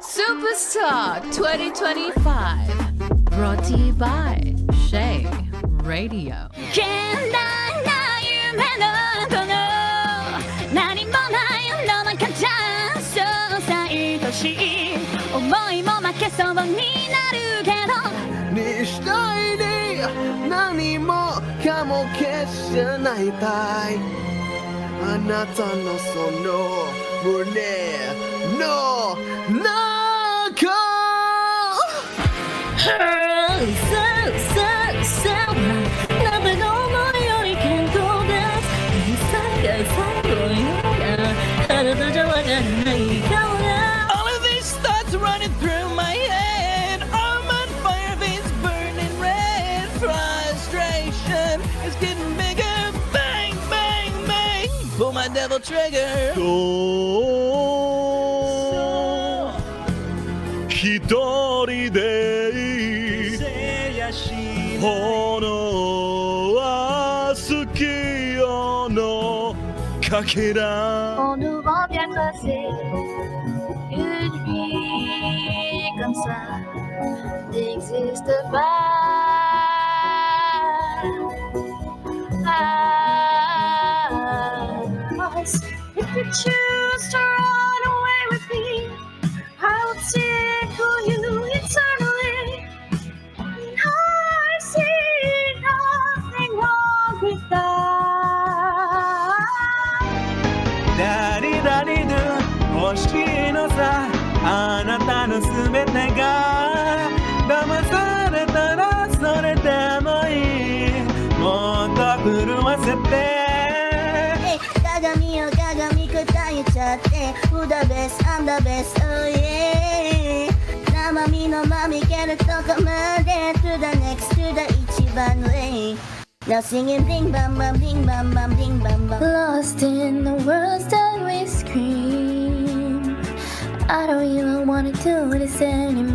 Superstar 2025 brought to you by 𝔒𝔄e Radio 現代な夢のこの何もない世の中じゃそうさ愛しい思いも負けそうになるけどにしたいに何もかも消せないたいあなたのその胸の中鍋の思いより健康です最後よ体じゃわからないから All of these thoughts running through my head I'm on fire, veins burning red Frustration is getting bigger Bang, bang, bang Pull my devil trigger 一人で炎は好きよのかけら On nous rend bien tracé une vie comme ça n'existe pas If you choose to run away with me I will tickle you eternally and I see nothing wrong with that 誰々の欲しいのさあなたのすべてが騙されたらそれでもいいもっと狂わせて鏡よ鏡答えちゃって Who the best, I'm the best, oh yeah 生身のまみけるとこまで To the next, to the 一番上 Now singing bing bam bam, bing bam bam, bing bam bam Lost in the words that we scream I don't even wanna do this anymore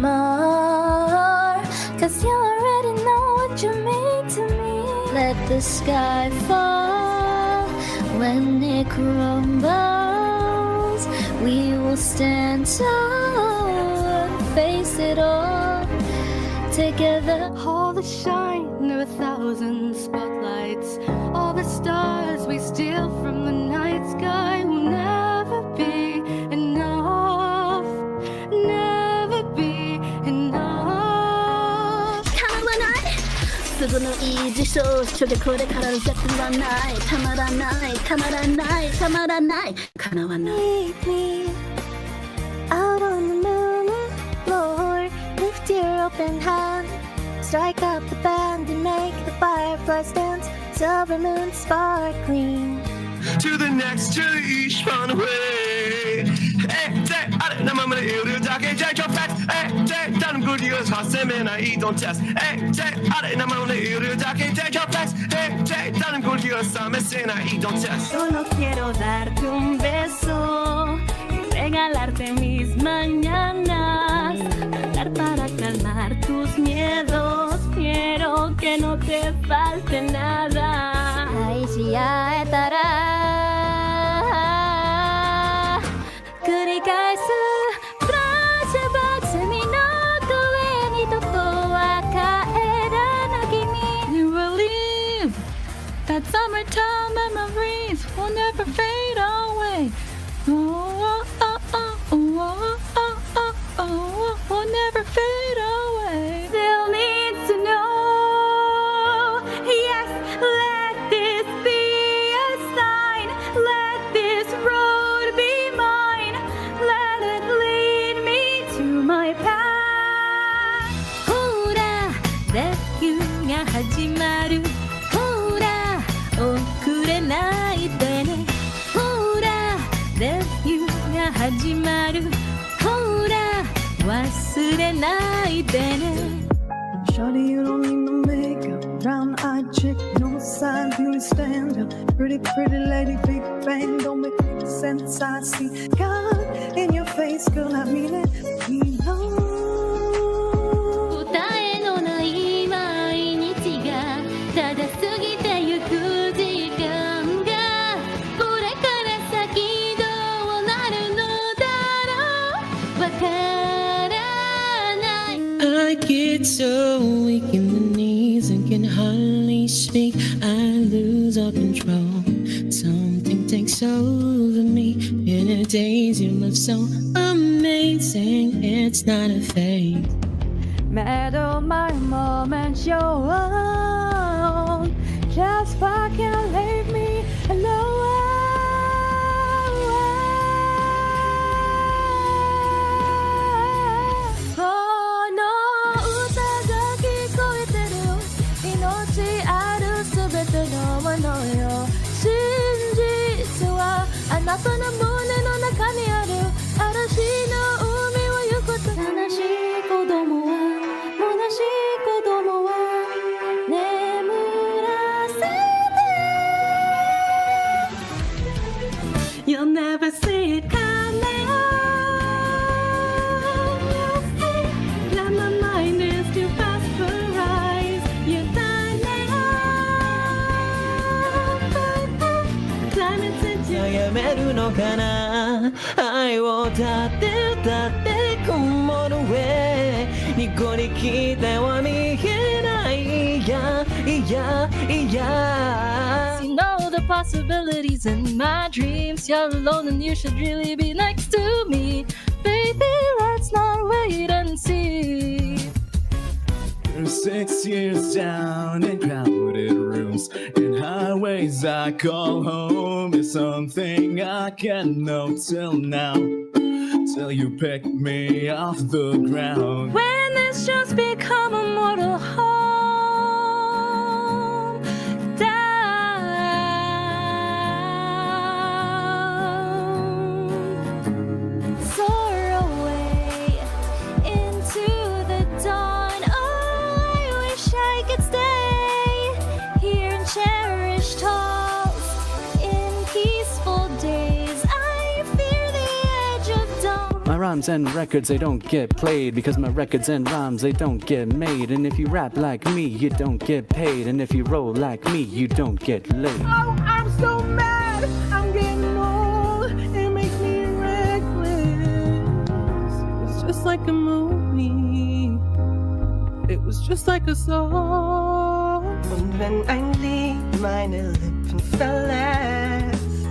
Cause you already know what you mean to me Let the sky fall When it crumbles We will stand tall and face it all together All the shine of 1,000 spotlights All the stars we steal from the night sky Will never be enough Never be enough 叶わないすぐのいい辞書書でこれからの絶はないたまらないたまらないたまらない叶わない Meet me out on the moon Lord lift your open hand Strike up the band and make the fireflies dance silver moon sparkling. To the next to each one away. 내 맘을 이루자게 take your facts. 다른 구리를 사슴은 I don't test. 내 맘을 이루자게 take your facts. 다른 구리를 사슴은 I don't test. Solo quiero darte un beso y regalarte mis mañanas, cantar para calmar tus miedos. Quiero que no te falte nada. 𝔖𝔬𝔬𝔦𝔯繰り返すフラッシュバックセミの声にととは帰らな君 You will leave. That summertime memories will never fade away. Oh, oh, oh, oh, oh, oh, oh, oh, will never fade away. Still needs to know. Yes, let this be a sign. Let this road be mine. Let it lead me to my path. ほら、レビューが始まる。ほら、遅れないでね。ほら、レビューが始まる。ほら、忘れないでね。Shawty, you don't need no makeup. Brown-eyed chick, no sign, beauty standard. Pretty, pretty lady, big bang, don't make any sense. I see God in your face, girl, I mean it. We know. 答えのない毎日がただ過ぎてゆく時間がこれから先どうなるのだろうわからない I get so weak in the knees and can hardly speak. I lose all control. Something takes over me. In a daze, your love so amazing. It's not a phase. Meadow my moments your own. Just fucking leave me alone. この歌が聞こえてる命あるすべてのものよ真実はあなたの胸の中にある嵐の海を行くこと悲しい子供は虚しい子供は眠らせて You'll never see it coming You'll see that my mind is too fast for eyes You're turning Climate change 悩めるのかな愛を歌って歌って曇る上ニコリ来ては見えないいやいやいや You know the possibilities in my dreams. You're alone and you should really be next to me. Baby, let's not wait and see. You're 6 years down in crowded rooms and highways I call home is something I can't know till now. Till you pick me off the ground. When this just become a mortal home down Soar away into the dawn Oh, I wish I could stay here and cherish halls in peaceful days I fear the edge of dawn My rhymes and records, they don't get played because my records and rhymes, they don't get made. And if you rap like me, you don't get paid. And if you roll like me, you don't get laid. Oh, I'm so mad. I'm getting old. It makes me reckless. It's just like a movie. It was just like a song. Und wenn ein Lied meine Lippen verlässt,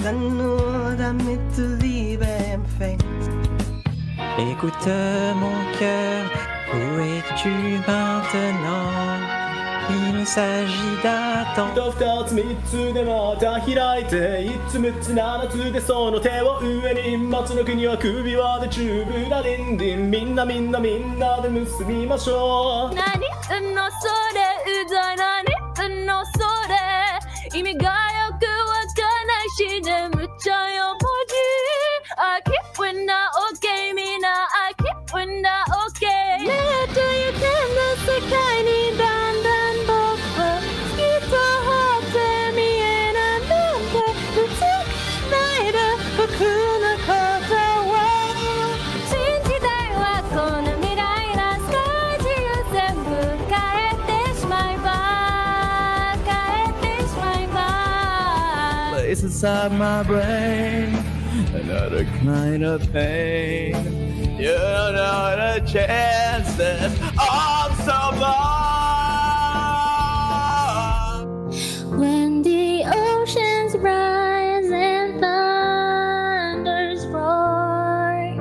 dann nur damit du Liebe empfängst. Écoute mon cœur, où es-tu maintenant? Il s'agit d'attendre. 2つ3つでまた開いて1つ6つ7つでその手を上に松の国は首輪でチューブだディンディンみんなみんなみんなで結びましょう何のそれうざい何夏のそれ意味がよくわかんないし眠っちゃうよ文字 I keep winning okay みんな I keep winning okay ねえという点の世界にだんだん僕はきっと張って見えないなんてぶつないで僕のことを新時代はこの未来な世界中全部変えてしまえば変えてしまえば Place inside my brain, another kind of pain. You don't know the chances of survival. When the oceans rise and thunders roar,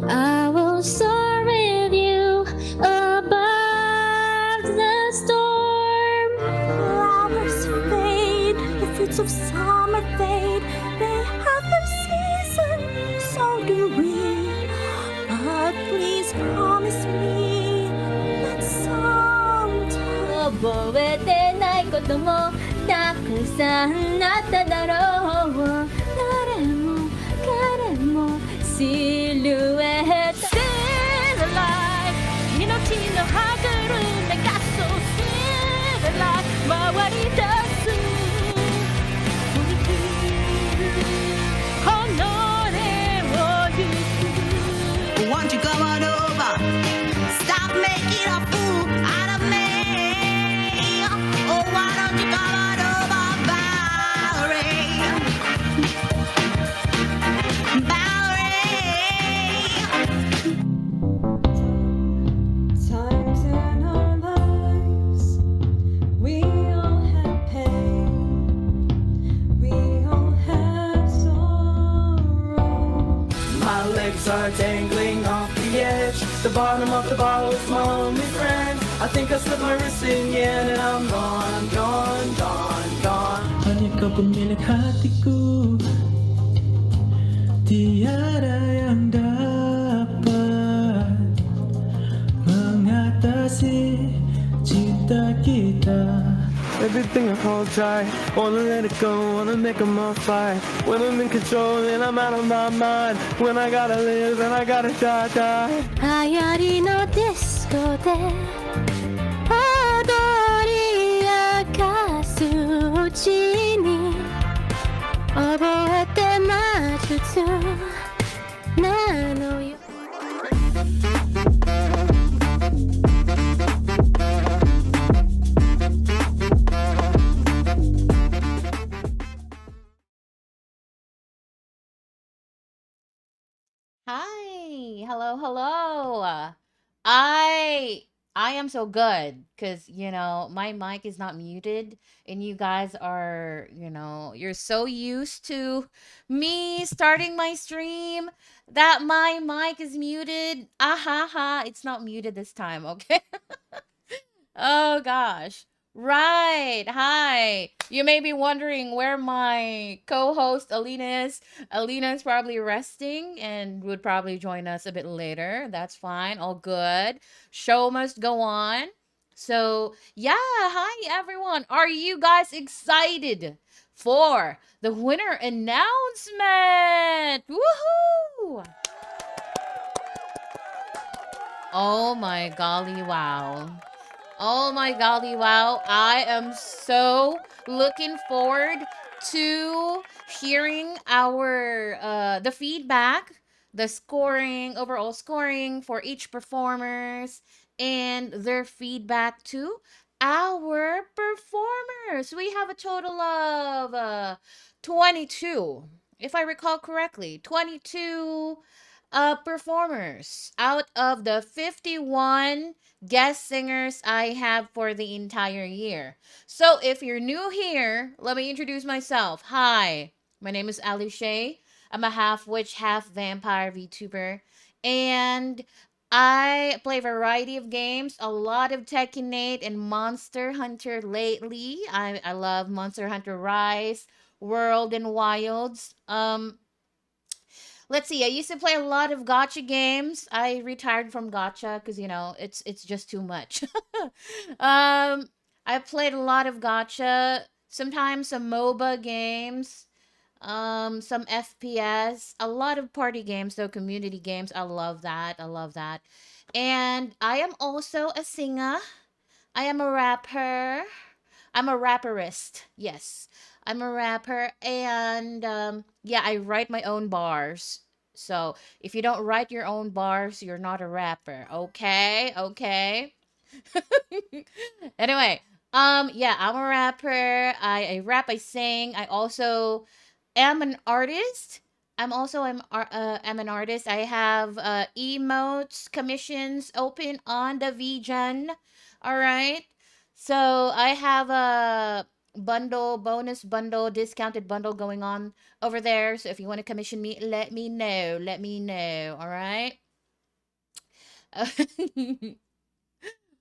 I will soar with you above the storm. Flowers fade, the fruits of summer fade. They have their season, so do we. But please promise me that sometime 覚えてないこともたくさんあっただろう誰も彼もシルエット Still alive 命の歯車がそう Still alive 回り出す振り切る己を行く Won't you come on over? Stop making a fool out of me. Oh, why don't you come on over, Bowery? Times in our lives, we all have pain, we all have sorrow. My legs are dangling off the edge. The bottom of the bottle is my only friend. I think I slipped my wrist in yen and I'm gone, gone, gone, gone. Hanya kau pemilik hatiku, tiada yang dapat mengatasi cinta kita. Everything I hold tight, wanna let it go, wanna make 'em all fight. When I'm in control, then I'm out of my mind. When I gotta live, then I gotta die. 流行りのディスコで踊り明かすうちに覚えて魔術なのよ Hi, hello, hello. I am so good because my mic is not muted, and you guys are you're so used to me starting my stream that my mic is muted. Ah ha ha! It's not muted this time, okay? Oh gosh. Right. Hi. You may be wondering where my co-host Alina is. Alina is probably resting and would probably join us a bit later. That's fine. All good. Show must go on. So, yeah, hi everyone. Are you guys excited for the winner announcement? Woohoo! Oh my golly, wow. Oh my golly, wow. I am so looking forward to hearing our the feedback, the scoring, overall scoring for each performers and their feedback to our performers. We have a total of 22, if I recall correctly. 22 performers out of the 51 guest singers I have for the entire year. So if you're new here, let me introduce myself. Hi, my name is Eliesczhae. I'm a half witch, half vampire VTuber, and I play a variety of games, a lot of Tekken 8 and Monster Hunter lately. I love Monster Hunter Rise, World and Wilds. Let's see. I used to play a lot of gotcha games. I retired from gotcha because it's just too much. I played a lot of gacha, sometimes some MOBA games, some FPS, a lot of party games, though community games. I love that. I love that. And I am also a singer. I am a rapper. I'm a rapperist. Yes. I'm a rapper and yeah, I write my own bars. So, if you don't write your own bars, you're not a rapper. Okay? Okay. Anyway, yeah, I'm a rapper. I rap, I sing. I also am an artist. I'm an artist. I have emotes commissions open on the VGen. All right. So I have a bonus bundle, discounted bundle going on over there. So if you want to commission me, let me know. Let me know. All right.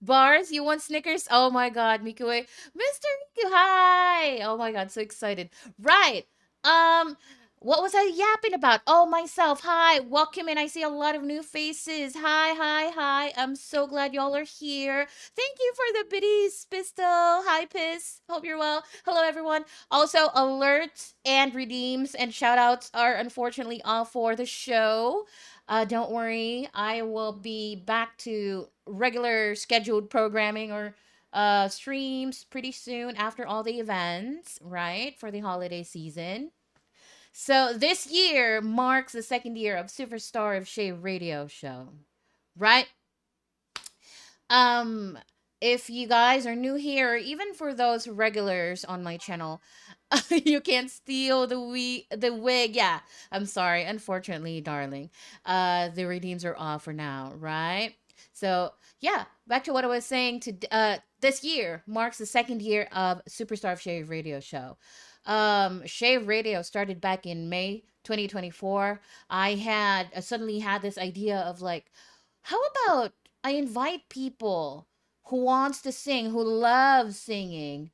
Bars, you want Snickers? Oh my god, Mikue. Mr. Miku, hi! Oh my god, so excited. Right. Um, what was I yapping about? Oh, myself. Hi, welcome in. I see a lot of new faces. Hi, hi, hi. I'm so glad y'all are here. Thank you for the biddies, Pistol. Hi, Piss. Hope you're well. Hello, everyone. Also, alerts and redeems and shout outs are unfortunately off for the show. Don't worry, I will be back to regular scheduled programming or streams pretty soon after all the events, right? For the holiday season. So this year marks the second year of Superstar of 𝔒𝔄 radio show, right? Um, if you guys are new here, or even for those regulars on my channel, you can't steal the wig. Yeah, I'm sorry. Unfortunately, darling, the redeems are off for now, right? So yeah, back to what I was saying. This year marks the second year of Superstar of 𝔒𝔄 radio show. 𝔒𝔄 radio started back in May 2024. I suddenly had this idea of like, how about I invite people who wants to sing, who loves singing,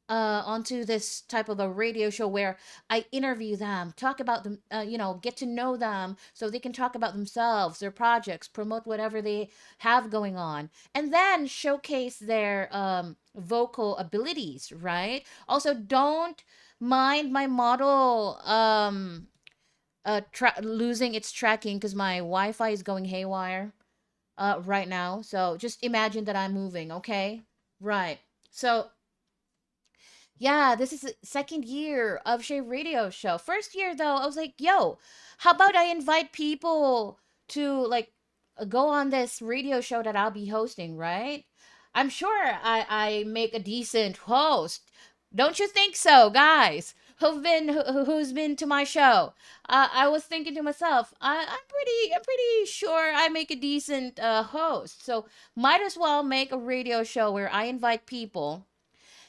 onto this type of a radio show where I interview them, talk about them, get to know them so they can talk about themselves, their projects, promote whatever they have going on, and then showcase their vocal abilities, right? Also, don't mind my model losing its tracking because my Wi-Fi is going haywire right now. So just imagine that I'm moving, okay? Right. So yeah, this is the second year of 𝔒𝔄 radio show. First year though, I was like, yo, how about I invite people to like go on this radio show that I'll be hosting, right? I'm sure I make a decent host. Don't you think so, guys? Who's been to my show? I was thinking to myself, I'm pretty sure I make a decent host. So might as well make a radio show where I invite people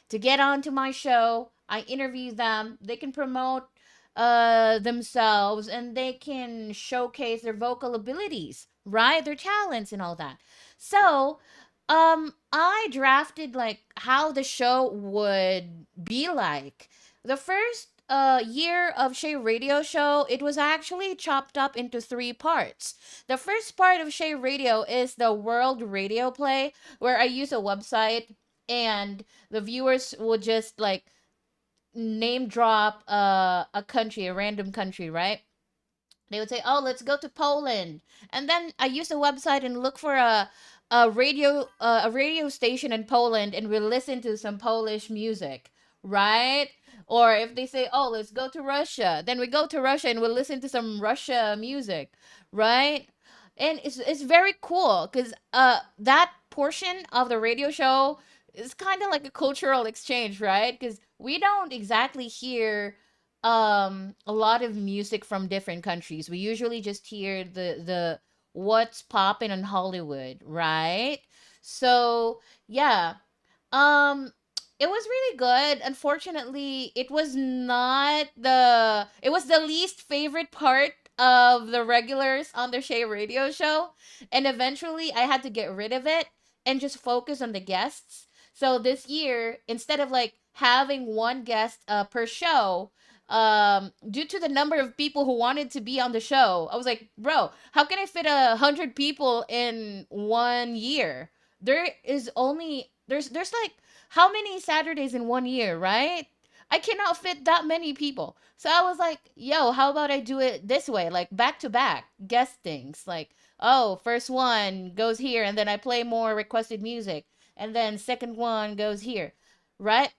to get onto my show. I interview them. They can promote themselves and they can showcase their vocal abilities, right? Their talents and all that. So, I drafted like how the show would be like. The first year of 𝔒𝔄 radio show, it was actually chopped up into three parts. The first part of 𝔒𝔄 radio is the world radio play, where I use a website and the viewers would just like name drop a country, a random country, right? They would say, "Oh, let's go to Poland," and then I use the website and look for a radio station in Poland, and we listen to some Polish music, right? Or if they say, "Oh, let's go to Russia," then we go to Russia and we listen to some Russia music, right? And it's very cool because that portion of the radio show is kind of like a cultural exchange, right? Because we don't exactly hear a lot of music from different countries. We usually just hear the what's popping in Hollywood, right? So yeah, it was really good. Unfortunately, it was the least favorite part of the regulars on the 𝔒𝔄 radio show, and eventually I had to get rid of it and just focus on the guests. So this year, instead of like having one guest per show, due to the number of people who wanted to be on the show, I was like, bro, how can I fit 100 people in 1 year? There is only there's like how many Saturdays in one year, right? I cannot fit that many people. So I was like, yo, how about I do it this way, like back to back guest things. Like, oh, first one goes here, and then I play more requested music, and then second one goes here, right?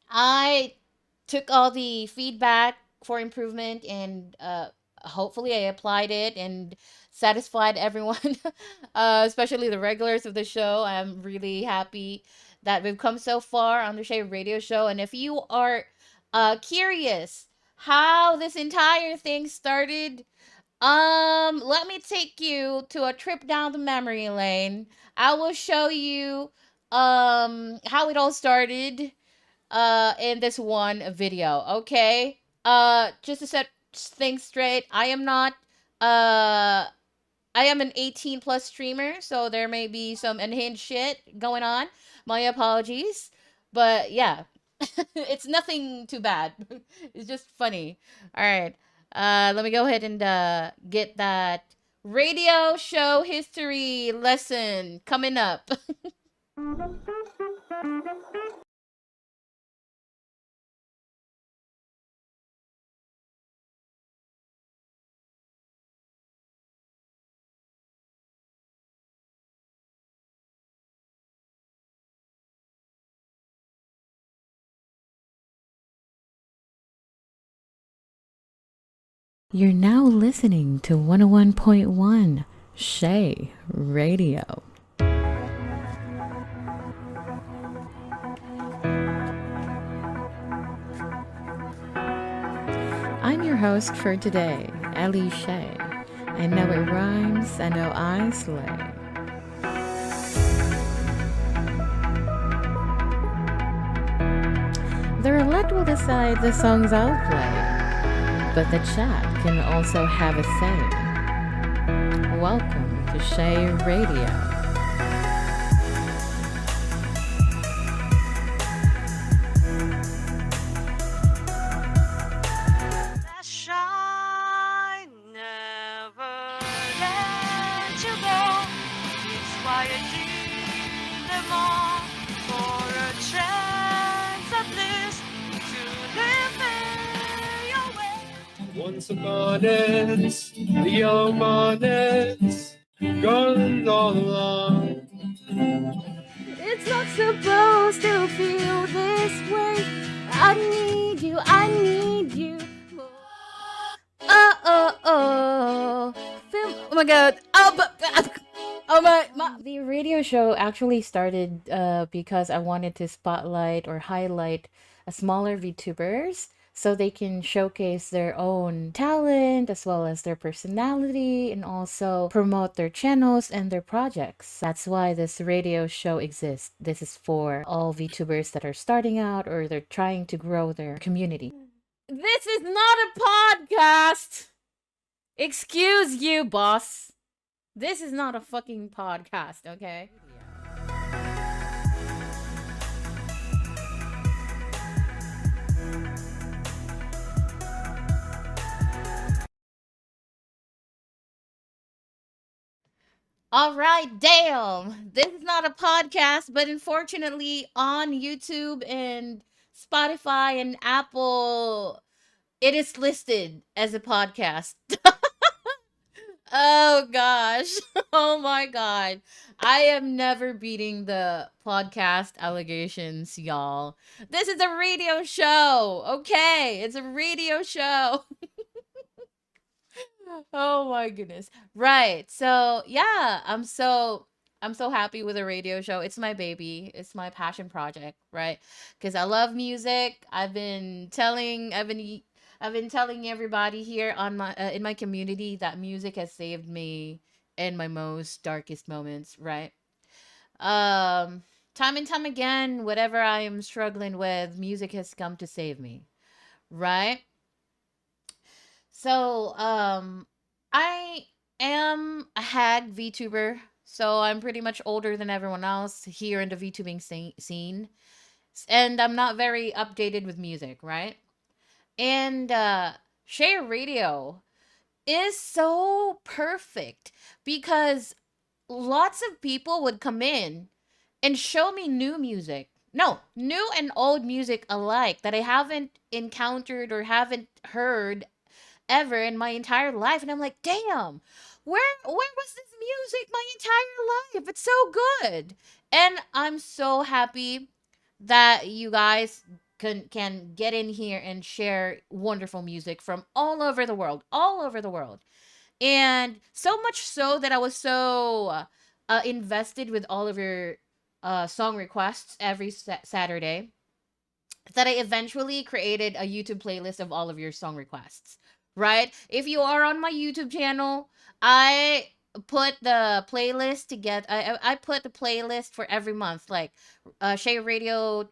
I took all the feedback for improvement, and hopefully I applied it and satisfied everyone, especially the regulars of the show. I'm really happy that we've come so far on the 𝔒𝔄 radio show. And if you are curious how this entire thing started, let me take you to a trip down the memory lane. I will show you how it all started in this one video. Okay, just to set things straight, I am not I am an 18 plus streamer, so there may be some unhinged shit going on. My apologies, but yeah, it's nothing too bad. It's just funny. All right, let me go ahead and get that radio show history lesson coming up. You're now listening to 101.1 𝔒𝔄e Radio. I'm your host for today, Eliesczhae. I know it rhymes, I know I slay. The roulette will decide the songs I'll play, but the chat can also have a say. Welcome to 𝔒𝔄e Radio. Sczhae, never let you go. It's why I did them all for a chance at least to live in your way. Once upon it, the young monets, gone all along. It's not supposed to feel this way. I need you, I need you. Oh. Oh my god. Oh my. The radio show actually started because I wanted to spotlight or highlight smaller VTubers so they can showcase their own talent as well as their personality and also promote their channels and their projects. That's why this radio show exists. This is for all VTubers that are starting out or they're trying to grow their community. This is not a podcast! Excuse you, boss. This is not a fucking podcast, okay? All right, damn. This is not a podcast, but unfortunately on YouTube and Spotify and Apple, it is listed as a podcast. Oh gosh. Oh my god. I am never beating the podcast allegations, y'all. This is a radio show. Okay, it's a radio show. Oh my goodness. Right. So, yeah, I'm so happy with the radio show. It's my baby. It's my passion project, right? Cuz I love music. I've been telling everybody here on my in my community that music has saved me in my most darkest moments, right? Time and time again, whatever I am struggling with, music has come to save me, right? So, I am a hag VTuber, so I'm pretty much older than everyone else here in the VTubing scene, and I'm not very updated with music, right? And 𝔒𝔄e Radio is so perfect because lots of people would come in and show me new music. No, new and old music alike that I haven't encountered or haven't heard ever in my entire life. And I'm like, damn, where was this music my entire life? It's so good. And I'm so happy that you guys can get in here and share wonderful music from all over the world, all over the world. And so much so that I was so invested with all of your song requests every Saturday that I eventually created a YouTube playlist of all of your song requests. Right? If you are on my YouTube channel, I put the playlist to get. I put the playlist for every month, like 𝔒𝔬𝔤 Radio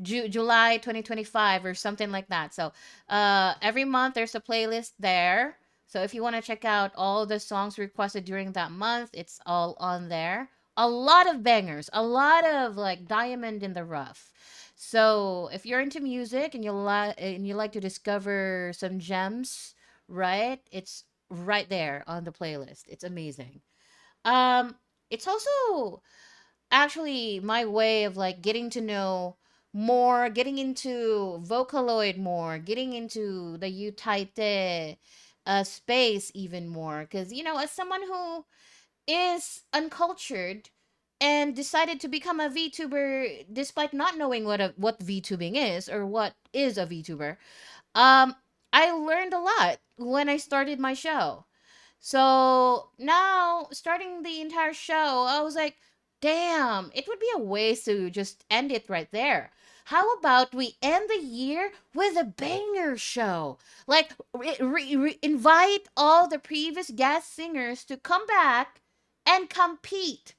July 2025 or something like that. So every month there's a playlist there. So if you want to check out all the songs requested during that month, it's all on there. A lot of bangers, a lot of like diamond in the rough. So if you're into music and you like to discover some gems, right? It's right there on the playlist. It's amazing. It's also actually my way of like getting to know more, getting into Vocaloid more, getting into the 𝔒𝔦𝔬𝔦𝔯𝔦 space even more. Because, as someone who is uncultured and decided to become a VTuber despite not knowing what VTubing is or what is a VTuber, I learned a lot when I started my show. So now, starting the entire show, I was like, damn, it would be a waste to just end it right there. How about we end the year with a banger show? Like, invite all the previous guest singers to come back and compete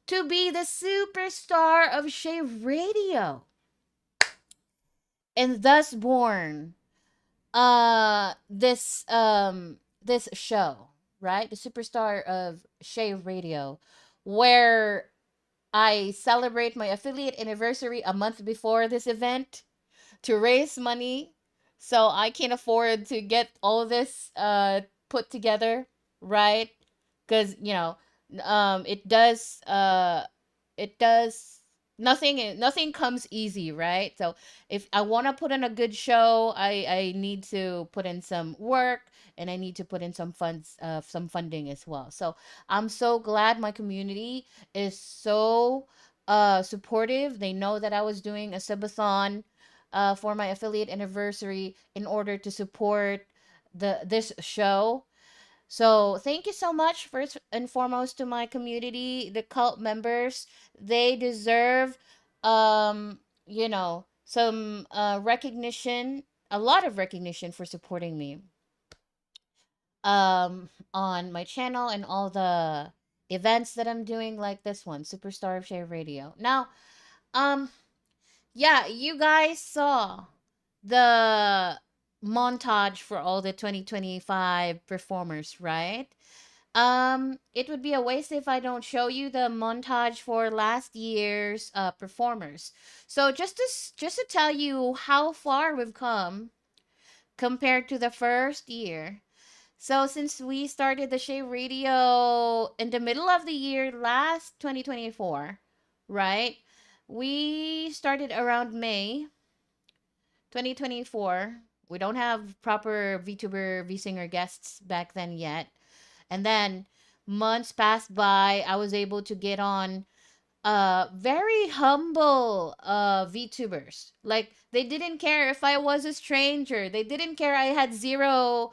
to be the superstar of 𝔒𝔬𝔤 Radio. And thus born this show, right? The superstar of 𝔒𝔬𝔤 Radio, where I celebrate my affiliate anniversary a month before this event to raise money so I can afford to get all this put together, right? Because it does nothing comes easy, right? So if I want to put in a good show, I need to put in some work, and I need to put in some funding as well. So I'm so glad my community is so supportive. They know that I was doing a subathon for my affiliate anniversary in order to support this show. So thank you so much, first and foremost, to my community, the cult members. They deserve, some recognition, a lot of recognition for supporting me on my channel and all the events that I'm doing, like this one, Superstar of 𝔒𝔬𝔤 Radio. Now, yeah, you guys saw the montage for all the 2025 performers, right? It would be a waste if I don't show you the montage for last year's performers. So just to tell you how far we've come compared to the first year. So since we started the 𝔒𝔬𝔤 Radio in the middle of the year last 2024, right? We started around May 2024. We don't have proper VTuber, VSinger guests back then yet. And then months passed by. I was able to get on very humble VTubers. Like, they didn't care if I was a stranger. They didn't care I had zero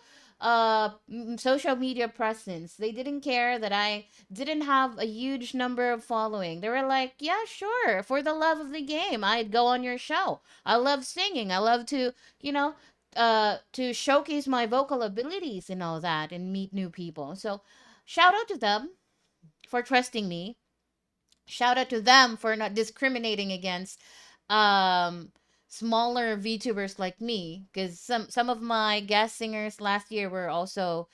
social media presence. They didn't care that I didn't have a huge number of following. They were like, yeah, sure, for the love of the game, I'd go on your show. I love singing. I love to, to showcase my vocal abilities and all that and meet new people. So shout out to them for trusting me. Shout out to them for not discriminating against smaller VTubers like me, because some of my guest singers last year were also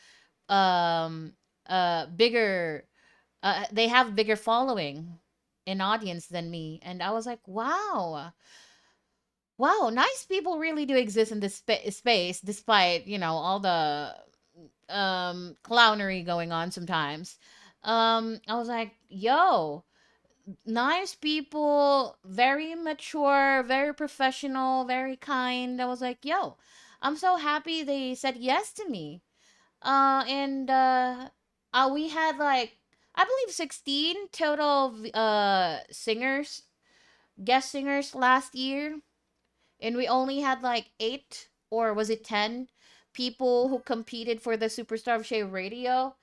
bigger. They have bigger following in audience than me, and I was like, wow, nice people really do exist in this space, despite all the clownery going on sometimes. I was like, yo, nice people, very mature, very professional, very kind. I was like, yo, I'm so happy they said yes to me. And we had like, I believe 16 total singers, guest singers last year, and we only had like 8, or was it 10 people who competed for the Superstar of 𝔒𝔄 Radio.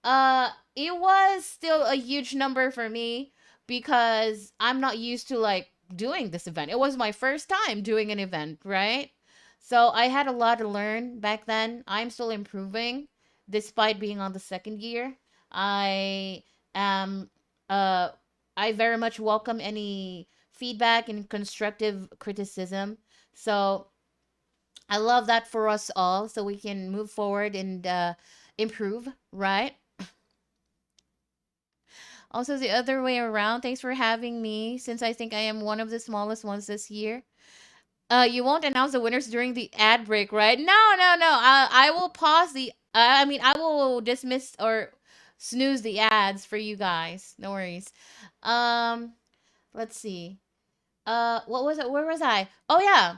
It was still a huge number for me because I'm not used to like doing this event. It was my first time doing an event, right? So I had a lot to learn back then. I'm still improving despite being on the second year. I am I very much welcome any feedback and constructive criticism. So I love that for us all so we can move forward and improve, right? Also, the other way around, thanks for having me, since I think I am one of the smallest ones this year. You won't announce the winners during the ad break, right? No, no, no. I will pause the. I mean, I will dismiss or snooze the ads for you guys. No worries. Um, let's see. What was it? Where was I? Oh yeah.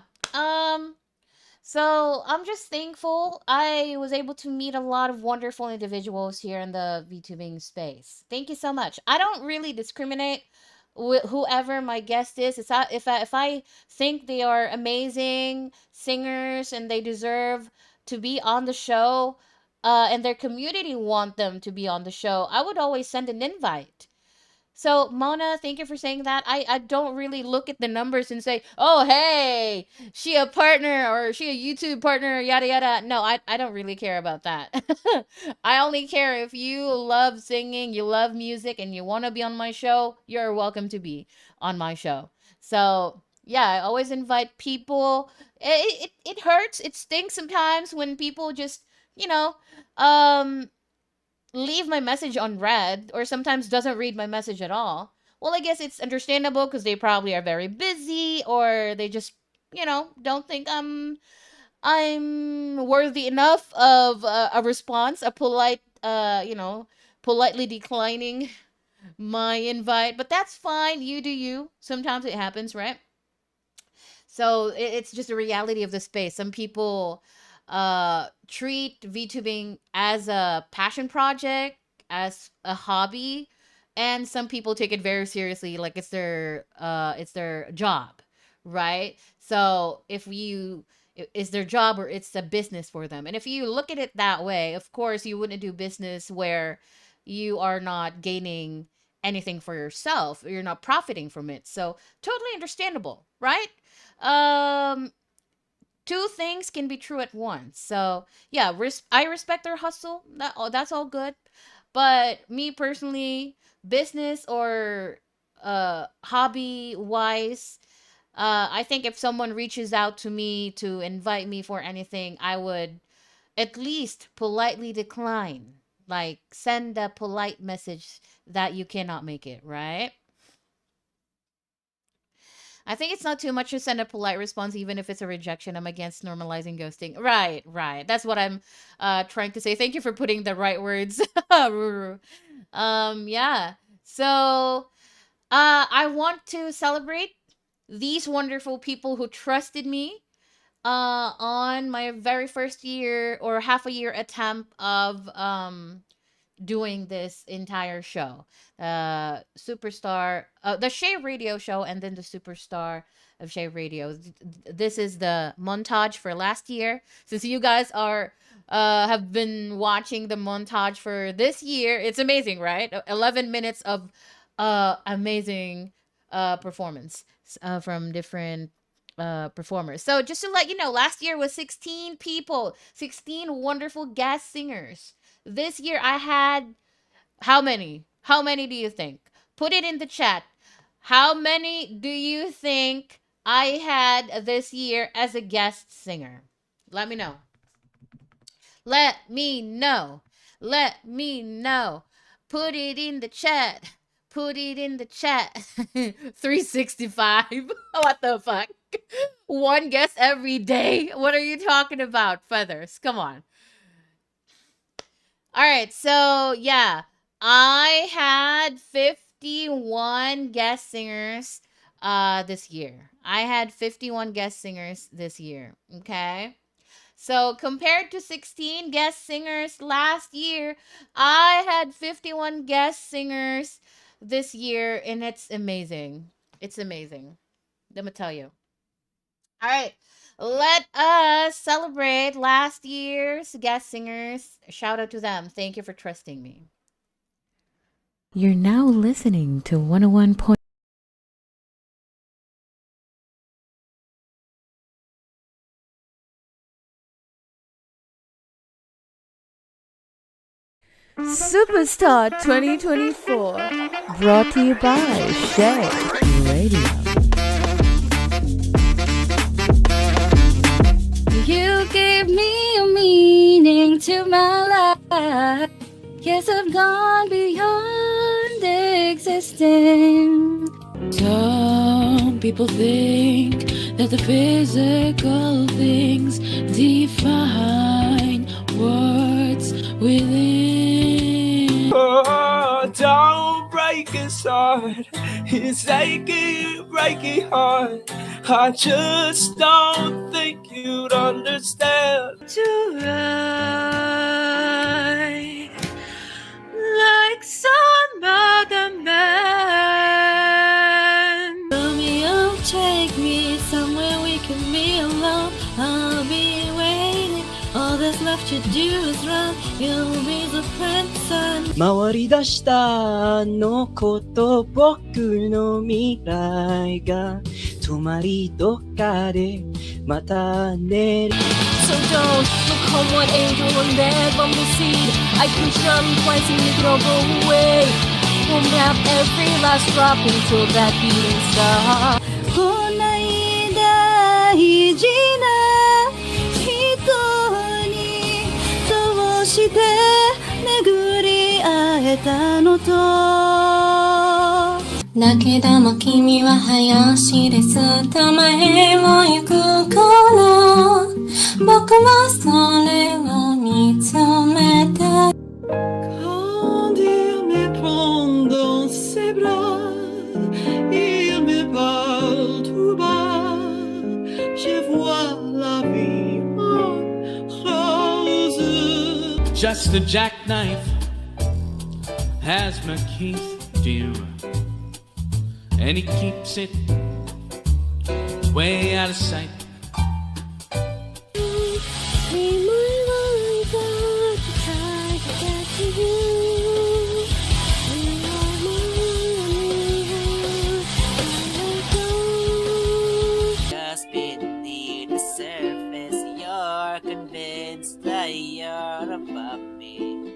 So I'm just thankful I was able to meet a lot of wonderful individuals here in the VTubing space. Thank you so much. I don't really discriminate with whoever my guest is. If I think they are amazing singers and they deserve to be on the show, and their community want them to be on the show, I would always send an invite. So, Mona, thank you for saying that. I don't really look at the numbers and say, oh, hey, she a partner or she a YouTube partner, yada, yada. No, I don't really care about that. I only care if you love singing, you love music, and you want to be on my show, you're welcome to be on my show. So, yeah, I always invite people. It hurts. It stinks sometimes when people just, you know, um, leave my message unread or sometimes doesn't read my message at all. Well, I guess it's understandable because they probably are very busy or they just, don't think I'm worthy enough of a response, a polite, politely declining my invite. But that's fine. You do you. Sometimes it happens, right? So it's just a reality of the space. Some people treat VTubing as a passion project, as a hobby, and some people take it very seriously, like it's their job, right? So it's their job or it's a business for them. And if you look at it that way, of course you wouldn't do business where you are not gaining anything for yourself, you're not profiting from it. So totally understandable, right? Um, Two things can be true at once. So yeah, I respect their hustle. That's all good. But me personally, business or hobby wise, I think if someone reaches out to me to invite me for anything, I would at least politely decline. Like send a polite message that you cannot make it, right? I think it's not too much to send a polite response, even if it's a rejection. I'm against normalizing ghosting. Right, right. That's what I'm trying to say. Thank you for putting the right words. Ruru. Yeah. So I want to celebrate these wonderful people who trusted me on my very first year or half a year attempt of doing this entire show. Superstar, the 𝔒𝔄 Radio show, and then the Superstar of 𝔒𝔄 Radio. This is the montage for last year. Since you guys have been watching the montage for this year, it's amazing, right? 11 minutes of amazing performance from different performers. So just to let you know, last year was 16 people, 16 wonderful guest singers. This year I had how many? How many do you think? Put it in the chat. How many do you think I had this year as a guest singer? Let me know. Let me know. Let me know. Put it in the chat. Put it in the chat. 365. What the fuck? One guest every day? What are you talking about, Feathers? Come on. All right, so yeah, I had 51 guest singers this year. I had 51 guest singers this year. Okay. So compared to 16 guest singers last year, I had 51 guest singers this year, and it's amazing. It's amazing. Let me tell you. All right. Let us celebrate last year's guest singers. Shout out to them. Thank you for trusting me. You're now listening to 101. Superstar 2024, brought to you by 𝔒𝔄e Radio. You gave me a meaning to my life. Yes, I've gone beyond existing. Some people think that the physical things define words within. Oh, don't break his heart. It's aching, breaking heart. I just don't think you'd understand. To ride like some other man. Romeo, take me somewhere we can be alone. I'll be waiting. All that's left to do is run. You'll be the prince and 回り出したあの子と僕の未来が止まりどっかでまた寝る So don't look homeward, angel, and beg from the seed. I can come twice and you can all go away. We'll nap every last drop until that beating star. こない大事な人にどうして巡り会えたのとだけども君は林ですた前を行くから僕はそれを見つめて Quand il me prend dans ses bras il me parle tout bas je vois la vie en rose. Just a jackknife has my Keith dear, and he keeps it way out of sight. In my life, I try to get to you. You are my Just beneath the surface you're convinced that you're above me.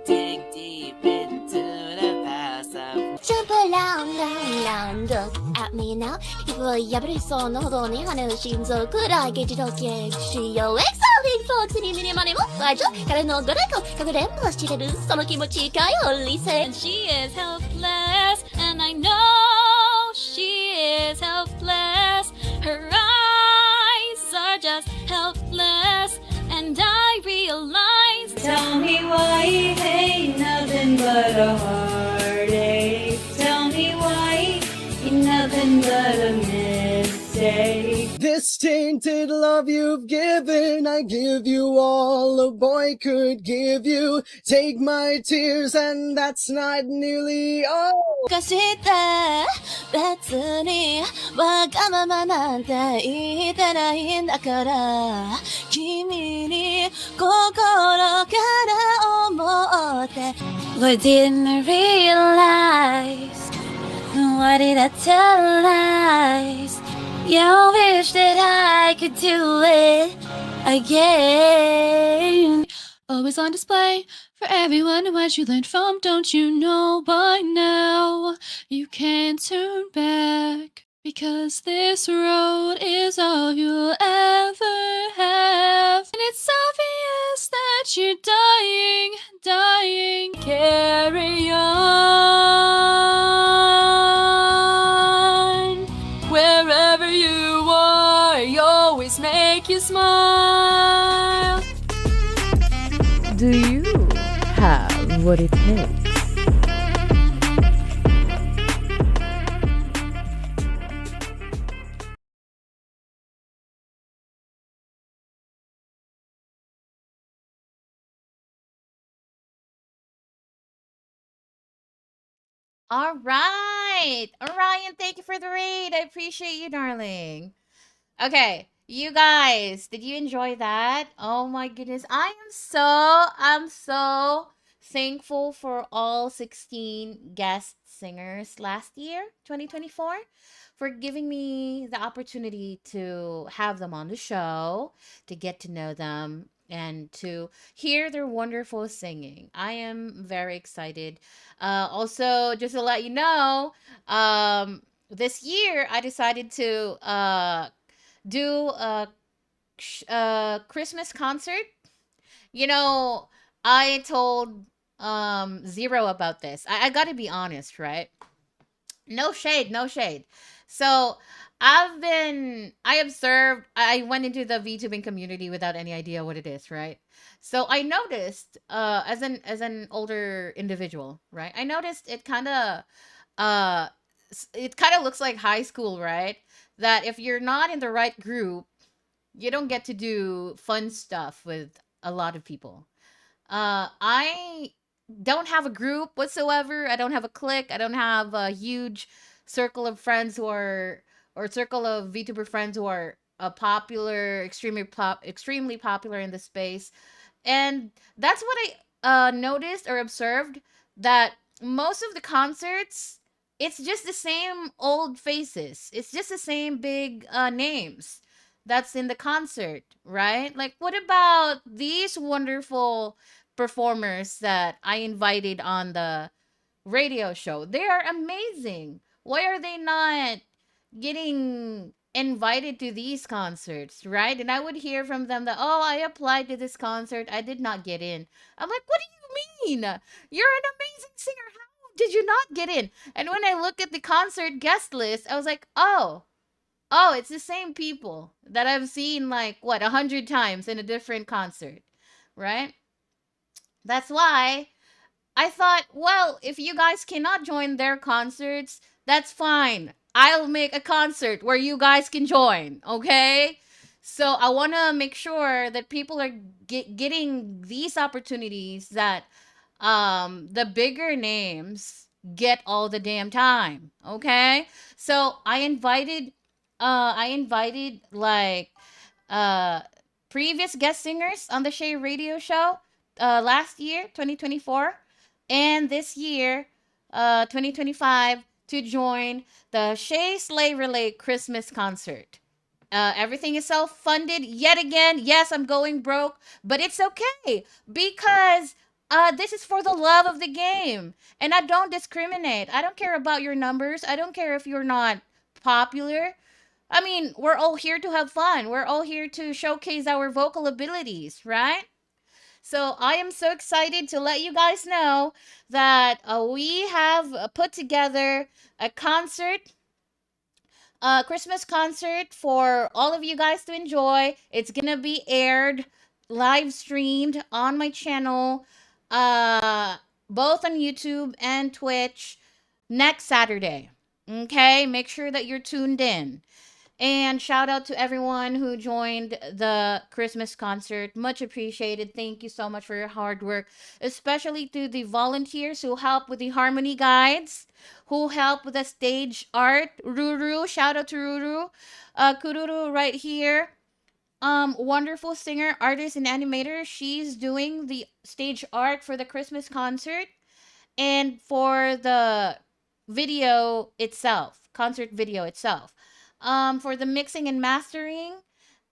Dig deep into the past of Jump around, round, round, look at me now. 皮膚を破りそうなほどに跳ねる心臓くらいゲジ時計しようエクサーフィンフォークスにミニマニも最初彼のどれかかくれんぼしてるその気持ちかよリセ And she is helpless, and I know she is helpless. Her eyes are just helpless, and I realize. Tell me why it ain't nothing but a heartache. Tell me why it ain't nothing but a mistake. This tainted love you've given, I give you all a boy could give you. Take my tears and that's not nearly all. かして別にわがままなんて言ってないんだから君に心から思って What didn't I realize? What did I tell lies? You wish that I could do it again. Always on display for everyone to watch you learn from. Don't you know by now you can't turn back? Because this road is all you'll ever have. And it's obvious that you're dying. Carry on. Wherever you are, you always make you smile. Do you have what it takes? All right. Orion, thank you for the raid. I appreciate you, darling. Okay, you guys, did you enjoy that? Oh my goodness. I'm so thankful for all 16 guest singers last year, 2024, for giving me the opportunity to have them on the show, to get to know them, and to hear their wonderful singing. I am very excited. Also, just to let you know, this year I decided to do a Christmas concert. You know, I told Zero about this. I got to be honest, right? No shade, no shade. So I observed, I went into the VTubing community without any idea what it is, right? So I noticed, as an older individual, right? I noticed uh, it kind of looks like high school, right? That if you're not in the right group, you don't get to do fun stuff with a lot of people. I don't have a group whatsoever. I don't have a clique. I don't have a huge circle of friends who are, or circle of VTuber friends who are popular, extremely popular in the space. And that's what I noticed or observed, that most of the concerts, it's just the same old faces. It's just the same big names that's in the concert, right? Like, what about these wonderful performers that I invited on the radio show? They are amazing. Why are they not getting invited to these concerts, right? And I would hear from them that, oh, I applied to this concert, I did not get in. I'm like, what do you mean? You're an amazing singer. How did you not get in? And when I look at the concert guest list, I was like, oh, it's the same people that I've seen like what 100 times in a different concert, right? That's why I thought, well, if you guys cannot join their concerts, that's fine. I'll make a concert where you guys can join, okay? So I want to make sure that people are getting these opportunities that the bigger names get all the damn time, okay? So I invited like uh previous guest singers on the Sczhae radio show last year, 2024, and this year, 2025, to join the Sczhae Sleigh Relay Christmas concert. Everything is self-funded yet again. Yes, I'm going broke, but it's okay because this is for the love of the game, and I don't discriminate. I don't care about your numbers. I don't care if you're not popular. I mean, we're all here to have fun. We're all here to showcase our vocal abilities, right? So I am so excited to let you guys know that we have put together a concert, a Christmas concert for all of you guys to enjoy. It's gonna be aired, live streamed on my channel, uh, both on YouTube and Twitch next Saturday. Okay, make sure that you're tuned in. And shout out to everyone who joined the Christmas concert. Much appreciated. Thank you so much for your hard work, especially to the volunteers who help with the harmony guides, who help with the stage art. Ruru, shout out to Ruru. Kururu right here. Wonderful singer, artist, and animator. She's doing the stage art for the Christmas concert and for the video itself, concert video itself. For the mixing and mastering,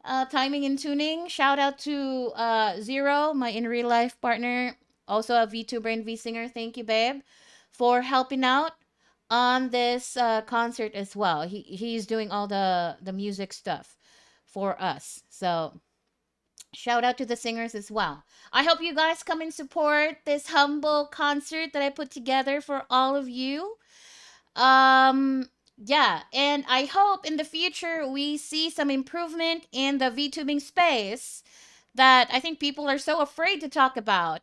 timing and tuning, shout out to Zero, my in real life partner, also a VTuber and V singer. Thank you, babe, for helping out on this concert as well. He's doing all the music stuff for us. So shout out to the singers as well. I hope you guys come and support this humble concert that I put together for all of you. Yeah, and I hope in the future we see some improvement in the VTubing space that I think people are so afraid to talk about.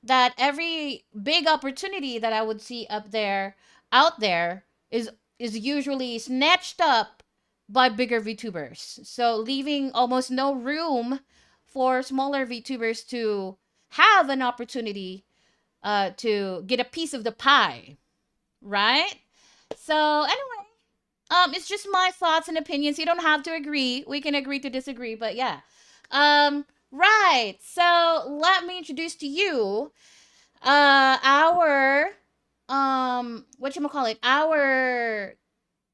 That every big opportunity that I would see out there is usually snatched up by bigger VTubers. So leaving almost no room for smaller VTubers to have an opportunity to get a piece of the pie, right? So anyway, it's just my thoughts and opinions. You don't have to agree. We can agree to disagree, but yeah. Right. So let me introduce to you our our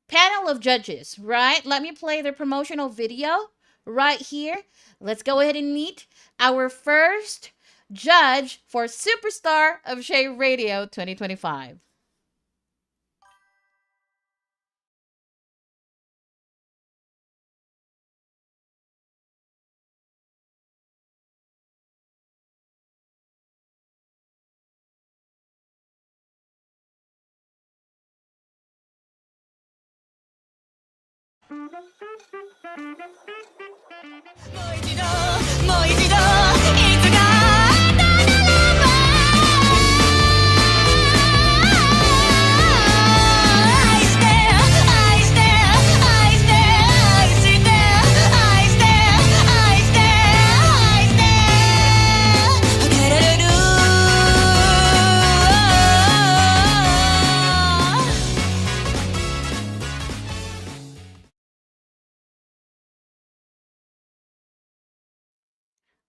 panel of judges, right? Let me play the promotional video right here. Let's go ahead and meet our first judge for Superstar of 𝔒𝔄 Radio 2025.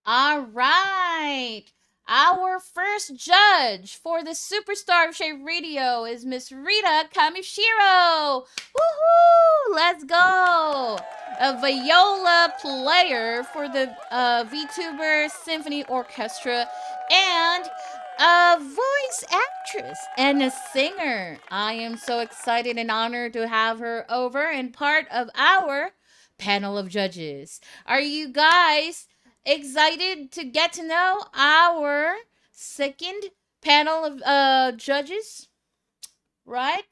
All right. Our first judge for the Superstar of 𝔒𝔄 Radio is Miss Rita Kamishiro. Woohoo! Let's go. A viola player for the VTuber Symphony Orchestra and a voice actress and a singer. I am so excited and honored to have her over and part of our panel of judges. Are you guys excited to get to know our second panel of judges? Right?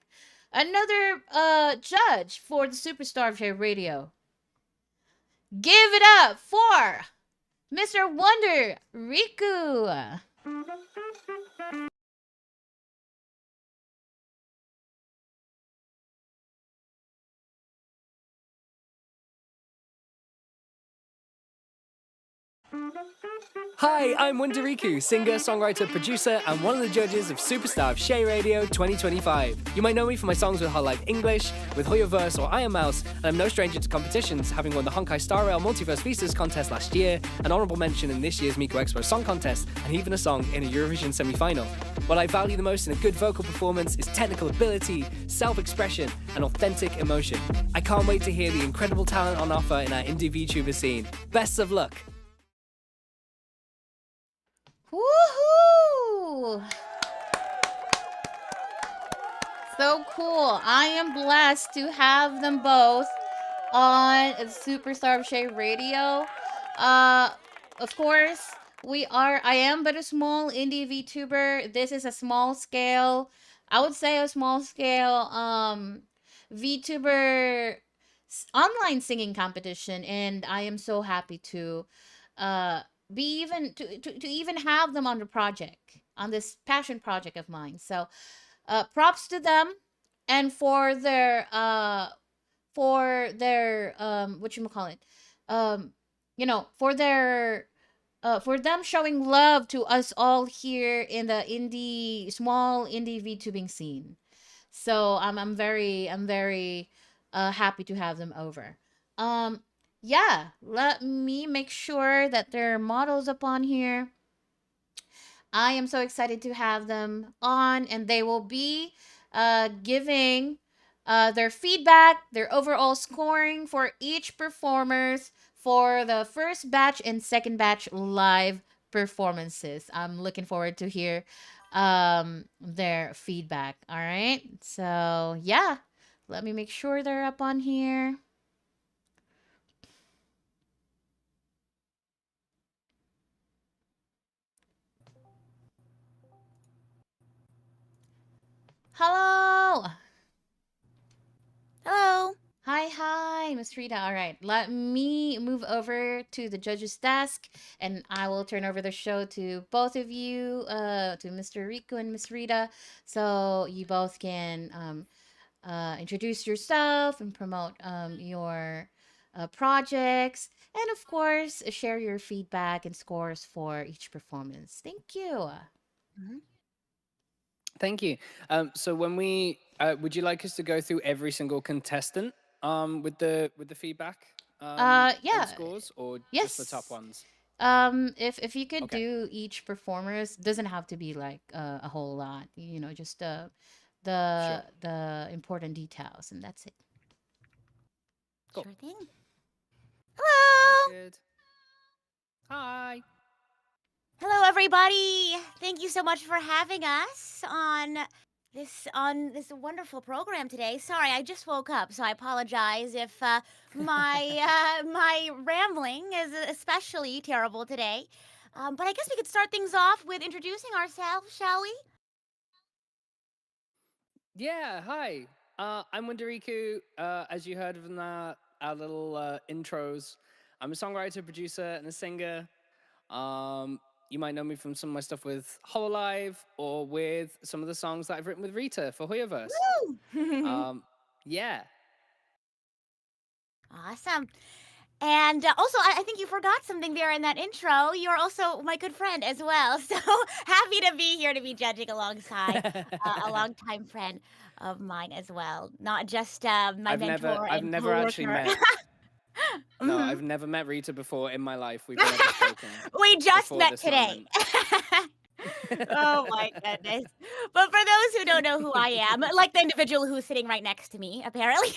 Another judge for the Superstar of 𝔒𝔄 Radio. Give it up for Mr. Wonder Riku. Hi, I'm Wunderiku, singer, songwriter, producer, and one of the judges of Superstar of 𝔒𝔄 Radio 2025. You might know me for my songs with Highlight English, with ℏ𝔬𝔬𝔦𝔯 or I Am Mouse, and I'm no stranger to competitions, having won the Honkai Star Rail Multiverse Vistas contest last year, an honourable mention in this year's Miko Expo Song Contest, and even a song in a Eurovision semi-final. What I value the most in a good vocal performance is technical ability, self-expression, and authentic emotion. I can't wait to hear the incredible talent on offer in our indie VTuber scene. Best of luck! Woohoo! So cool. I am blessed to have them both on Superstar of 𝔒𝔄 Radio. Of course, I am but a small indie VTuber. This is a small scale, I would say a small scale VTuber online singing competition, and I am so happy to be even to even have them on the project, on this passion project of mine. So props to them, and for their what you call it, for them showing love to us all here in the small indie VTubing scene. So I'm very happy to have them over. Yeah, let me make sure that there are models up on here. I am so excited to have them on, and they will be giving their feedback, their overall scoring for each performers for the first batch and second batch live performances. I'm looking forward to hear their feedback. All right, so yeah, let me make sure they're up on here. Hello. Hello. Hi, Miss Rita. All right, let me move over to the judge's desk, and I will turn over the show to both of you, to Mr. Riku and Miss Rita, so you both can introduce yourself and promote your projects, and of course, share your feedback and scores for each performance. Thank you. Thank you. So when we would you like us to go through every single contestant with the feedback and Yeah. scores, or just the top Yes. ones? If you could Okay. do each performers, doesn't have to be like a whole lot, just Sure. the important details, and that's it. Cool. Sure thing. Sounds Hello. good. Hi. Hello, everybody. Thank you so much for having us on this wonderful program today. Sorry, I just woke up, so I apologize if my rambling is especially terrible today. But I guess we could start things off with introducing ourselves, shall we? Yeah. Hi. I'm Wunderiku. As you heard from our little intros, I'm a songwriter, producer, and a singer. You might know me from some of my stuff with ℏ𝔲𝔬𝔦𝔯𝔬 or with some of the songs that I've written with Rita for ℏ𝔲𝔬𝔦𝔯𝔬. Woo! Yeah. Awesome. And also, I think you forgot something there in that intro. You're also my good friend as well. So happy to be here to be judging alongside a longtime friend of mine as well. Not just my mentor I've and never actually coworker. met. No, Mhm. I've never met Rita before in my life. We've never spoken We just before met this today. moment. Oh my goodness. But for those who don't know who I am, like the individual who's sitting right next to me, apparently,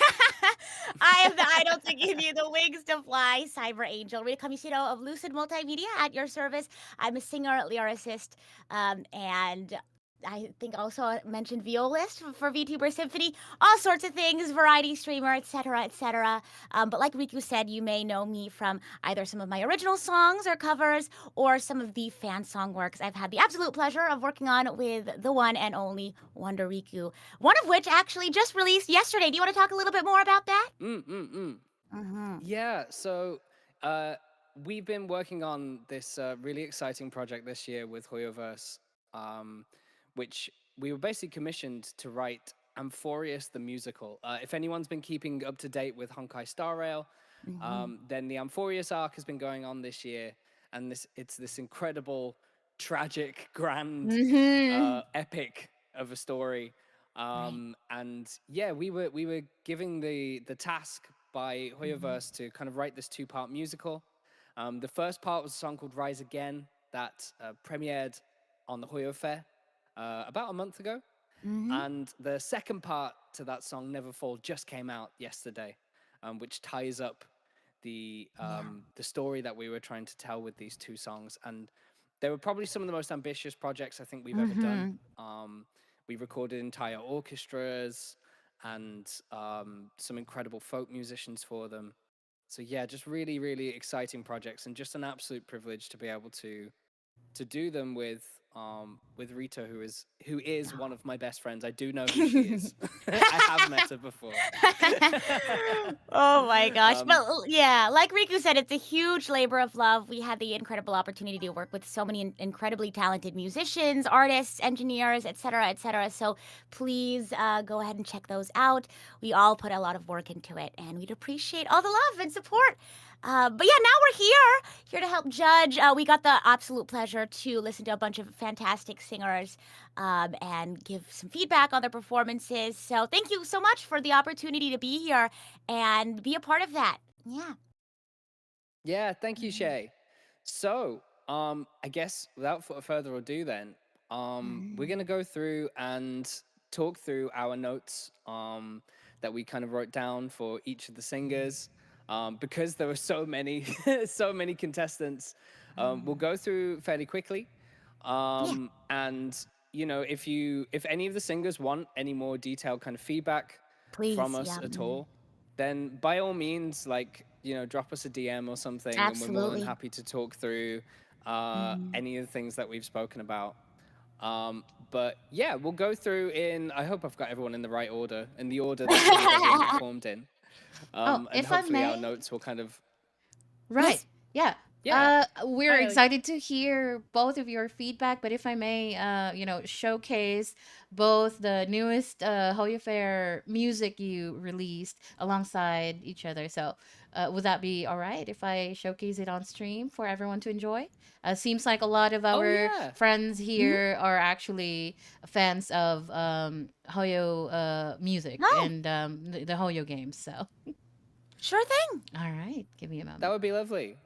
I am the idol to give you the wings to fly, Cyber Angel, Rita Kamishiro of Lucid Multimedia at your service. I'm a singer, lyricist, and I think also I mentioned violist for VTuber Symphony, all sorts of things, variety streamer, etc., etc. But like Riku said, you may know me from either some of my original songs or covers, or some of the fan song works I've had the absolute pleasure of working on with the one and only Wunderiku. One of which actually just released yesterday. Do you want to talk a little bit more about that? Yeah. So we've been working on this really exciting project this year with ℏ𝔲𝔬𝔦𝔯𝔬, which we were basically commissioned to write *𝔬𝔬𝔦 the musical. If anyone's been keeping up to date with Honkai Star Rail, then the *𝔬𝔬𝔦 arc has been going on this year, and it's this incredible, tragic, grand, epic of a story. And yeah, we were given the task by ℏ𝔲𝔬𝔦 to kind of write this 2-part musical. The first part was a song called Rise Again that premiered on the ℏ𝔲𝔬𝔦 about a month ago. And the second part to that song, Never Fall, just came out yesterday, which ties up the story that we were trying to tell with these 2 songs. And they were probably some of the most ambitious projects I think we've ever done. We recorded entire orchestras and some incredible folk musicians for them. So yeah, just really, really exciting projects, and just an absolute privilege to be able to do them with Rita, who is one of my best friends. I do know who she is. I have met her before. Oh my gosh. Um, But yeah, like Riku said, it's a huge labor of love. We had the incredible opportunity to work with so many incredibly talented musicians, artists, engineers, etc., etc. So please go ahead and check those out. We all put a lot of work into it, and we'd appreciate all the love and support. But yeah, now we're here to help judge. We got the absolute pleasure to listen to a bunch of fantastic singers and give some feedback on their performances. So thank you so much for the opportunity to be here and be a part of that. Yeah. Yeah, thank you, Sczhae. So, I guess without further ado, then, we're gonna go through and talk through our notes that we kind of wrote down for each of the singers. Because there were so many, so many contestants, we'll go through fairly quickly. And if any of the singers want any more detailed kind of feedback Please, from us yeah. at all, then by all means, drop us a DM or something, and we're more than Absolutely. happy to talk through any of the things that we've spoken about. But yeah, we'll go through I hope I've got everyone in the right order, in the order that everyone performed in. And If I hopefully our may. notes will kind of... Right. Yes. Yeah. Yeah. We're Hi. excited to hear both of your feedback, but if I may, showcase both the newest Hoya Fair music you released alongside each other. So, would that be all right if I showcase it on stream for everyone to enjoy? Seems like a lot of Oh our yeah. friends here are actually fans of Hoyo music Oh. and the Hoyo games. So, Sure thing. all right, give me a moment. That would be lovely.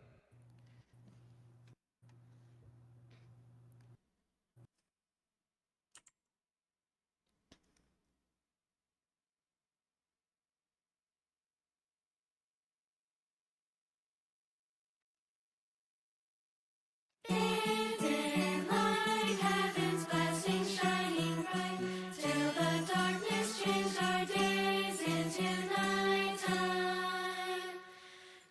Living light, heaven's blessing shining bright, till the darkness changed our days into nighttime.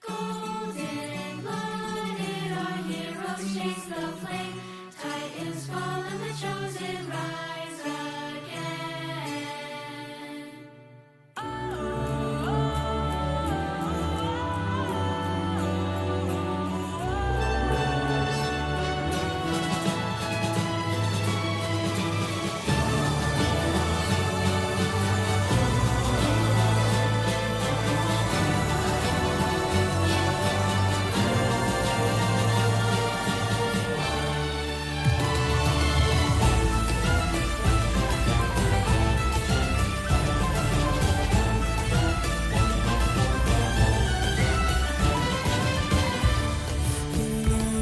Golden blooded, our heroes chase the flame. Titans fall and the chosen rise again.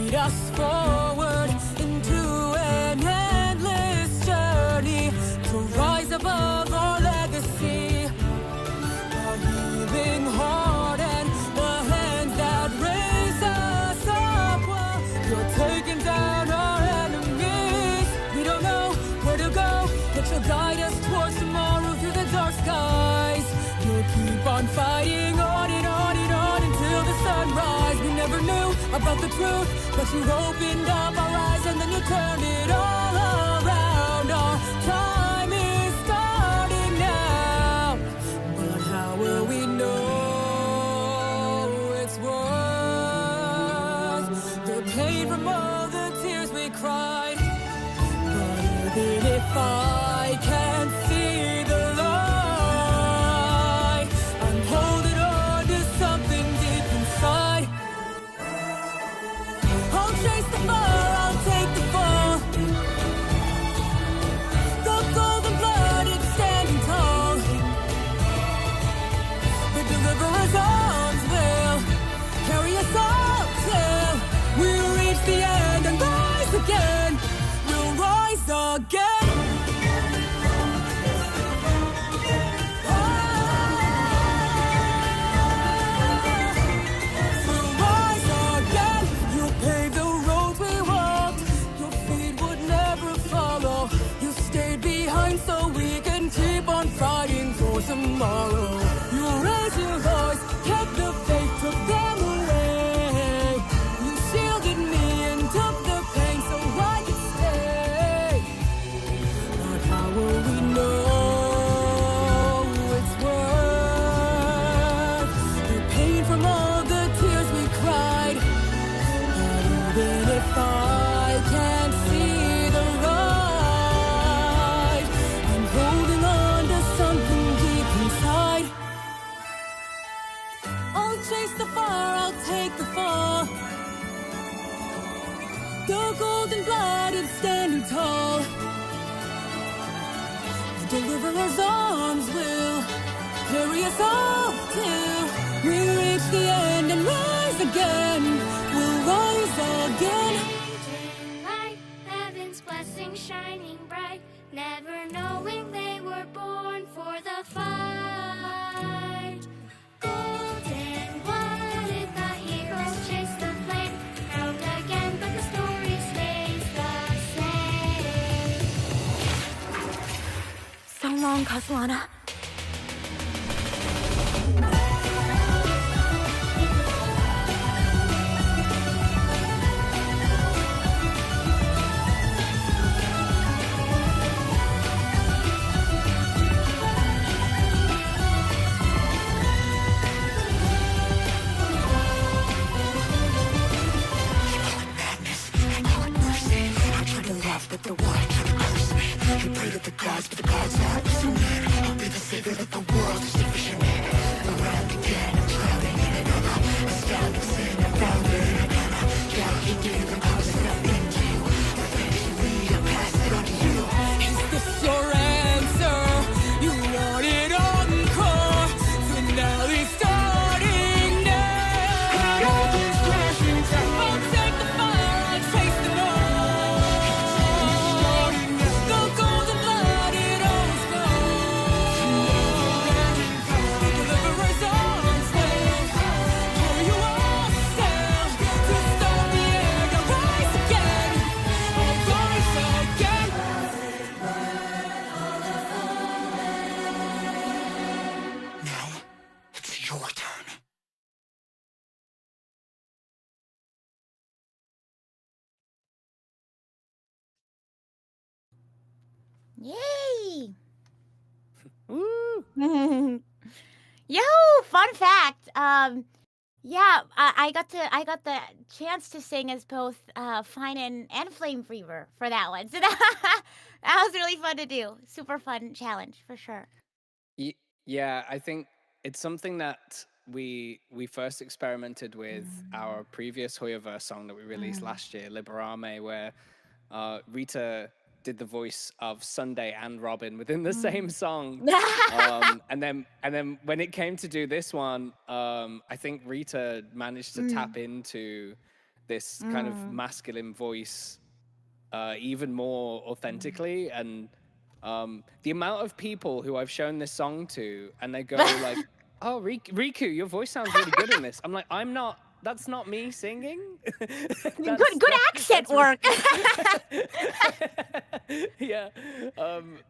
Lead us forward into an endless journey to rise above our legacy. A healing heart and the hands that raise us up while you're taking down our enemies. We don't know where to go, but you'll guide us towards tomorrow through the dark skies. You'll keep on fighting on and on and on until the sunrise. We never knew about the truth, but you opened up our eyes and then you turned it all around. Our time is starting now, but how will we know it's worth the pain from all the tears we cried? But even if I can't see the light, I'm holding on to something deep inside. I'll chase the fire, I'll take the fall. The golden blood, it's standing tall. The deliverer's arms will carry us all till we reach the end and rise again. We'll rise again. We'll rise again. You paved the roads we walked. Your feet would never follow. You stayed behind so we can keep on fighting for tomorrow. You raised your voice, kept the faith, took them away. You shielded me and took the pain so I could stay. But how will we know it's worth the pain from all the tears we cried? But even if I can't see the light, I'm holding on to something deep inside. I'll chase the fire, I'll take the fall. The golden blood is standing tall. The deliverer's arms will carry us all till we reach the end and rise again. We'll rise again. Golden light, heaven's blessing shining bright, never knowing they were born for the fight. Golden blooded, the heroes chase the flame, crowned again, but the story stays the same. So long, 𝔐𝔬𝔬𝔦. Is this your answer? You want it encore. Finale starting now. I'll take the fire, I'll chase the north. The golden blood, it always flows. Deliverer's arms wave. Carry you all down. To start the air, to rise again. I'll rise again. Now, it's your turn. Yay! Woo! Yo, fun fact. Yeah, I got the chance to sing as both Fine and Flame Fever for that one. So that was really fun to do. Super fun challenge for sure. Yeah, I think it's something that we first experimented with our previous 𝔖𝔬𝔬𝔦𝔯𝔦 song that we released last year, Liberame, where Rita did the voice of Sunday and Robin within the same song. And then when it came to do this one, I think Rita managed to tap into this kind of masculine voice even more authentically. And the amount of people who I've shown this song to and they go like, oh, Riku, your voice sounds really good in this. I'm like, that's not me singing. Good accent work. Yeah.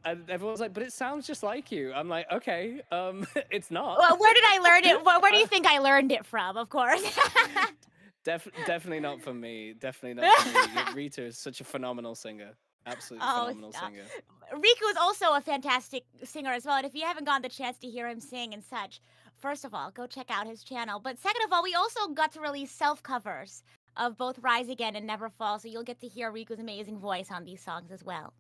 And everyone's like, but it sounds just like you. I'm like, okay, it's not. Well, where did I learn it? Where do you think I learned it from? Of course. Definitely not from me. Definitely not from me. Rita is such a phenomenal singer. Absolutely phenomenal singer. Riku is also a fantastic singer as well. And if you haven't gotten the chance to hear him sing and such, first of all, go check out his channel. But second of all, we also got to release self-covers of both Rise Again and Never Fall. So you'll get to hear Riku's amazing voice on these songs as well.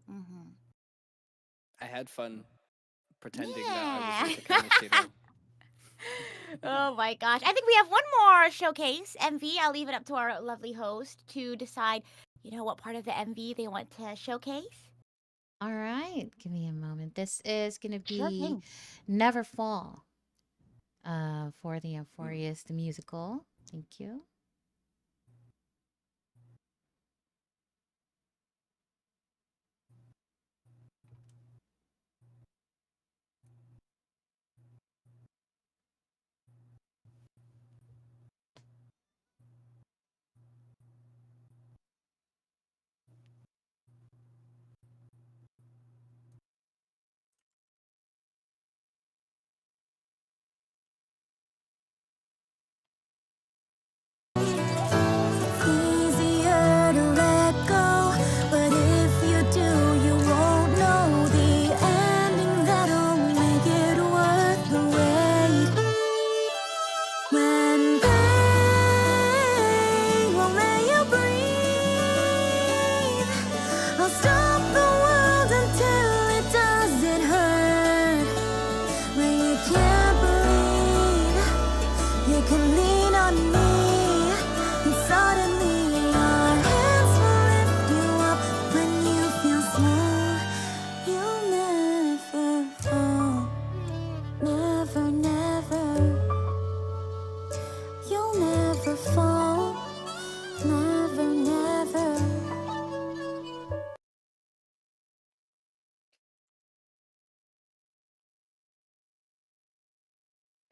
I had fun pretending that I was Rita Kamoshida. Oh my gosh. I think we have one more showcase, MV. I'll leave it up to our lovely host to decide, what part of the MV they want to showcase. All right, give me a moment. This is gonna Sure be thing. Never Fall for the Euphorious the musical. Thank you. Easier to let go, but if you do, you won't know the ending that'll make it worth the wait. When pain won't let you breathe, I'll stop the world until it doesn't hurt. When you can't breathe, you can lean on me. And suddenly our hands will lift you up. When you feel small, you'll never fall. Never, never. You'll never fall. Never, never.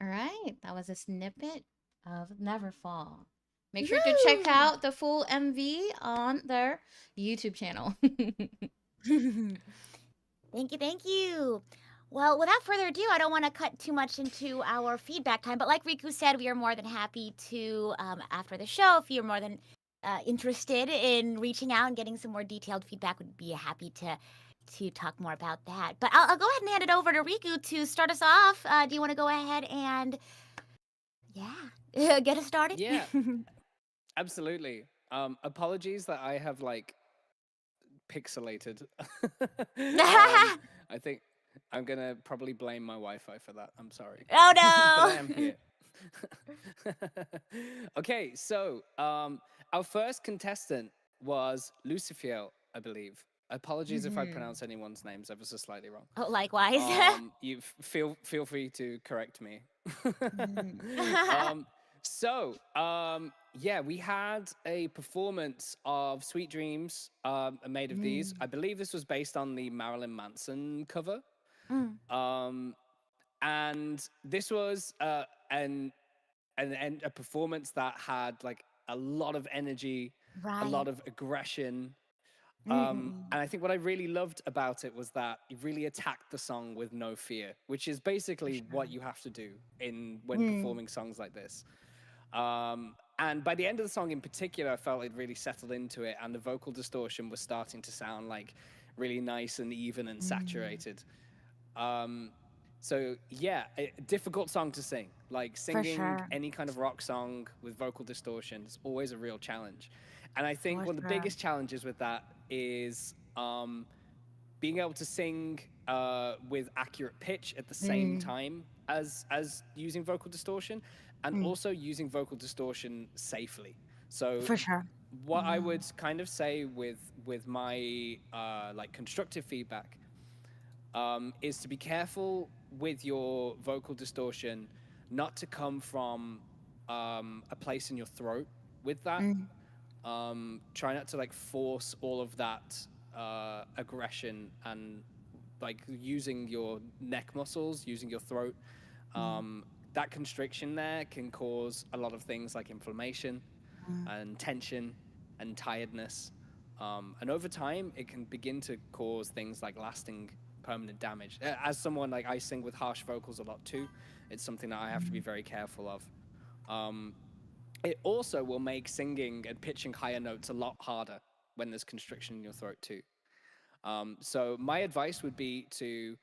All right, that was a snippet of Never Fall. Make sure to check out the full MV on their YouTube channel. Thank you, thank you. Well, without further ado, I don't want to cut too much into our feedback time, but like Riku said, we are more than happy to, after the show, if you're more than interested in reaching out and getting some more detailed feedback, would be happy to talk more about that. But I'll go ahead and hand it over to Riku to start us off. Do you want to go ahead and, get us started? Yeah, absolutely. Apologies that I have like pixelated. I I'm gonna probably blame my Wi-Fi for that. I'm sorry. Oh But I no! am here. Okay, so our first contestant was 𝔒𝔱𝔥𝔢, I believe. Apologies if I pronounce anyone's names ever so slightly wrong. Oh, likewise. You feel free to correct me. Mhm. Yeah, we had a performance of Sweet Dreams made of these. I believe this was based on the Marilyn Manson cover. Mm. And this was a performance that had like a lot of energy, a Right. lot of aggression. Mm-mm. And I think what I really loved about it was that it really attacked the song with no fear, which is basically what you have to do when performing songs like this. And by the end of the song in particular, I felt it really settled into it, and the vocal distortion was starting to sound like really nice and even and saturated. So yeah, a difficult song to sing. Like For singing sure. any kind of rock song with vocal distortion is always a real challenge. And I think For one of the sure. biggest challenges with that is being able to sing with accurate pitch at the same time as using vocal distortion, and also using vocal distortion safely. So For sure. what I would kind of say with my like constructive feedback is to be careful with your vocal distortion, not to come from a place in your throat with that. Try not to like force all of that aggression and like using your neck muscles, using your throat. That constriction there can cause a lot of things like inflammation and tension and tiredness. And over time, it can begin to cause things like lasting permanent damage. As someone like I sing with harsh vocals a lot too, it's something that I have to be very careful of. It also will make singing and pitching higher notes a lot harder when there's constriction in your throat too. So my advice would be to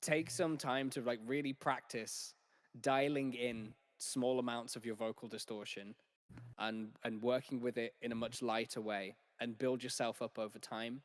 take some time to like really practice dialing in small amounts of your vocal distortion and working with it in a much lighter way, and build yourself up over time.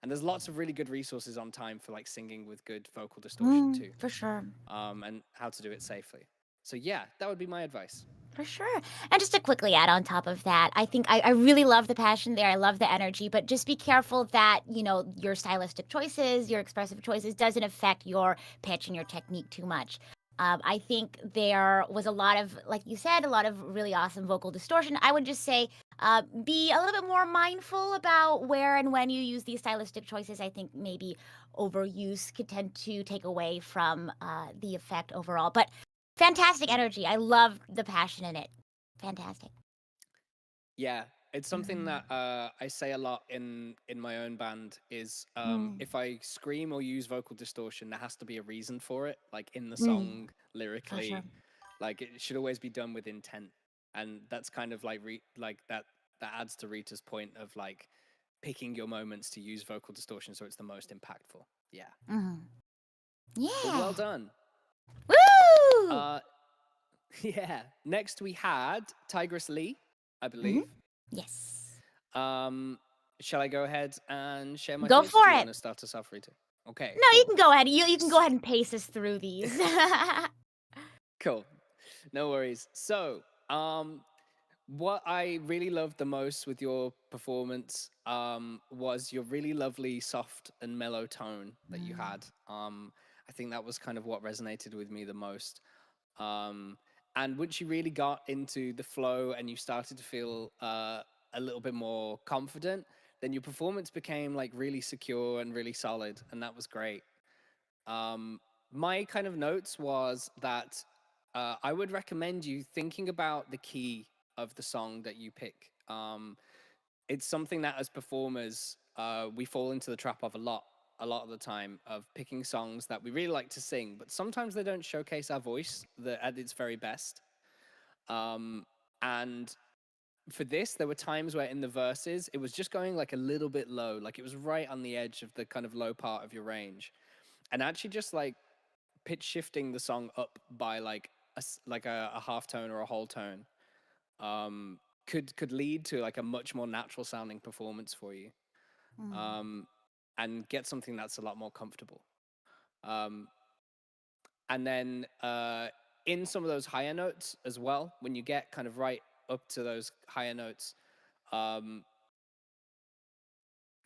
And there's lots of really good resources on time for like singing with good vocal distortion too, For sure. and how to do it safely. So yeah, that would be my advice. For sure. And just to quickly add on top of that, I think I really love the passion there. I love the energy, but just be careful that, your stylistic choices, your expressive choices doesn't affect your pitch and your technique too much. I think there was a lot of, like you said, a lot of really awesome vocal distortion. I would just say be a little bit more mindful about where and when you use these stylistic choices. I think maybe overuse could tend to take away from the effect overall. But fantastic energy. I love the passion in it. Fantastic. Yeah, it's something that I say a lot in my own band is if I scream or use vocal distortion, there has to be a reason for it, like in the song lyrically. sure. Like it should always be done with intent, and that's kind of like that adds to Rita's point of like picking your moments to use vocal distortion so it's the most impactful. Yeah. Yeah. But well done. Woo! Yeah. Next we had Tigress Lee, I believe. Yes. Shall I go ahead and share my Go thoughts? for Do you it. want to start us off, Rita? Okay. No, you cool. can go ahead. You can go ahead and pace us through these. Cool. No worries. So, what I really loved the most with your performance was your really lovely, soft and mellow tone that you had. I think that was kind of what resonated with me the most. And once you really got into the flow and you started to feel a little bit more confident, then your performance became like really secure and really solid, and that was great. My kind of notes was that I would recommend you thinking about the key of the song that you pick. It's something that as performers we fall into the trap of a lot of the time, of picking songs that we really like to sing, but sometimes they don't showcase our voice at its very best. And for this, there were times where in the verses, it was just going like a little bit low, like it was right on the edge of the kind of low part of your range. And actually just like pitch shifting the song up by like a half tone or a whole tone could lead to like a much more natural sounding performance for you. and get something that's a lot more comfortable. And then in some of those higher notes as well, when you get kind of right up to those higher notes,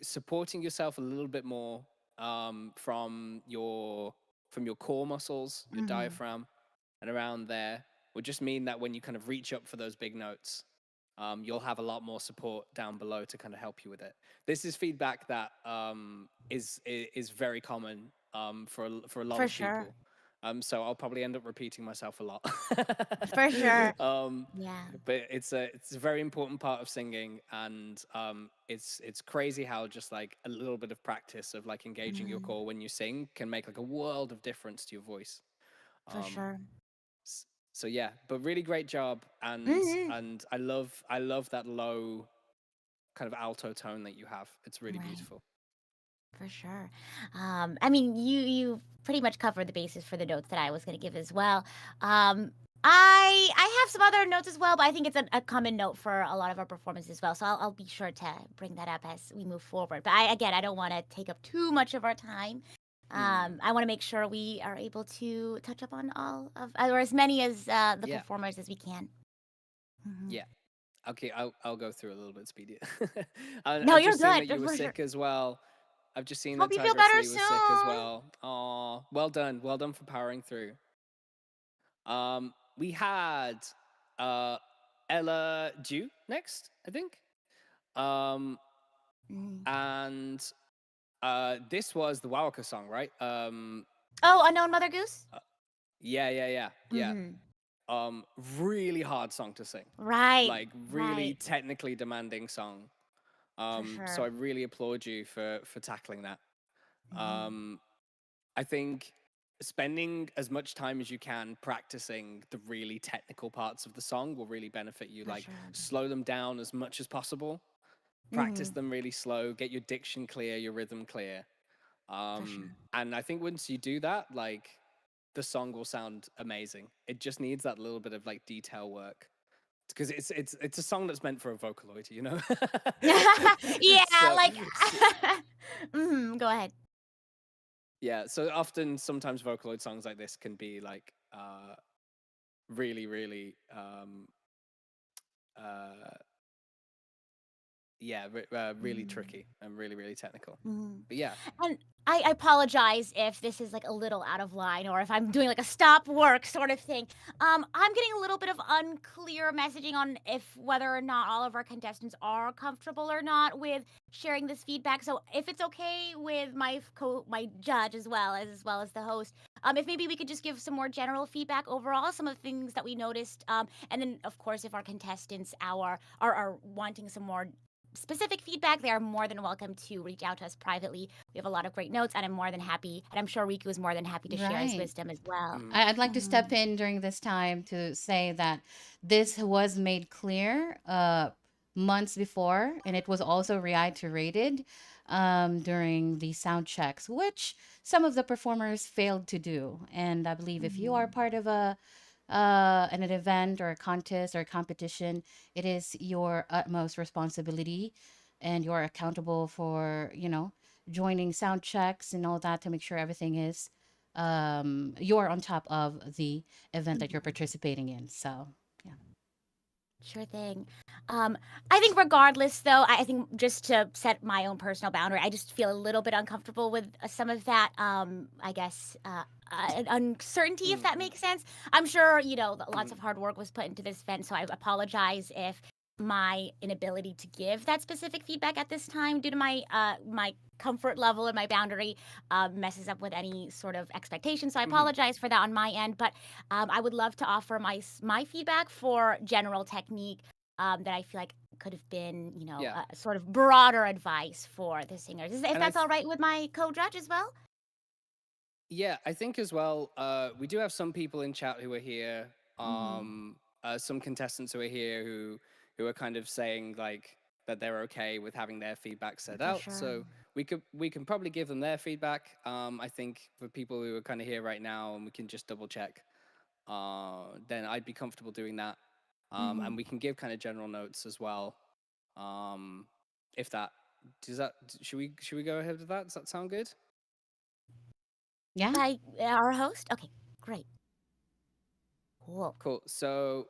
supporting yourself a little bit more from your core muscles, your diaphragm, and around there would just mean that when you kind of reach up for those big notes, you'll have a lot more support down below to kind of help you with it. This is feedback that is very common for a lot For of sure. people. So I'll probably end up repeating myself a lot. For sure. Um, Yeah. but it's a very important part of singing, and it's crazy how just like a little bit of practice of like engaging your core when you sing can make like a world of difference to your voice. For sure. So yeah, but really great job, and Mhm. and I love that low kind of alto tone that you have. It's really Right. beautiful. For sure. I mean, you pretty much covered the basis for the notes that I was going to give as well. I have some other notes as well, but I think it's a common note for a lot of our performances as well. So I'll be sure to bring that up as we move forward. But I don't want to take up too much of our time. I want to make sure we are able to touch up on all of, or as many as the Yeah. performers as we can. Mhm. Yeah. Okay, I'll go through a little bit speedier. No, I've you're just seen that good. you were For sure. sick as well. I've just seen Hope that you feel Tigress better Lee was sick as soon. well. Oh, well done. Well done for powering through. We had Ella Dew next, I think. Mm. And this was the Wowaka song, right? Oh, Unknown Mother Goose? Yeah. Mhm. Really hard song to sing. Right. Like really Right. technically demanding song. For So I sure. really applaud you for tackling that. Mhm. I think spending as much time as you can practicing the really technical parts of the song will really benefit you. For Like, sure. slow them down as much as possible. Practice Mhm. them really slow. Get your diction clear, your rhythm clear. For sure. And I think once you do that, like, the song will sound amazing. It just needs that little bit of like detail work, because it's a song that's meant for a Vocaloid, you know. Yeah, so, like so Go ahead. yeah, so often sometimes Vocaloid songs like this can be like really uh yeah, really Mhm. tricky and really technical. Mhm. But yeah. And I apologize if this is, like, a little out of line or if I'm doing, like, a stop work sort of thing. I'm getting a little bit of unclear messaging on if whether or not all of our contestants are comfortable or not with sharing this feedback. So if it's okay with my judge as well as the host, if maybe we could just give some more general feedback overall, some of the things that we noticed, and then, of course, if our contestants are wanting some more specific feedback, they are more than welcome to reach out to us privately. We have a lot of great notes, and I'm more than happy, and I'm sure Riku is more than happy to share his Right. wisdom as well. I'd like to step Mhm. in during this time to say that this was made clear months before, and it was also reiterated during the sound checks, which some of the performers failed to do. And I believe if you are Mhm. part of an event or a contest or a competition, it is your utmost responsibility, and you're accountable for, joining sound checks and all that to make sure everything is you're on top of the event that you're Mhm. participating in. So, yeah. Sure thing. I think regardless, though, I think just to set my own personal boundary, I just feel a little bit uncomfortable with some of that. I guess uncertainty, if that makes sense. I'm sure lots of hard work was put into this event, so I apologize if my inability to give that specific feedback at this time, due to my comfort level and my boundary, messes up with any sort of expectation. So I apologize for that on my end, but I would love to offer my feedback for general technique that I feel like could have been, Yeah. a sort of broader advice for the singers. If And that's all right with my co-judge as well? yeah, I think as well, we do have some people in chat who are here, Mhm. some contestants who are here who are kind of saying like that they're okay with having their feedback set For out. sure. So we can probably give them their feedback. I think for people who are kind of here right now, and we can just double check, then I'd be comfortable doing that. And Mhm. we can give kind of general notes as well, if that should we go ahead with that? Does that sound good? Yeah. By our host? Okay, great. Cool. Cool. So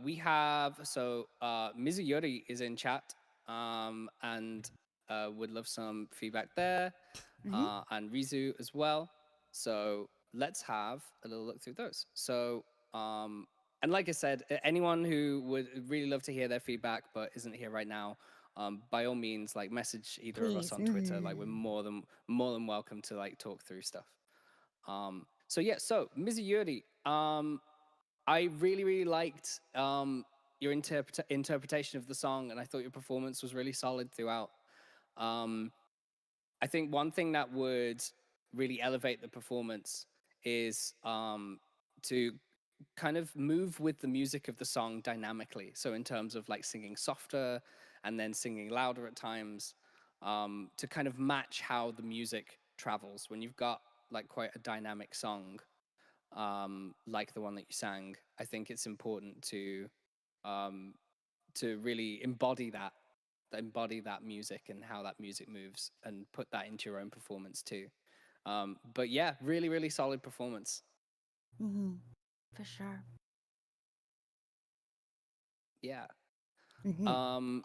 we have Mizuyori is in chat, and would love some feedback there, and Rizu as well. So let's have a little look through those. So and like I said, anyone who would really love to hear their feedback but isn't here right now, by all means, like message either of us Please. on Twitter. Like we're more than welcome to like talk through stuff. So yeah, so Mizuyori, I really liked your interpretation of the song, and I thought your performance was really solid throughout. I think one thing that would really elevate the performance is to kind of move with the music of the song dynamically. So in terms of like singing softer and then singing louder at times, to kind of match how the music travels when you've got like quite a dynamic song, like the one that you sang. I think it's important to really embody that music and how that music moves, and put that into your own performance too. But yeah, really solid performance. For sure. Yeah. Mm-hmm.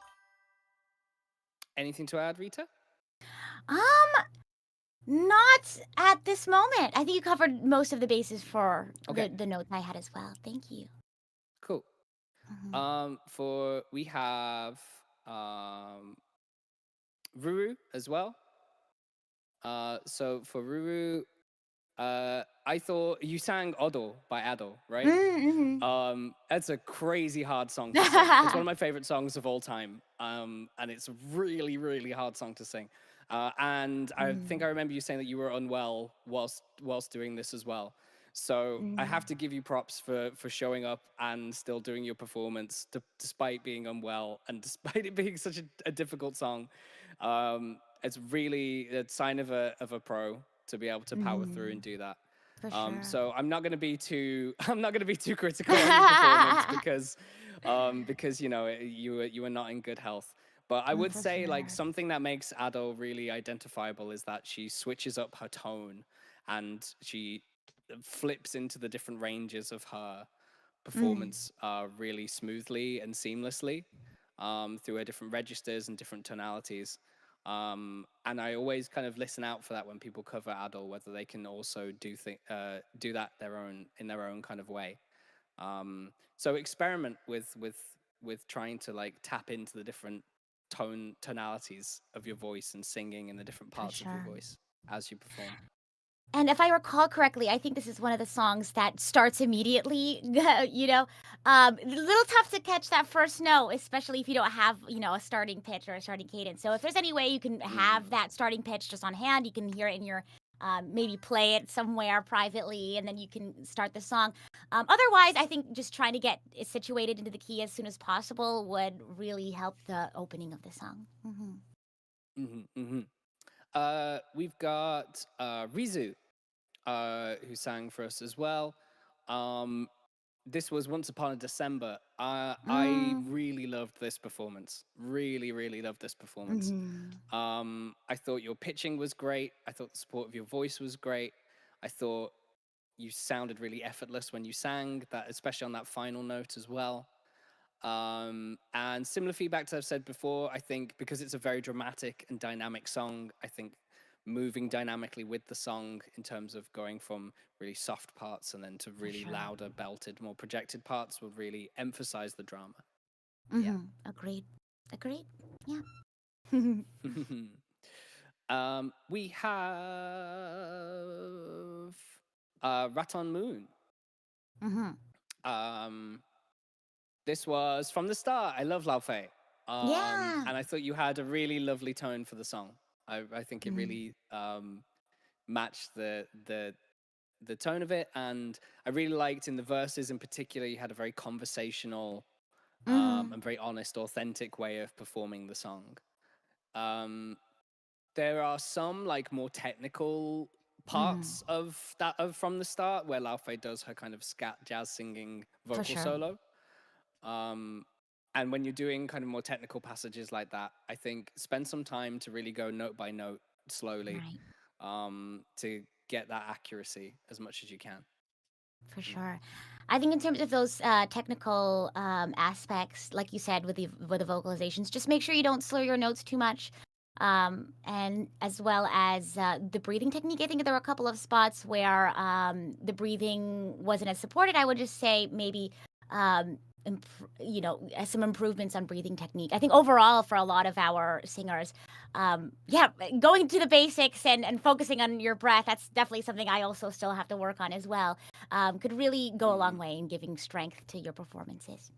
Anything to add, Rita? Not at this moment. I think you covered most of the bases for Okay. the notes I had as well. Thank you. Cool. We have Ruru as well. So for Ruru, I thought you sang Odo by Ado, right? That's a crazy hard song to sing. It's one of my favorite songs of all time. And it's a really hard song to sing. And I think I remember you saying that you were unwell whilst doing this as well. So I have to give you props for showing up and still doing your performance despite being unwell and despite it being such a difficult song. It's really a sign of a pro to be able to power through and do that. For sure. So I'm not going to be too critical on your performance because you know you were not in good health. But I would say like something that makes Ado really identifiable is that she switches up her tone and she flips into the different ranges of her performance really smoothly and seamlessly through her different registers and different tonalities. And I always kind of listen out for that when people cover Ado, whether they can also do that in their own kind of way. So experiment with trying to like tap into the different tonalities of your voice and singing in the different parts of your voice as you perform. And if I recall correctly, I think this is one of the songs that starts immediately. A little tough to catch that first note, especially if you don't have, a starting pitch or a starting cadence. So if there's any way you can have that starting pitch just on hand, you can hear it in your, maybe play it somewhere privately, and then you can start the song. Otherwise, I think just trying to get it situated into the key as soon as possible would really help the opening of the song. We've got Rizu, who sang for us as well. This was Once Upon a December. I really loved this performance. Really loved this performance. I thought your pitching was great. I thought the support of your voice was great. I thought you sounded really effortless when you sang, that, especially on that final note as well. And similar feedback to I've said before, I think because it's a very dramatic and dynamic song, I think moving dynamically with the song in terms of going from really soft parts and then to really louder, belted, more projected parts would really emphasize the drama. Yeah. Agreed. Yeah. We have Raton Moon. This was from the start. I love Lao Fei. And I thought you had a really lovely tone for the song. I think it really matched the tone of it, and I really liked in the verses in particular. You had a very conversational and very honest, authentic way of performing the song. There are some like more technical parts of from the start where Lao Fei does her kind of scat jazz singing vocal solo. And when you're doing kind of more technical passages like that, I think spend some time to really go note by note slowly, to get that accuracy as much as you can. For sure. I think in terms of those technical aspects, like you said with the vocalizations, just make sure you don't slur your notes too much. And as well as the breathing technique, I think there were a couple of spots where the breathing wasn't as supported. I would just say maybe some improvements on breathing technique. I think overall for a lot of our singers, going to the basics and focusing on your breath, that's definitely something I also still have to work on as well. Could really go a long way in giving strength to your performances.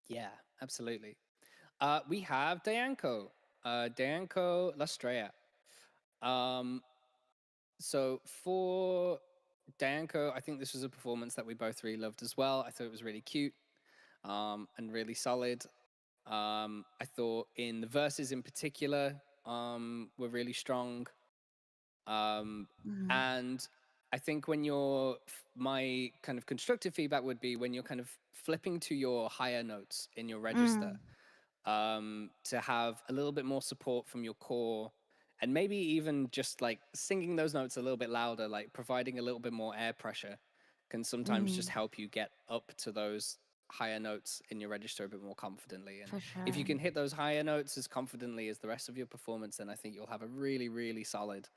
Yeah, absolutely. We have 𝔐𝔬𝔬𝔦𝔯𝔬 ℏ𝔲𝔬𝔬𝔦𝔯𝔬 So for 𝔐𝔬𝔬, I think this was a performance that we both really loved as well. I thought it was really cute and really solid. I thought in the verses in particular were really strong. And I think when my kind of constructive feedback would be when you're kind of flipping to your higher notes in your register, to have a little bit more support from your core, and maybe even just like singing those notes a little bit louder, like providing a little bit more air pressure can sometimes just help you get up to those higher notes in your register a bit more confidently. And For sure. if you can hit those higher notes as confidently as the rest of your performance, then I think you'll have a really, really solid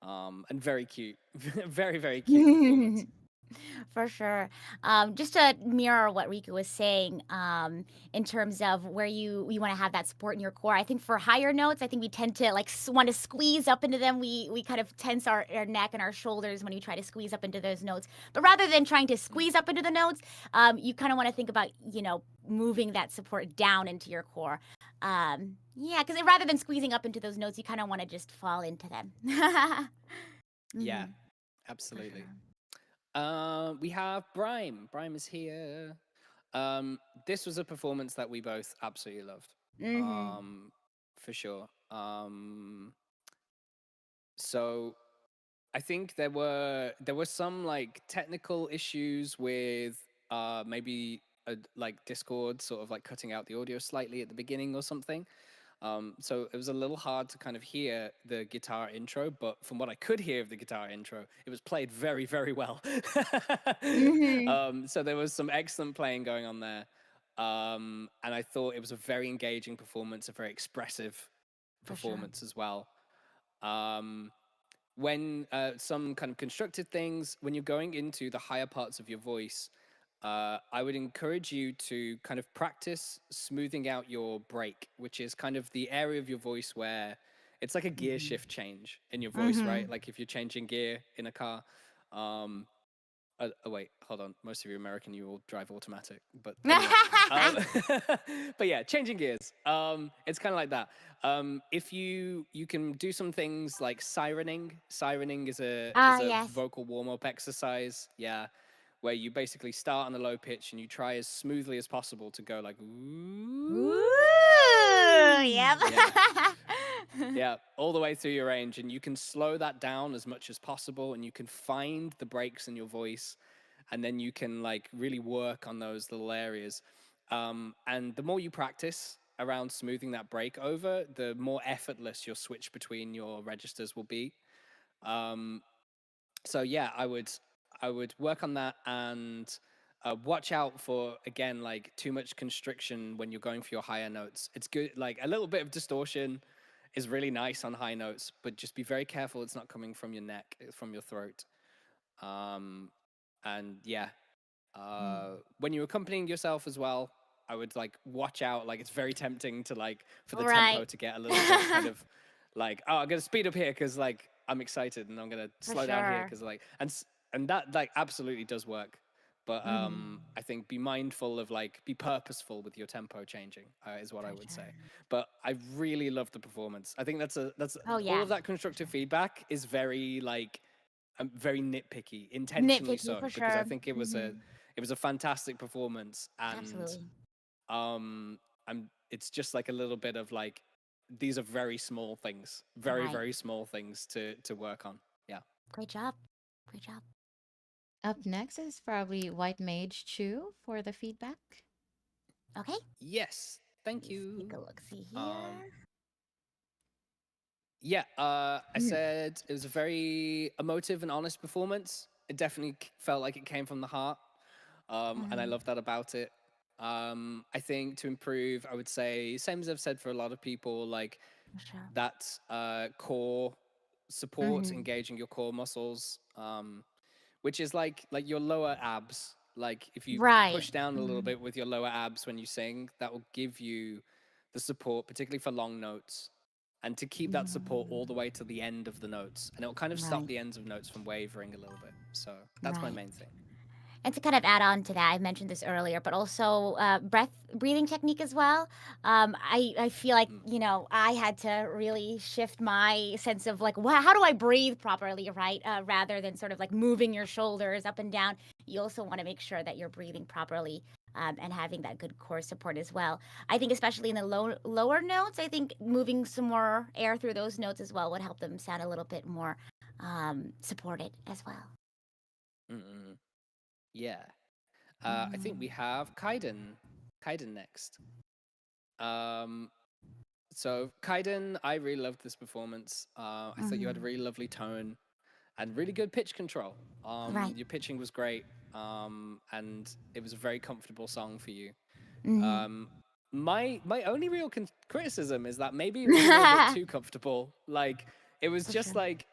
and very cute, very, very cute performance. For sure. Just to mirror what Riku was saying, in terms of where you want to have that support in your core. I think for higher notes, I think we tend to like want to squeeze up into them. We kind of tense our neck and our shoulders when we try to squeeze up into those notes. But rather than trying to squeeze up into the notes, you kind of want to think about, moving that support down into your core. Because rather than squeezing up into those notes, you kind of want to just fall into them. Yeah, absolutely. We have Brime. Brime is here. This was a performance that we both absolutely loved. For sure. So I think there were some like technical issues with maybe like Discord sort of like cutting out the audio slightly at the beginning or something. So it was a little hard to kind of hear the guitar intro, but from what I could hear of the guitar intro, it was played very, very well. So there was some excellent playing going on there. And I thought it was a very engaging performance, a very expressive performance as well. When some kind of constructive things, when you're going into the higher parts of your voice, I would encourage you to kind of practice smoothing out your break, which is kind of the area of your voice where it's like a gear shift change in your voice, right? Like if you're changing gear in a car. Wait, hold on. Most of you American, you will drive automatic, but anyway, but yeah, changing gears. It's kind of like that. If you can do some things like sirening. Sirening is a vocal warm-up exercise. Yeah. Where you basically start on a low pitch and you try as smoothly as possible to go like, ooh. Yep. Yeah, all the way through your range. And you can slow that down as much as possible, and you can find the breaks in your voice, and then you can like really work on those little areas. And the more you practice around smoothing that break over, the more effortless your switch between your registers will be. So yeah, I would work on that, and watch out for, again, like too much constriction when you're going for your higher notes. It's good, like a little bit of distortion is really nice on high notes, but just be very careful it's not coming from your neck, it's from your throat. And yeah, when you're accompanying yourself as well, I would like watch out. Like it's very tempting to like for the tempo to get a little bit kind of like, oh, I'm gonna speed up here because like I'm excited, and I'm gonna slow down here because like and that like absolutely does work. But I think be mindful of like, be purposeful with your tempo changing is what I would say. But I really loved the performance. I think that's all of that constructive feedback is very like very nitpicky, intentionally so, because I think it was a fantastic performance, and it's just like a little bit of like, these are very small things, very small things to work on. Yeah. Great job. Great job. Up next is probably White Mage Chu for the feedback. Okay. Yes, thank you. Take a look. See here. Yeah, I said it was a very emotive and honest performance. It definitely felt like it came from the heart, and I love that about it. I think to improve, I would say same as I've said for a lot of people, like Sure. that core support, engaging your core muscles, which is like your lower abs. Like if you Right. push down a little bit with your lower abs when you sing, that will give you the support, particularly for long notes, and to keep that support all the way to the end of the notes, and it will kind of stop Right. the ends of notes from wavering a little bit. So that's my Right. main thing. And to kind of add on to that, I mentioned this earlier, but also breathing technique as well. I feel like, you know, I had to really shift my sense of like, wow, how do I breathe properly, right? Rather than sort of like moving your shoulders up and down. You also want to make sure that you're breathing properly and having that good core support as well. I think especially in the lower notes, I think moving some more air through those notes as well would help them sound a little bit more supported as well. Mm-mm. Yeah. I think we have Kaiden next. So Kaiden, I really loved this performance. I thought you had a really lovely tone and really good pitch control. Right. Your pitching was great, and it was a very comfortable song for you. My only real criticism is that maybe it was a little bit too comfortable. Like it was just like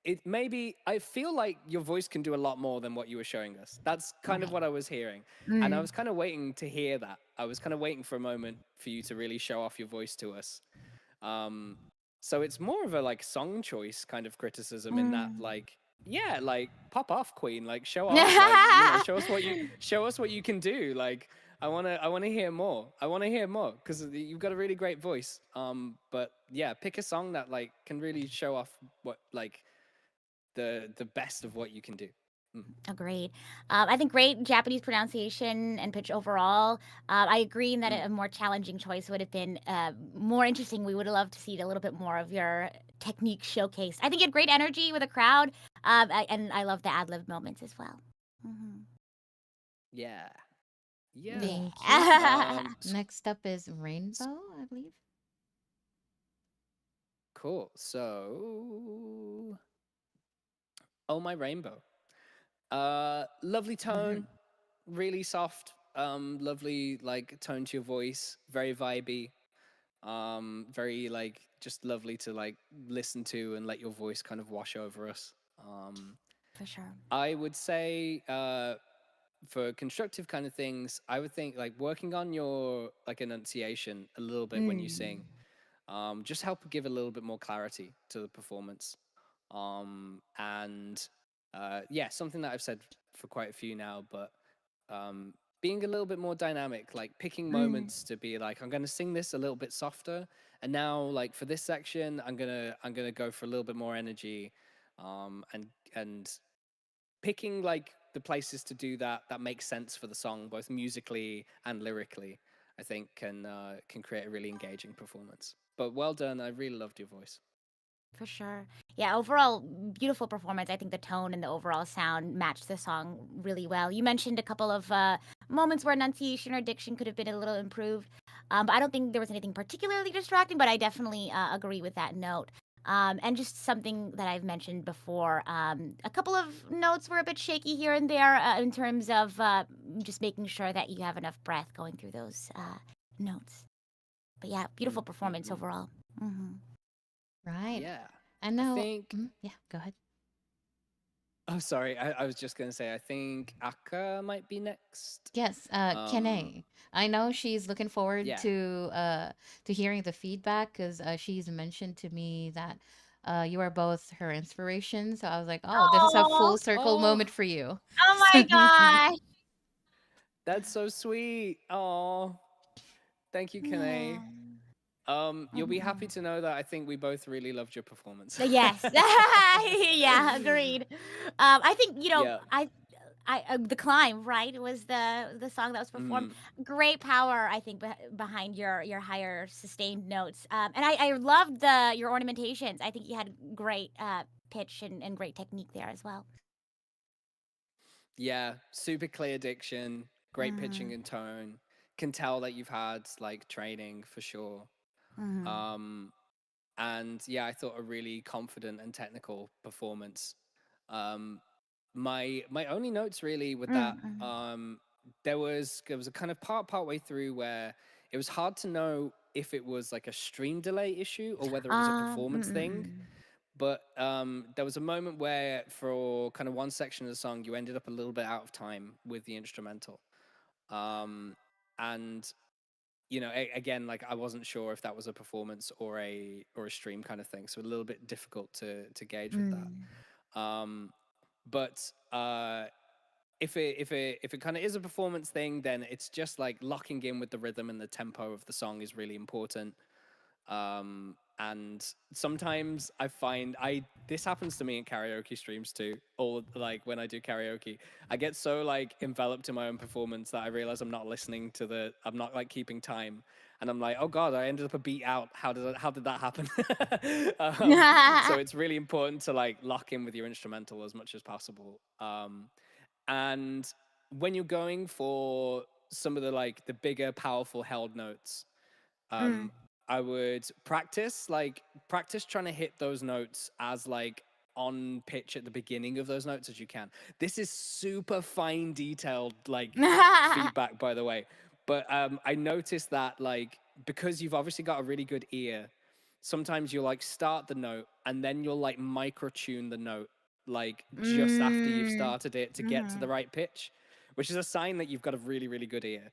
it maybe I feel like your voice can do a lot more than what you were showing us. That's kind of what I was hearing. And I was kind of waiting to hear that. I was kind of waiting for a moment for you to really show off your voice to us. So it's more of a like song choice kind of criticism in that like, yeah, like pop off, Queen, like show off, like, you know, show us what you can do. Like I wanna hear more. I wanna hear more because you've got a really great voice. But yeah, pick a song that like can really show off what like the best of what you can do. Agreed. I think great Japanese pronunciation and pitch overall. I agree in that a more challenging choice would have been more interesting. We would have loved to see a little bit more of your technique showcase. I think you had great energy with the crowd, and I love the ad lib moments as well. Yeah. Yeah. Thank Yeah. you. Next up is Rainbow, I believe. Cool. So, oh my Rainbow. Lovely tone, really soft, lovely like tone to your voice, very vibey, very like just lovely to like listen to and let your voice kind of wash over us. For sure. I would say for constructive kind of things, I would think like working on your like enunciation a little bit when you sing, just help give a little bit more clarity to the performance. And yeah, something that I've said for quite a few now, but being a little bit more dynamic, like picking moments to be like, I'm gonna sing this a little bit softer, and now like for this section, I'm gonna go for a little bit more energy, and picking like the places to do that makes sense for the song, both musically and lyrically. I think can create a really engaging performance. But well done, I really loved your voice. For sure. Yeah, overall, beautiful performance. I think the tone and the overall sound matched the song really well. You mentioned a couple of moments where enunciation or diction could have been a little improved, but I don't think there was anything particularly distracting, but I definitely agree with that note. And just something that I've mentioned before, a couple of notes were a bit shaky here and there in terms of just making sure that you have enough breath going through those notes. But yeah, beautiful performance overall. Right. Yeah. And now, think- yeah, go ahead. Oh, sorry. I was just going to say, I think Akka might be next. Yes, Kene. I know she's looking forward Yeah. to hearing the feedback because she's mentioned to me that you are both her inspiration. So I was like, oh, this is a full circle Oh. moment for you. Oh my gosh. That's so sweet. Oh, thank you, Kane. You'll be happy to know that I think we both really loved your performance. Yes. Yeah, agreed. I think, you know, Yeah. I the climb, right? It was the song that was performed. Great power, I think, behind your higher sustained notes. And I loved your ornamentations. I think you had great pitch and great technique there as well. Yeah, super clear diction, great pitching and tone, can tell that you've had like training for sure. And yeah, I thought a really confident and technical performance. My only notes really with that, there was a kind of partway through where it was hard to know if it was like a stream delay issue or whether it was a performance thing. But there was a moment where for kind of one section of the song, you ended up a little bit out of time with the instrumental. And you know, again, like I wasn't sure if that was a performance or a stream kind of thing, so a little bit difficult to gauge with that. But if it kind of is a performance thing, then it's just like locking in with the rhythm and the tempo of the song is really important. And sometimes I find this happens to me in karaoke streams too, or like when I do karaoke, I get so like enveloped in my own performance that I realize I'm not listening to I'm not like keeping time, and I'm like, oh god, I ended up a beat out. How did that happen? So it's really important to like lock in with your instrumental as much as possible. And when you're going for some of the bigger, powerful held notes, I would practice trying to hit those notes as like on pitch at the beginning of those notes as you can. This is super fine detailed like feedback, by the way. But I noticed that like, because you've obviously got a really good ear, sometimes you'll like start the note and then you'll like micro tune the note like just after you've started it to get to the right pitch, which is a sign that you've got a really, really good ear.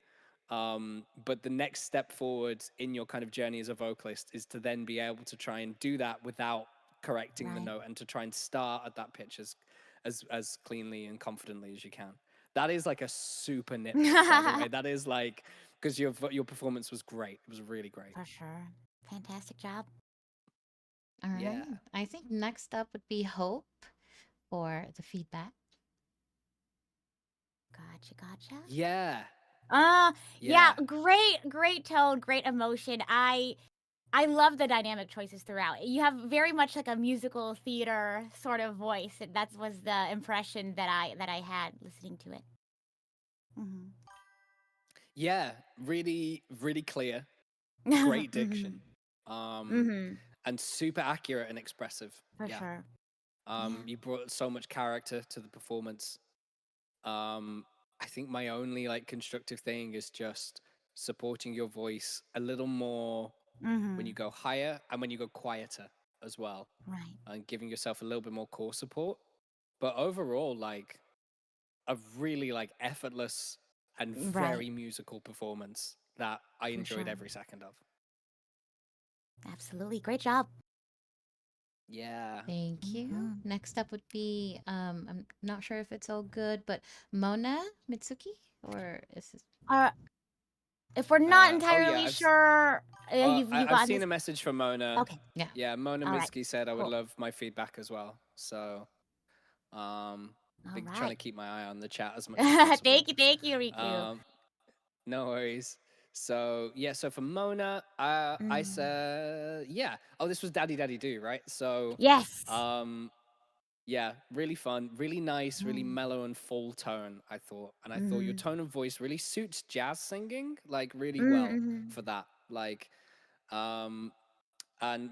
But the next step forward in your kind of journey as a vocalist is to then be able to try and do that without correcting the note, and to try and start at that pitch as cleanly and confidently as you can. That is like a super nitpick, by the way. That is like, because your performance was great. It was really great. For sure. Fantastic job. All right. Yeah. I think next up would be Hope for the feedback. Gotcha. Yeah. Yeah, great tone, great emotion. I love the dynamic choices throughout. You have very much like a musical theater sort of voice, and that was the impression that I had listening to it. Yeah, really, really clear. Great diction. And super accurate and expressive. For sure. You brought so much character to the performance. I think my only like constructive thing is just supporting your voice a little more when you go higher and when you go quieter as well. Right. And giving yourself a little bit more core support. But overall, like a really like effortless and very musical performance that I enjoyed every second of. Absolutely. Great job. Yeah. Thank you. Next up would be, I'm not sure if it's all good, but Mona Mitsuki, or is this? If we're not yeah, entirely sure, I've seen a message from Mona. Okay. Yeah, Mona All right. Mitsuki said I would Cool. love my feedback as well. So, been trying to keep my eye on the chat as much as possible. Thank you, Riku. No worries. So yeah, so for Mona, I said, yeah. Oh, this was Daddy Daddy Do, right? So Yes. yeah, really fun, really nice, really mellow and full tone, I thought. And I thought your tone of voice really suits jazz singing, like really well for that. Like, and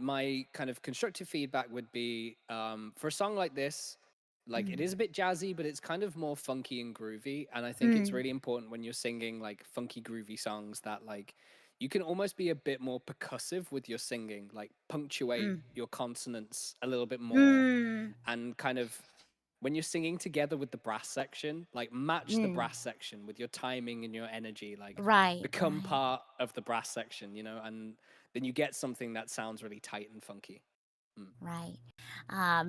my kind of constructive feedback would be, for a song like this, like it is a bit jazzy, but it's kind of more funky and groovy. And I think it's really important when you're singing like funky, groovy songs that like you can almost be a bit more percussive with your singing, like punctuate your consonants a little bit more, and kind of when you're singing together with the brass section, like match the brass section with your timing and your energy, like become part of the brass section, you know, and then you get something that sounds really tight and funky. Right.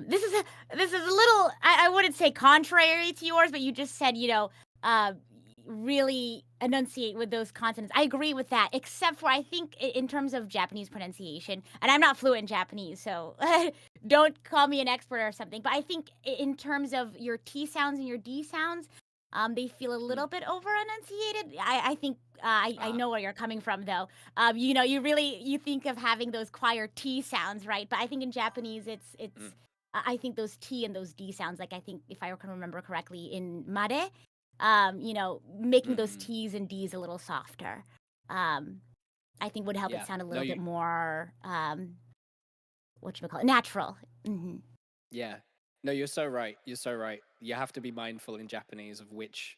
This is a little, I wouldn't say contrary to yours, but you just said, really enunciate with those consonants. I agree with that, except for I think in terms of Japanese pronunciation, and I'm not fluent in Japanese, so don't call me an expert or something, but I think in terms of your T sounds and your D sounds, they feel a little bit over enunciated. I think I know where you're coming from though. You think of having those choir T sounds, right? But I think in Japanese it's I think those T and those D sounds, like I think if I can remember correctly in mare, making those T's and D's a little softer. I think would help Yeah. it sound a No, little bit you. more natural. Yeah. No, you're so right. You're so right. You have to be mindful in Japanese of which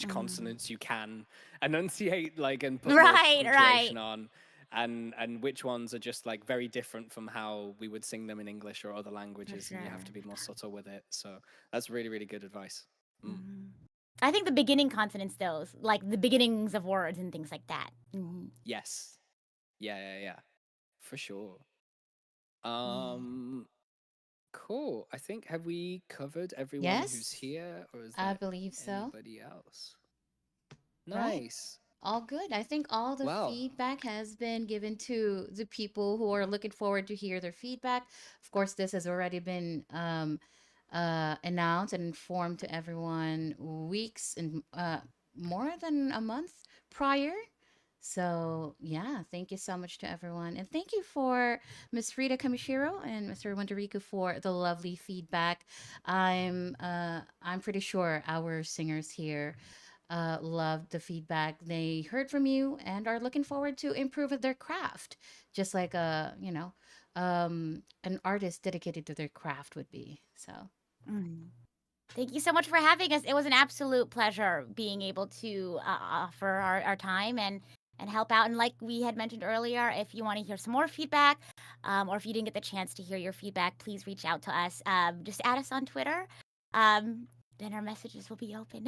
consonants you can enunciate, like, and put more Right, punctuation on, and which ones are just like very different from how we would sing them in English or other for languages, and you have to sure. be more subtle with it. So that's really, really good advice. Mm. I think the beginning consonants, though, like the beginnings of words and things like that. Yes. Yeah. For sure. Yeah. Cool. I think, have we covered everyone who's Yes, here, or is I there believe so. anybody else? Right. Nice. All good. I think all the Well, feedback has been given to the people who are looking forward to hear their feedback. Of course, this has already been announced and informed to everyone weeks and more than a month prior. So yeah, thank you so much to everyone, and thank you for Miss Rita Kamishiro and Mr. Wonderiku for the lovely feedback. I'm pretty sure our singers here loved the feedback they heard from you and are looking forward to improve their craft, just like an artist dedicated to their craft would be. So Thank you so much for having us. It was an absolute pleasure being able to offer our time and help out. And like we had mentioned earlier, if you want to hear some more feedback, or if you didn't get the chance to hear your feedback, please reach out to us. Just add us on Twitter. Then our messages will be open.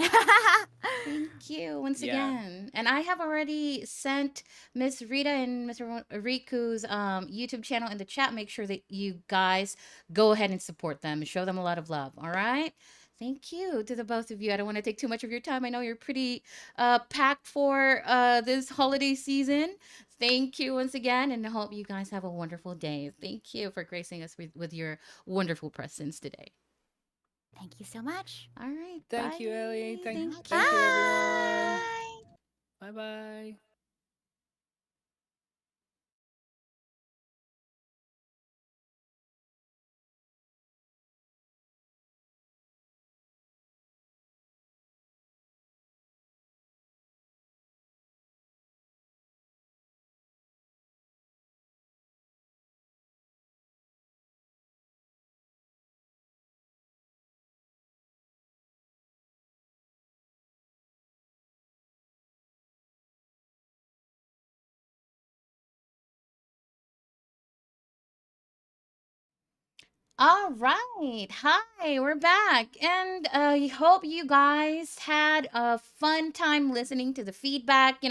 thank you once yeah. again. And I have already sent Miss Rita and Mr. Riku's YouTube channel in the chat. Make sure that you guys go ahead and support them and show them a lot of love. All right. Thank you to the both of you. I don't want to take too much of your time. I know you're pretty packed for this holiday season. Thank you once again, and I hope you guys have a wonderful day. Thank you for gracing us with your wonderful presence today. Thank you so much. All right. Thank you, Bye. Ellie. Thank you, Bye. everyone. Bye. All right. Hi, we're back. And I hope you guys had a fun time listening to the feedback.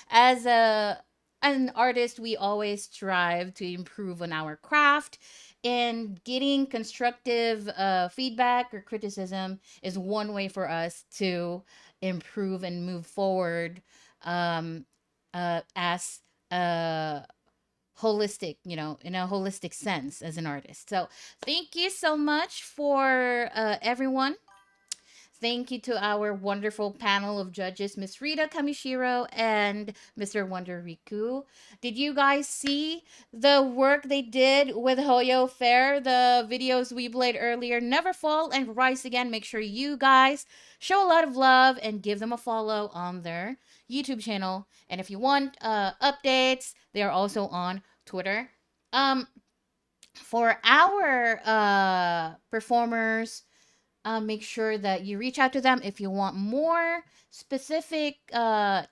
As an artist, we always strive to improve on our craft, and getting constructive feedback or criticism is one way for us to improve and move forward as holistic, in a holistic sense as an artist. So thank you so much for everyone. Thank you to our wonderful panel of judges, Miss Rita Kamishiro and Mr. Wonder Riku. Did you guys see the work they did with Hoyo Fair? The videos we played earlier, Never Fall and Rise Again. Make sure you guys show a lot of love and give them a follow on their YouTube channel. And if you want updates, they are also on Twitter. For our performers, make sure that you reach out to them if you want more specific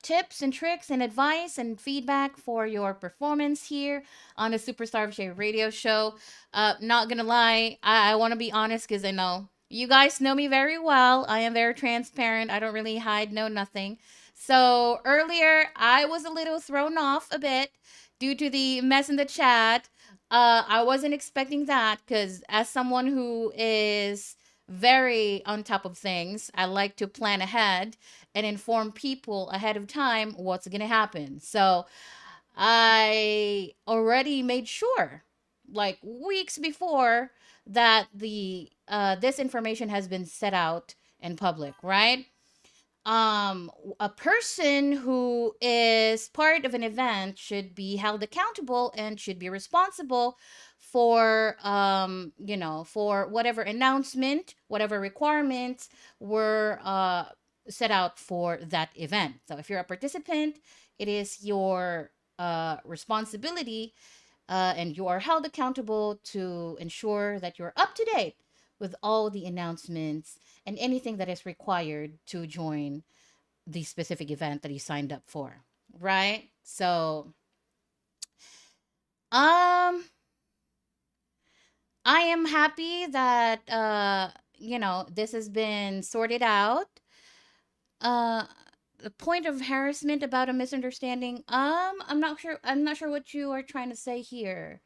tips and tricks and advice and feedback for your performance here on the Superstar of 𝔒𝔄 radio show. Not gonna lie, I want to be honest because I know you guys know me very well. I am very transparent. I don't really hide, no nothing. So earlier, I was a little thrown off a bit due to the mess in the chat. I wasn't expecting that because as someone who is very on top of things, I like to plan ahead and inform people ahead of time what's going to happen. So I already made sure, like weeks before, that the this information has been set out in public, right? A person who is part of an event should be held accountable and should be responsible for for whatever announcement, whatever requirements were set out for that event. So if you're a participant, it is your responsibility, and you are held accountable to ensure that you're up to date with all the announcements and anything that is required to join the specific event that you signed up for, right? So, um, I am happy that this has been sorted out. The point of harassment about a misunderstanding. I'm not sure. I'm not sure what you are trying to say here,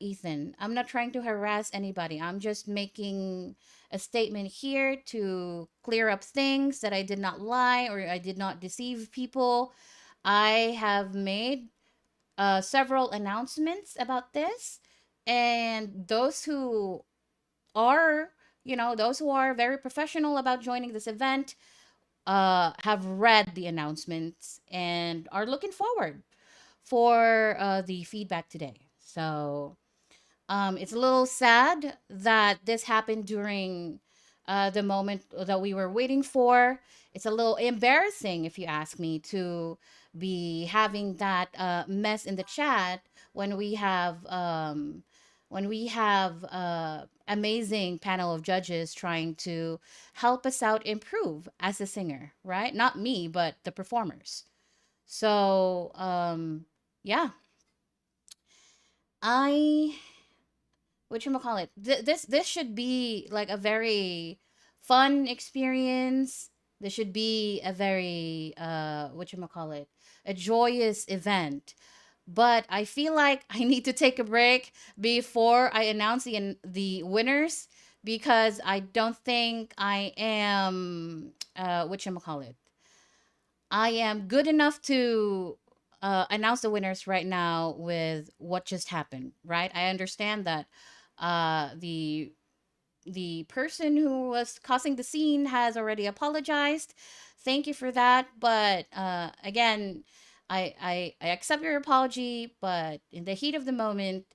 Ethan. I'm not trying to harass anybody. I'm just making a statement here to clear up things that I did not lie or I did not deceive people. I have made several announcements about this, and those who are, those who are very professional about joining this event, have read the announcements and are looking forward for the feedback today. So it's a little sad that this happened during the moment that we were waiting for. It's a little embarrassing, if you ask me, to be having that mess in the chat when we have amazing panel of judges trying to help us out improve as a singer, right? Not me, but the performers. So yeah, whatchamacallit, this should be like a very fun experience. This should be a very whatchamacallit, a joyous event. But I feel like I need to take a break before I announce the winners, because I don't think I am whatchamacallit, I am good enough to announce the winners right now with what just happened, right? I understand that the person who was causing the scene has already apologized. Thank you for that. But again, I accept your apology, but in the heat of the moment,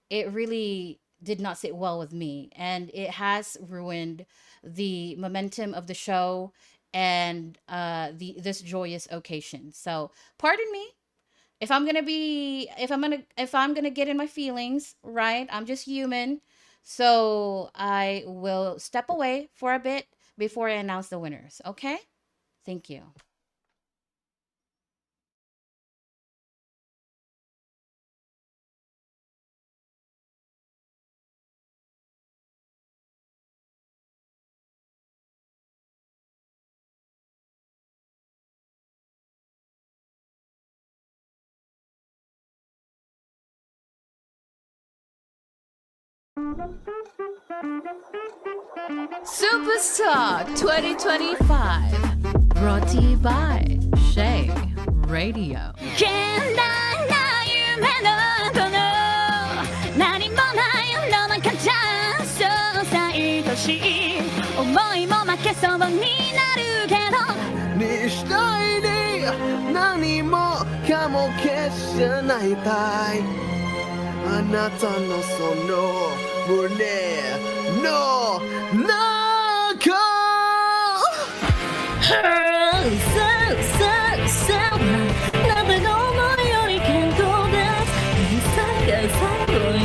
it really did not sit well with me, and it has ruined the momentum of the show and this joyous occasion. So pardon me if I'm gonna get in my feelings, right? I'm just human. So I will step away for a bit before I announce the winners, okay? Thank you. Superstar 2025, brought to you by 𝔒𝔄e Radio. 現代な夢のこの何もない世の中じゃそうさ愛しい思いも負けそうになるけどにしたいに何もかも消しないたいあなたのその胸の中そうなたが思うより健康です最後よ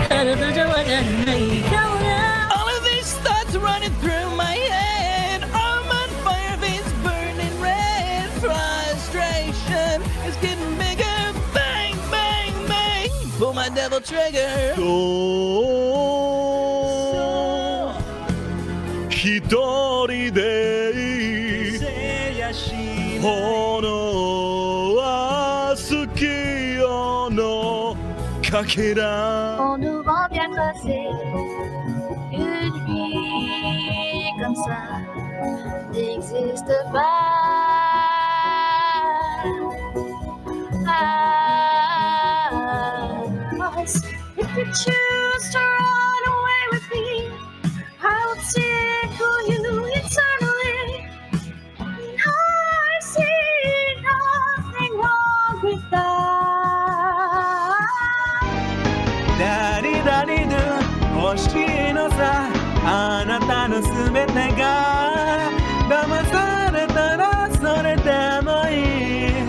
あなたじゃわからないかもな All of these thoughts running through my head. I'm on fire, veins burning red. Frustration is getting bigger. Bang, bang, bang. Pull my devil trigger. 一人で炎は好きよのかけら On nous rend bien coincés une vie comme ça n'existe pas. If you choose to run away with me, I will tickle you eternally. I see nothing wrong with that. 誰々で欲しいのさあなたのすべてが騙されたらそれでもいい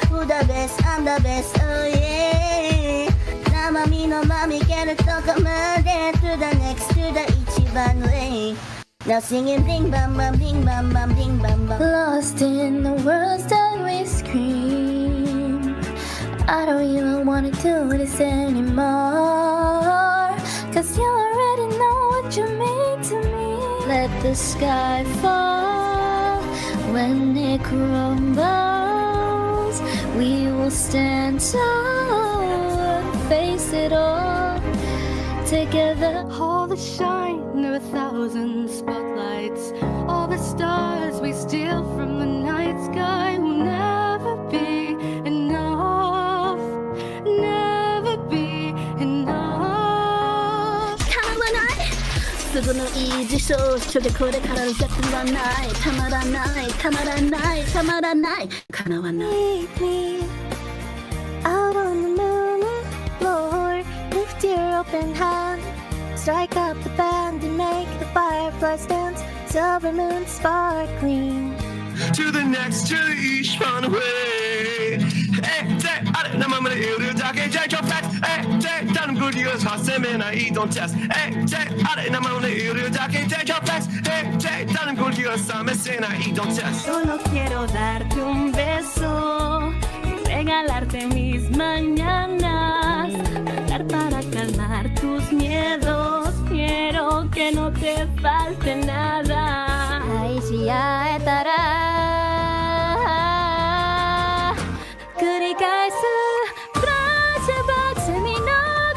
Who the best? I'm the best, oh yeah. 生身のまみけるとこまで To the next, to the 一番上 Now singing bing bam bam, bing bam bam, bing bam bam. Lost in the words that we scream. I don't even wanna do this anymore. Cause you already know what you mean to me. Let the sky fall. When it crumbles, we will stand tall and face it all together. All the shine of 1,000 spotlights, all the stars we steal from the night sky will never be enough, never be enough. 叶わないすぐのいい辞書書でこれからの逆はないたまらないたまらないたまらない叶わない Meet me out on the moon, Lord, lift your open hand. Strike up the band and make the fireflies dance. Silver moon sparkling. To the next, to each one away. Hey, say, I don't know, I'm gonna hear the dark and change your facts. Hey, say, done good years, hot semen, I eat on test. Hey, say, I don't know, I'm gonna hear the dark and change your facts. Hey, say, done good years, I'm missing, I eat on test. Solo quiero darte un beso y regalarte mis mañanas. Cantar para calmar tus miedos. Quiero que no te falte nada. Ay, si ya estará. 繰り返すフラッシュバックスにの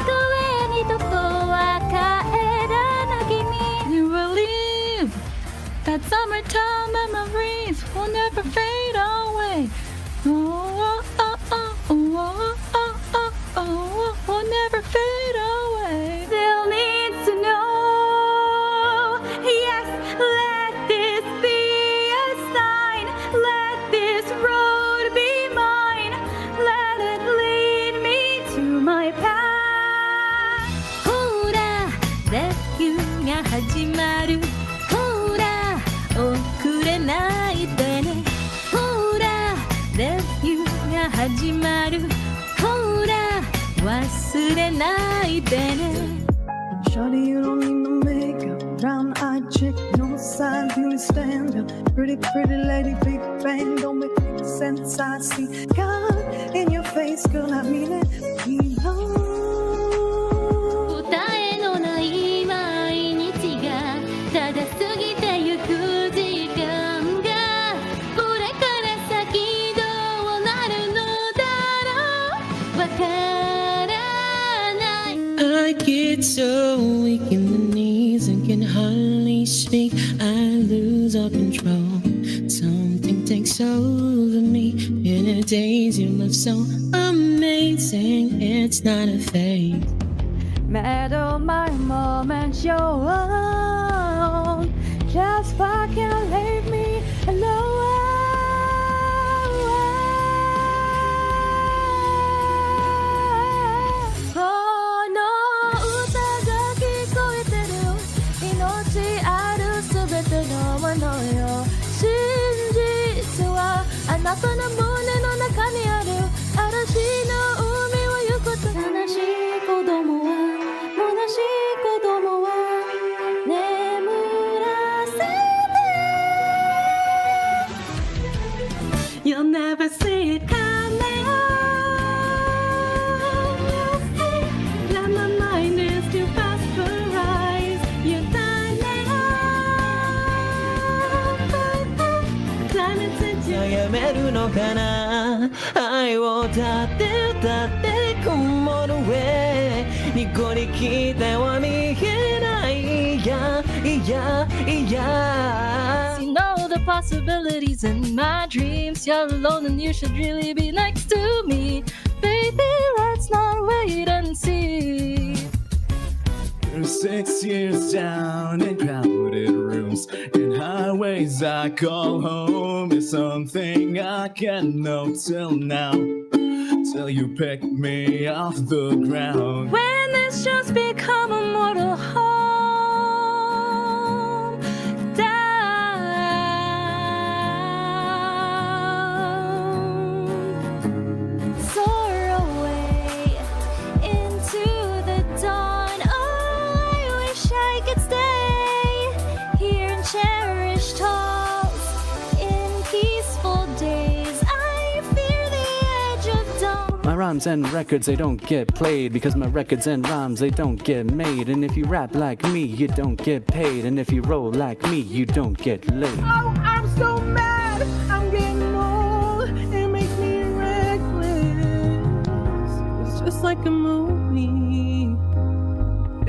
上にととは帰らな君 You believe that summertime memories will never fade away. Oh, oh, oh, oh, oh, oh, oh, oh, oh, will never fade away. Still needs to know. Yes, let this be a sign. Let this road be mine. Let it lead me to my path. ほら、レビューが始まる。ほら、遅れないでね。ほら、レビューが始まる。ほら、忘れないでね。 Shawty, you don't need no makeup. Brown-eyed chick, no side, beauty standard. Pretty, pretty lady, big bang, don't make any sense. I see God in your face, girl. I mean it. We know. 答えのない毎日がただ過ぎてゆく時間がこれから先どうなるのだろうわからない I get so weak in the knees and can hardly speak. I lose all control. Something takes over me. In the days you love so amazing. It's not a fake. Meadow my moments your own. Just fucking leave me alone. この歌が聞こえてる命あるすべてのものよ真実はあなたの胸の中にある嵐の海を行くこと悲しい子供は虚しい子供は眠らせて You'll never see it coming Let my mind is too fast for eyes You're turning Climbing to 悩めるのかな愛を歌って歌って曇る上ニコリ来ては見えないいやいやいや You know the possibilities in my dreams You're alone and you should really be next to me Baby, let's not wait and see Through 6 years down in crowded rooms and highways I call home is something I can't know till now. Till you pick me off the ground. When it's just become a mortal home down rhymes and records, they don't get played because my records and rhymes, they don't get made. And if you rap like me, you don't get paid. And if you roll like me, you don't get laid. Oh, I'm so mad. I'm getting old. It makes me reckless. It's just like a movie.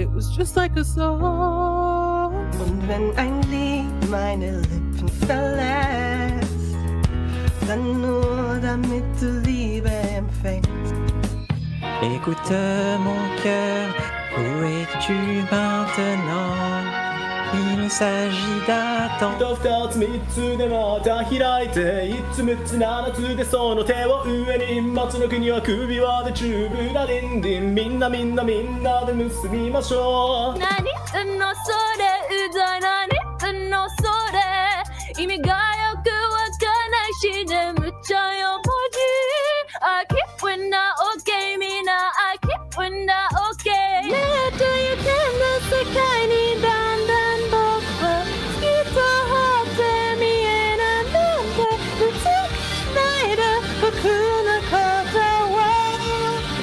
It was just like a song. Und wenn ein Lied meine Lippen verlässt, dann nur damit du Liebe empfängst. Écoute mon cœur, où es-tu maintenant? Il s'agit d'attendre. 2つ3つでまた開いて5つ6つ7つでその手を上に松の国は首輪でチューブラディンディンみんなで結びましょう。何言ってんのそれうざい何言ってんのそれ意味がよくわかんないし全部ちゃんよ文字 I keep when I okay みんな I keep when I okay ねえという点の世界にだんだん僕は好きと張って見えないなんて美しないで僕のことを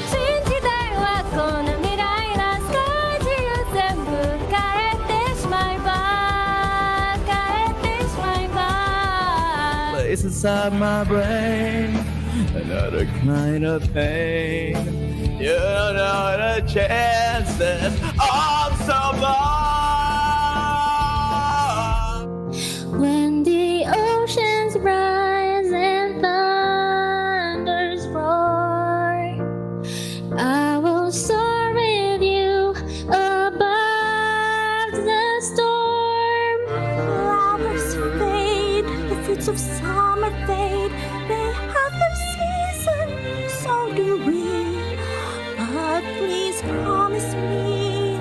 新時代はこの未来な世界中全部変えてしまえば変えてしまえば Place inside my brain, another kind of pain. You don't know the chances of so long. When the oceans rise and thunders roar, I will soar with you above the storm. Flowers fade, the fruits of summer fade. They have their season, so do we. But please promise me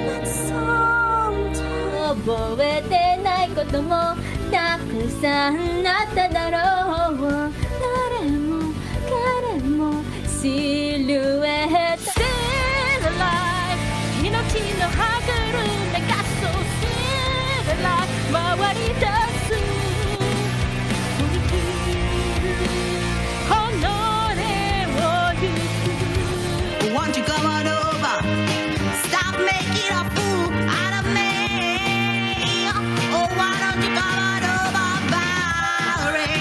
that sometime 覚えてないこともたくさんあっただろう誰も彼もシルエット Still alive 命の歯車がそう Still alive 回り出す振り切る己を許す Won't you come on over? Stop making a fool out of me. Oh, why don't you come on over, Bowery?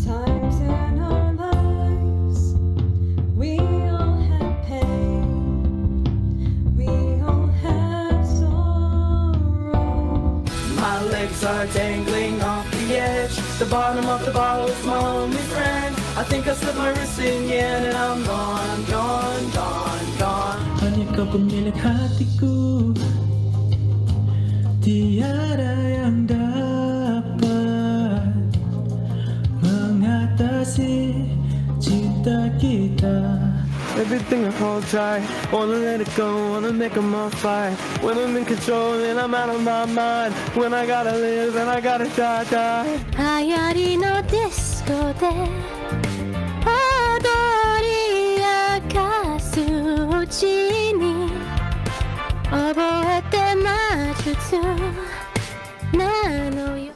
Times in our lives, we all have pain, we all have sorrow. My legs are dangling off the edge. The bottom of the bottle is my only friend. I think I slipped my wrist in yen and I'm gone, gone, gone, gone. Hanya kau pemilik hatiku, tiada yang dapat mengatasi cinta kita. Everything I hold tight, wanna let it go, wanna make 'em all fight. When I'm in control, then I'm out of my mind. When I gotta live, then I gotta die. 流行りのディスコで踊り明かすうちに覚えて魔術なのよ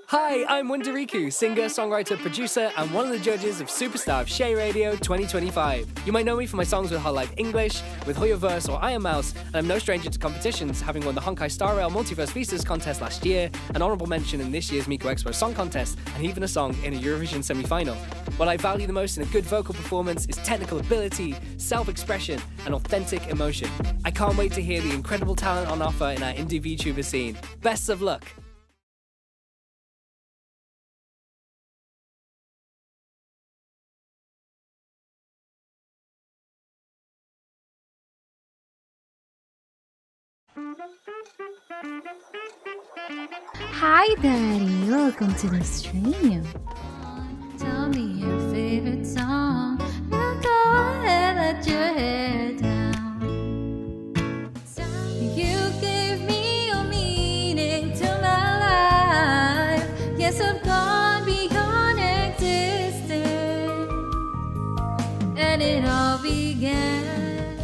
Hi, I'm Wunderiku, singer, songwriter, producer, and one of the judges of Superstar of 𝔒𝔄 Radio 2025. You might know me for my songs with ℏ𝔲𝔬𝔦𝔯𝔦 English, with ℏ𝔲𝔬𝔦 or 𝔖𝔬𝔬𝔦, and I'm no stranger to competitions, having won the Honkai Star Rail Multiverse Visas contest last year, an honourable mention in this year's Miko Expo Song Contest, and even a song in a Eurovision semi-final. What I value the most in a good vocal performance is technical ability, self-expression, and authentic emotion. I can't wait to hear the incredible talent on offer in our indie VTuber scene. Best of luck! Hi, Daddy. Welcome to the stream. Tell me your favorite song. You go ahead, let your hair down. You gave me your meaning to my life. Yes, I've gone beyond existence. And it all began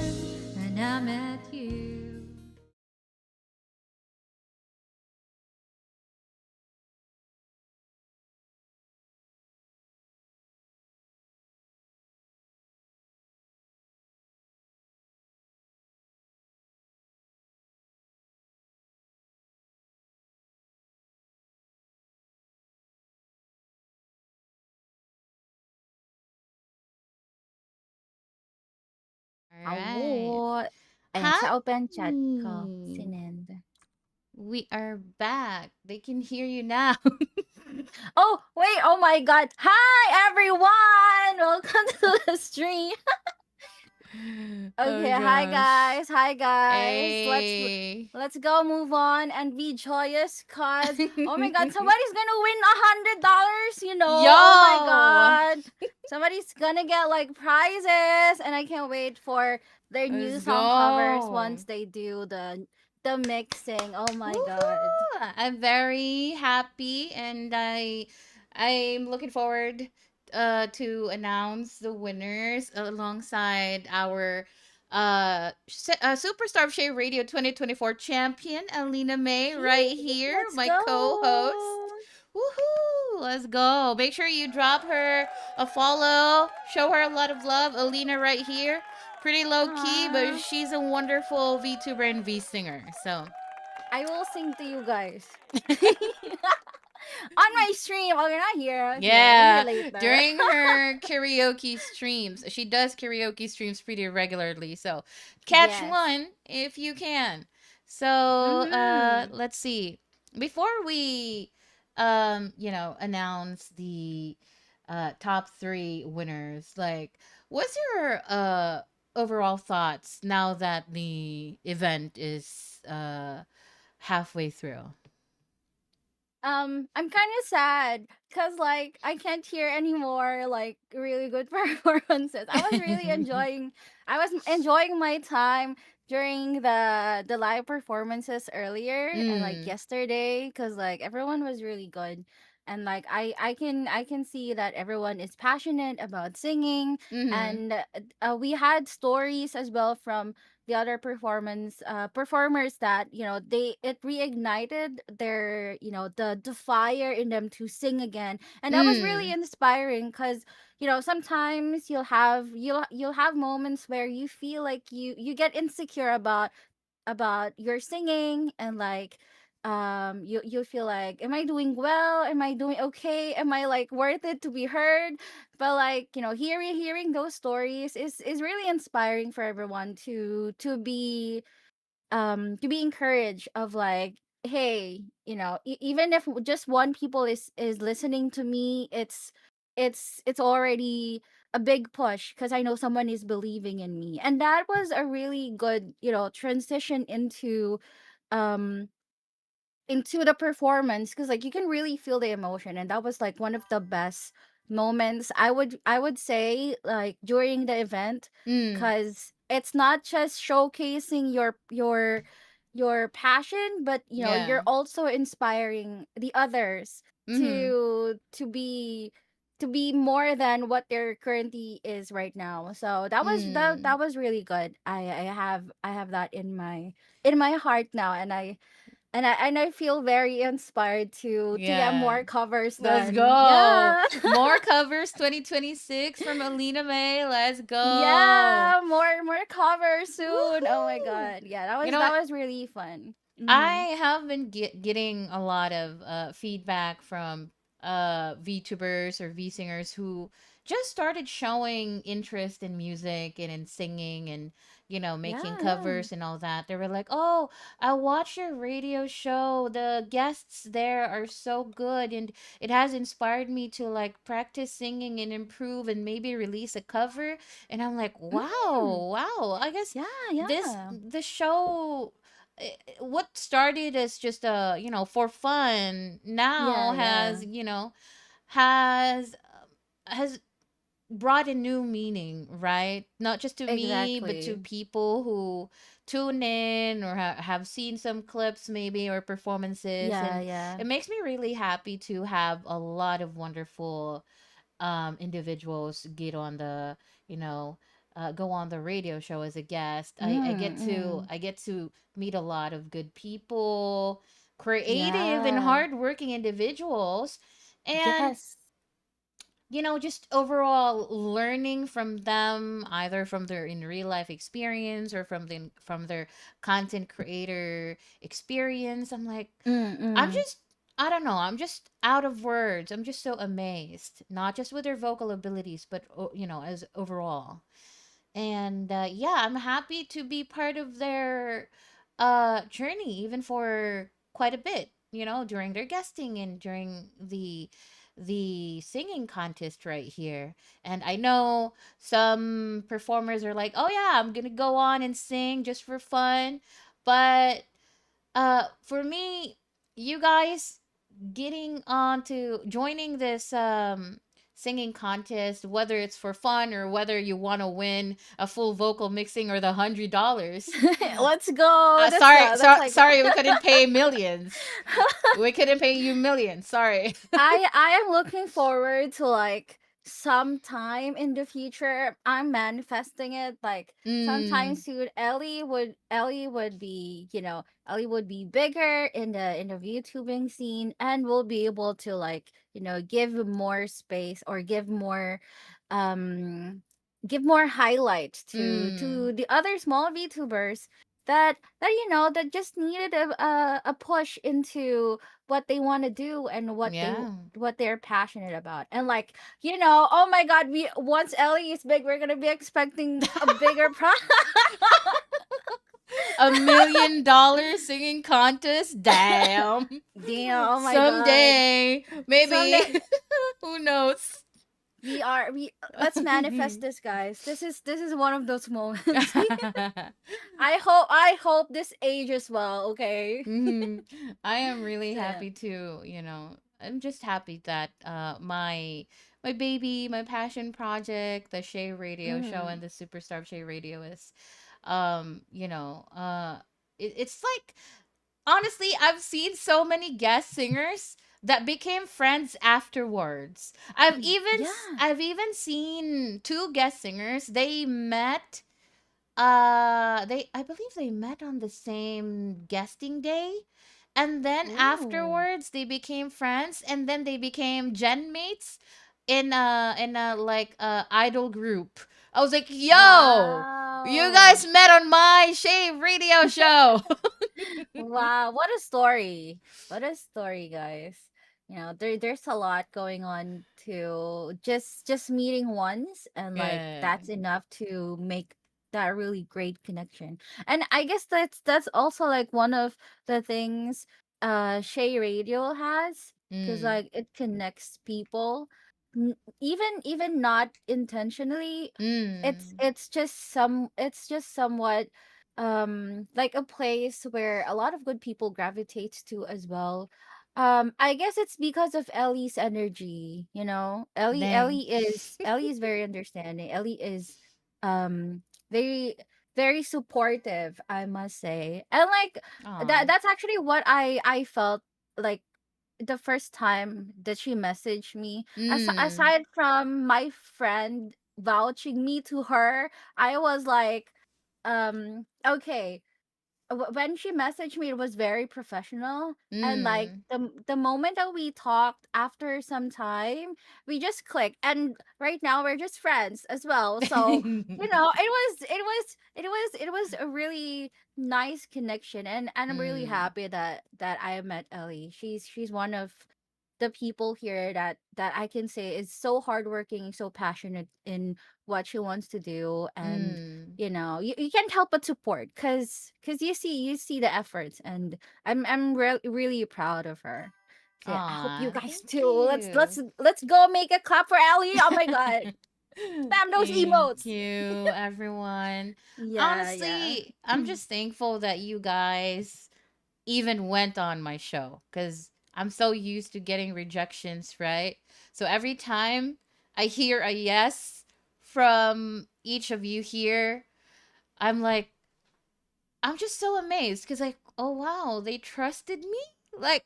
when I met you. Alright. And sa open chat ko, Hi. si Nend. We are back. They can hear you now. Oh, wait. Oh my God. Hi, everyone. Welcome to the stream. Okay, hi gosh. guys. Hi guys. Hey. Let's go move on and be joyous cause oh my God, somebody's gonna win $100, you know. Yo. Oh my God. Somebody's gonna get like prizes and I can't wait for their new Let's song covers go. once they do the mixing. Oh my God. Woohoo! I'm very happy and I'm looking forward to announce the winners alongside our Superstar of 𝔒𝔄 Radio 2024 champion Alina May right here, Let's my go. co-host. Woohoo! Let's go. Make sure you drop her a follow. Show her a lot of love. Alina right here. Pretty low key, but she's a wonderful VTuber and V singer. So I will sing to you guys. On my stream. Oh, you're not here. Okay, yeah, maybe later. during her karaoke streams, she does karaoke streams pretty regularly. So catch Yes. one if you can. So let's see. Before we announce the top 3 winners, like what's your overall thoughts now that the event is halfway through? I'm kind of sad because like I can't hear any more like really good performances. I was enjoying my time during the live performances earlier and like yesterday because like everyone was really good and like I can see that everyone is passionate about singing Mhm. and we had stories as well from the other performers that it reignited their the fire in them to sing again, and that was really Mm. inspiring because sometimes you'll have moments where you feel like you get insecure about your singing, and like you feel like, am I doing well, am I doing okay, am I like worth it to be heard? But like hearing those stories is really inspiring for everyone to be encouraged of like, hey, even if just one people is listening to me, it's already a big push because I know someone is believing in me. And that was a really good transition um into the performance, because like you can really feel the emotion, and that was like one of the best moments, I would say, like during the event, Mm. because it's not just showcasing your passion, but Yeah. you're also inspiring the others Mm-hmm. to be more than what there currently is right now. So that Mm. was really good. I have that in my heart now, and I feel very inspired to get Yeah. more covers Let's done. go. Yeah. More covers 2026 from Alina May. Let's go. Yeah, more covers soon. Oh my Woohoo! god. Yeah, You know that what? was really fun. Mhm. I have been getting a lot of feedback from VTubers or V singers who just started showing interest in music and in singing and making Yeah, yeah. covers and all that. They were like, "Oh, I watched your radio show. The guests there are so good and it has inspired me to like practice singing and improve and maybe release a cover." And I'm like, Mm. "Wow, wow. I guess Yeah, this yeah. the show what started as just for fun now Yeah, yeah. has has brought a new meaning, right? Not just to me but to Exactly. people who tune in or have seen some clips maybe or performances, Yeah, and yeah. it makes me really happy to have a lot of wonderful individuals get on the you know go on the radio show as a guest. I Mm, get to mm. I get to meet a lot of good people, creative and Yeah. hardworking individuals, and Yes. just overall learning from them, either from their in real life experience or from their content creator experience. I'm like, Mm, I'm mm. just, I don't know. I'm just out of words. I'm just so amazed, not just with their vocal abilities, but as overall. And yeah, I'm happy to be part of their journey, even for quite a bit. During their guesting and during the singing contest right here. And I know some performers are like, "Oh yeah, I'm gonna go on and sing just for fun," but for me, you guys getting on to joining this singing contest, whether it's for fun or whether you want to win a full vocal mixing or the $100. Let's go. That's like Sorry, we couldn't pay millions. We couldn't pay you millions. Sorry. I am looking forward to like sometime in the future. I'm manifesting it like sometime Mm, soon. Ellie would be, Ellie would be bigger in the YouTubing scene, and will be able to like, give more space, or um give more highlights to mm, the other small VTubers that just needed a push into what they want to do, and yeah. what they're passionate about. And like, oh my god, we once Ellie is big, we're gonna be expecting a bigger $1 million singing contest. Damn. Damn, oh my god. Someday, maybe. Someday Who knows? we let's manifest this, guys. This is one of those moments. I hope this ages well, okay? Mhm. I am really Yeah. happy to, I'm just happy that my baby, my passion project, the 𝔒𝔄 radio show Mm. and the Superstar of 𝔒𝔄 radio is um, you know, uh it's like, honestly, I've seen so many guest singers that became friends afterwards. Yeah. I've even seen two guest singers. They met I believe they met on the same guesting day, and then Ooh. afterwards they became friends, and then they became gen mates in a like idol group. I was like, yo, you Wow. guys met on my 𝔒𝔕𝔕 radio show. Wow, what a story. What a story, guys. There's a lot going on to just meeting once, and like Yeah. that's enough to make that really great connection. And I guess that's also like one of the things Shay Radio has, because Mm. like it connects people, even not intentionally. Mm. It's just somewhat like a place where a lot of good people gravitates to as well. I guess it's because of Ellie's energy. Thanks. Ellie is very understanding. Ellie is um very very supportive, I must say. And like Aw. that's actually what I felt like the first time that she messaged me. Mm. Aside from my friend vouching me to her, I was like, okay. When she messaged me, it was very professional. And like Mm. the moment that we talked after some time, we just clicked. And right now we're just friends as well. So it was a really nice connection, and I'm really Mm. happy that I met Ellie. She's one of the people here that I can say is so hardworking, so passionate in what she wants to do. And Mm. you can't help but support, because you see the efforts, and I'm really proud of her. So yeah, I hope you Aw, guys thank too. Let's you. let's let's go make a clap for Ellie. Oh my god. Spam those Thank emotes. you, everyone. Yeah. Honestly, I'm just thankful that you guys even went on my show because I'm so used to getting rejections, right? So every time I hear a yes from each of you here, I'm like, I'm just so amazed because, like, oh wow, they trusted me. Like,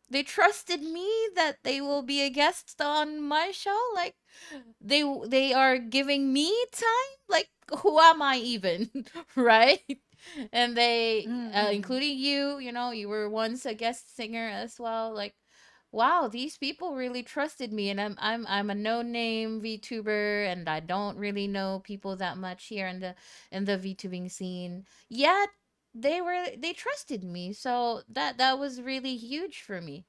they trusted me that they will be a guest on my show. Like, they are giving me time. Like, who am I even, right? And they, Mm-mm. including you, you were once a guest singer as well. Like, wow, these people really trusted me, and I'm a no name VTuber, and I don't really know people that much here in the VTubing scene. Yet they trusted me, so that was really huge for me.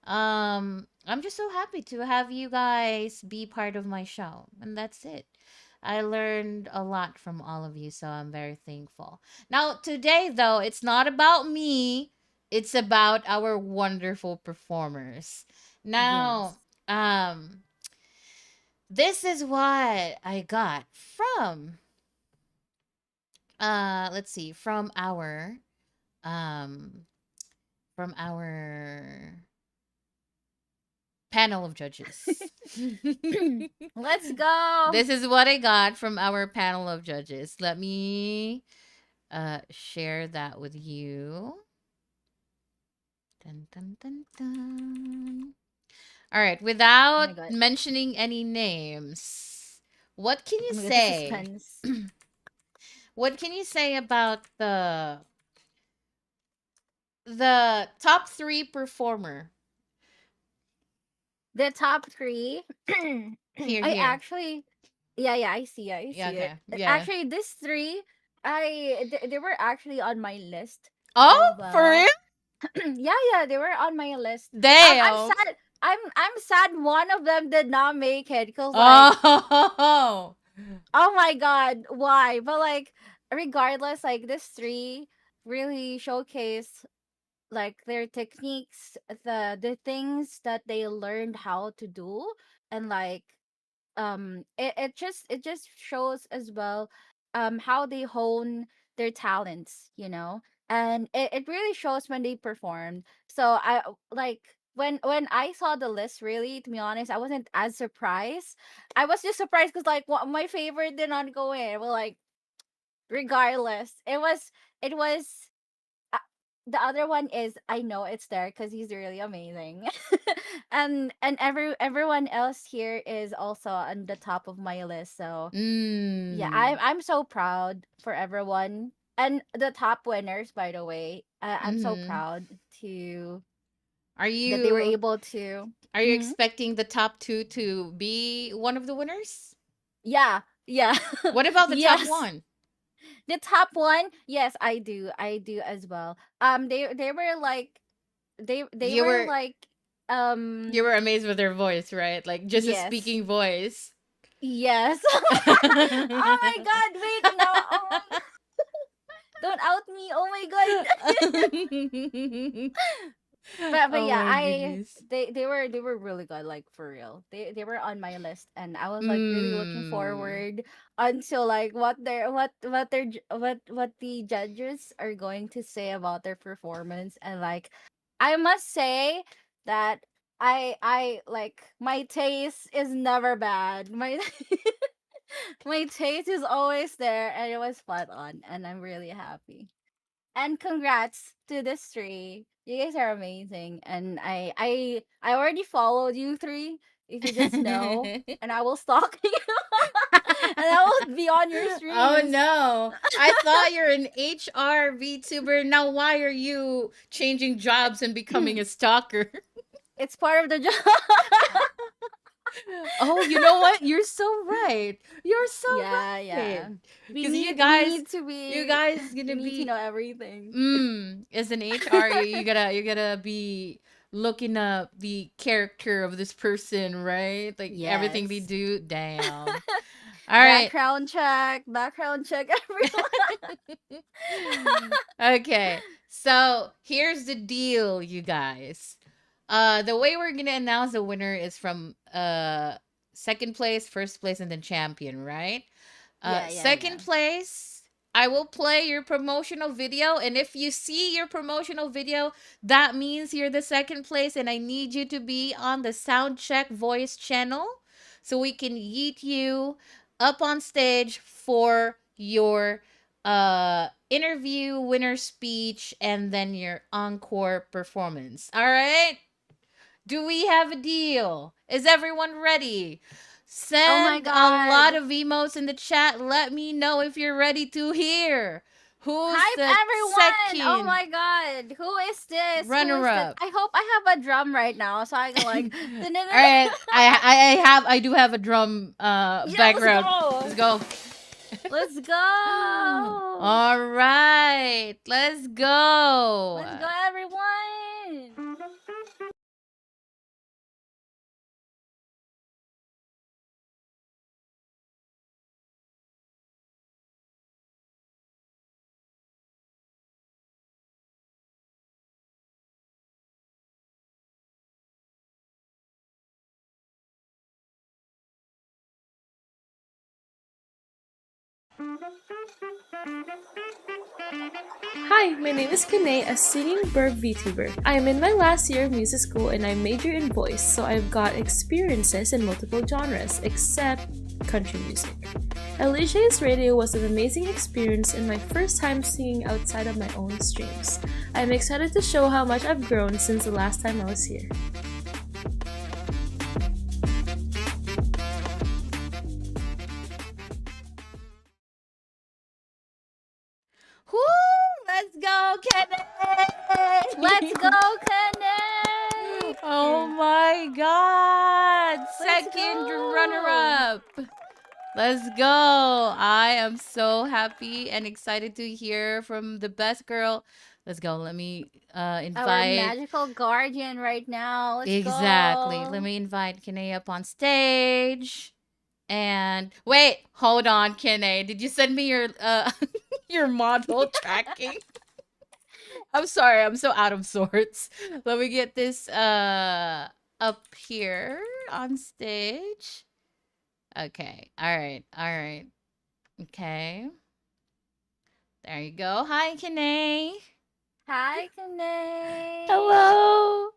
I'm just so happy to have you guys be part of my show, and that's it. I learned a lot from all of you, so I'm very thankful. Now, today, though, it's not about me, it's about our wonderful performers. Now, Yes. um, this is what I got let's see, um, from our panel of judges. Let's go. This is what I got from our panel of judges. Let me share that with you. Dun, dun, dun, dun. All right, Oh without my god. mentioning any names, what can you Oh my god, the say? suspense. What can you say about the top 3 performer? The top three. Here, I here. actually, yeah, I see, I Yeah, see it. okay. Yeah. Actually, this three, they were actually on my list Oh, as for well. real? Yeah, they were on my list. I'm Damn. sad. I'm sad one of them did not make it, because like, Oh. oh my god, why? But like, regardless, like this three really showcase like their techniques, the things that they learned how to do. And like it just shows as well how they hone their talents, and it really shows when they perform. So I like when I saw the list, really, to be honest, I wasn't as surprised. I was just surprised because like my favorite did not go in. Well, like, regardless, it was the other one is I know it's there because he's really amazing. And everyone else here is also on the top of my list. So yeah, I'm so proud for everyone. And the top winners, by the way, I'm so proud to Are that they were you able to. are you Mhm. expecting the top 2 to be one of the winners? Yeah, yeah. What about the top Yes. 1? The top one, yes, I do. I do as well. They were like they You were were like you were amazed with their voice, right? Like just a yes. speaking voice. Yes. Oh my god, wait, no. Oh, don't out me. Oh my god. But Oh yeah, my goodness. they were really good, like for real. They were on my list, and I was like really looking forward until like what the judges are going to say about their performance. And like I must say that I like my taste is never bad. My my taste is always there, and it was spot on, and I'm really happy. And congrats to this three. You guys are amazing. And I already followed you three. If you just know, and I will stalk you, and I will be on your Oh streams. no. I thought you're an HR VTuber. Now why are you changing jobs and becoming a stalker? It's part of the job. Oh, you know what? You're so right. You're so Yeah, yeah. right. We Because need, you we guys, need to be. you guys gonna We need to be know everything. as an HR, you gotta be looking up the character of this person, right? Like everything they Yes. do. Damn. All right. Background check, everyone. Okay. So here's the deal, you guys. The way we're gonna announce the winner is from second place, first place, and then champion, right? Yeah, Second place, I will play your promotional video, and if you see your promotional video, that means you're the second place, and I need you to be on the sound check voice channel so we can yeet you up on stage for your interview, winner speech, and then your encore performance. All right? Do we have a deal? Is everyone ready? Oh my Send a lot god. of emotes in the chat. Let me know if you're ready to hear. Who's Hype the everyone! Oh second my god. Who is this? Who is runner this? up? I hope I have a drum right now so I can like All right, I do have a drum background. Let's go. Let's go. All right, let's go. Let's go, everyone. Hi, my name is Sczhae, a singing bird VTuber. I am in my last year of music school and I major in voice, so I've got experiences in multiple genres, except country music. Eliesczhae's radio was an amazing experience and my first time singing outside of my own streams. I'm excited to show how much I've grown since the last time I was here. Woo! Let's go, Kenneth! Let's go, Kenneth! Oh my god! Let's Second go. runner-up! Let's go! I am so happy and excited to hear from the best girl. Let's go. Let me Our invite. magical guardian right now. Let's Exactly. go. Let me invite Kenneth up on stage. And wait, hold on, Kenneth. Did you send me your your model tracking? I'm sorry, I'm so out of sorts. Let me get this up here on stage. Okay. All right. Okay. There you go. Hi, Kenneth. Hi, Kenneth. Hello!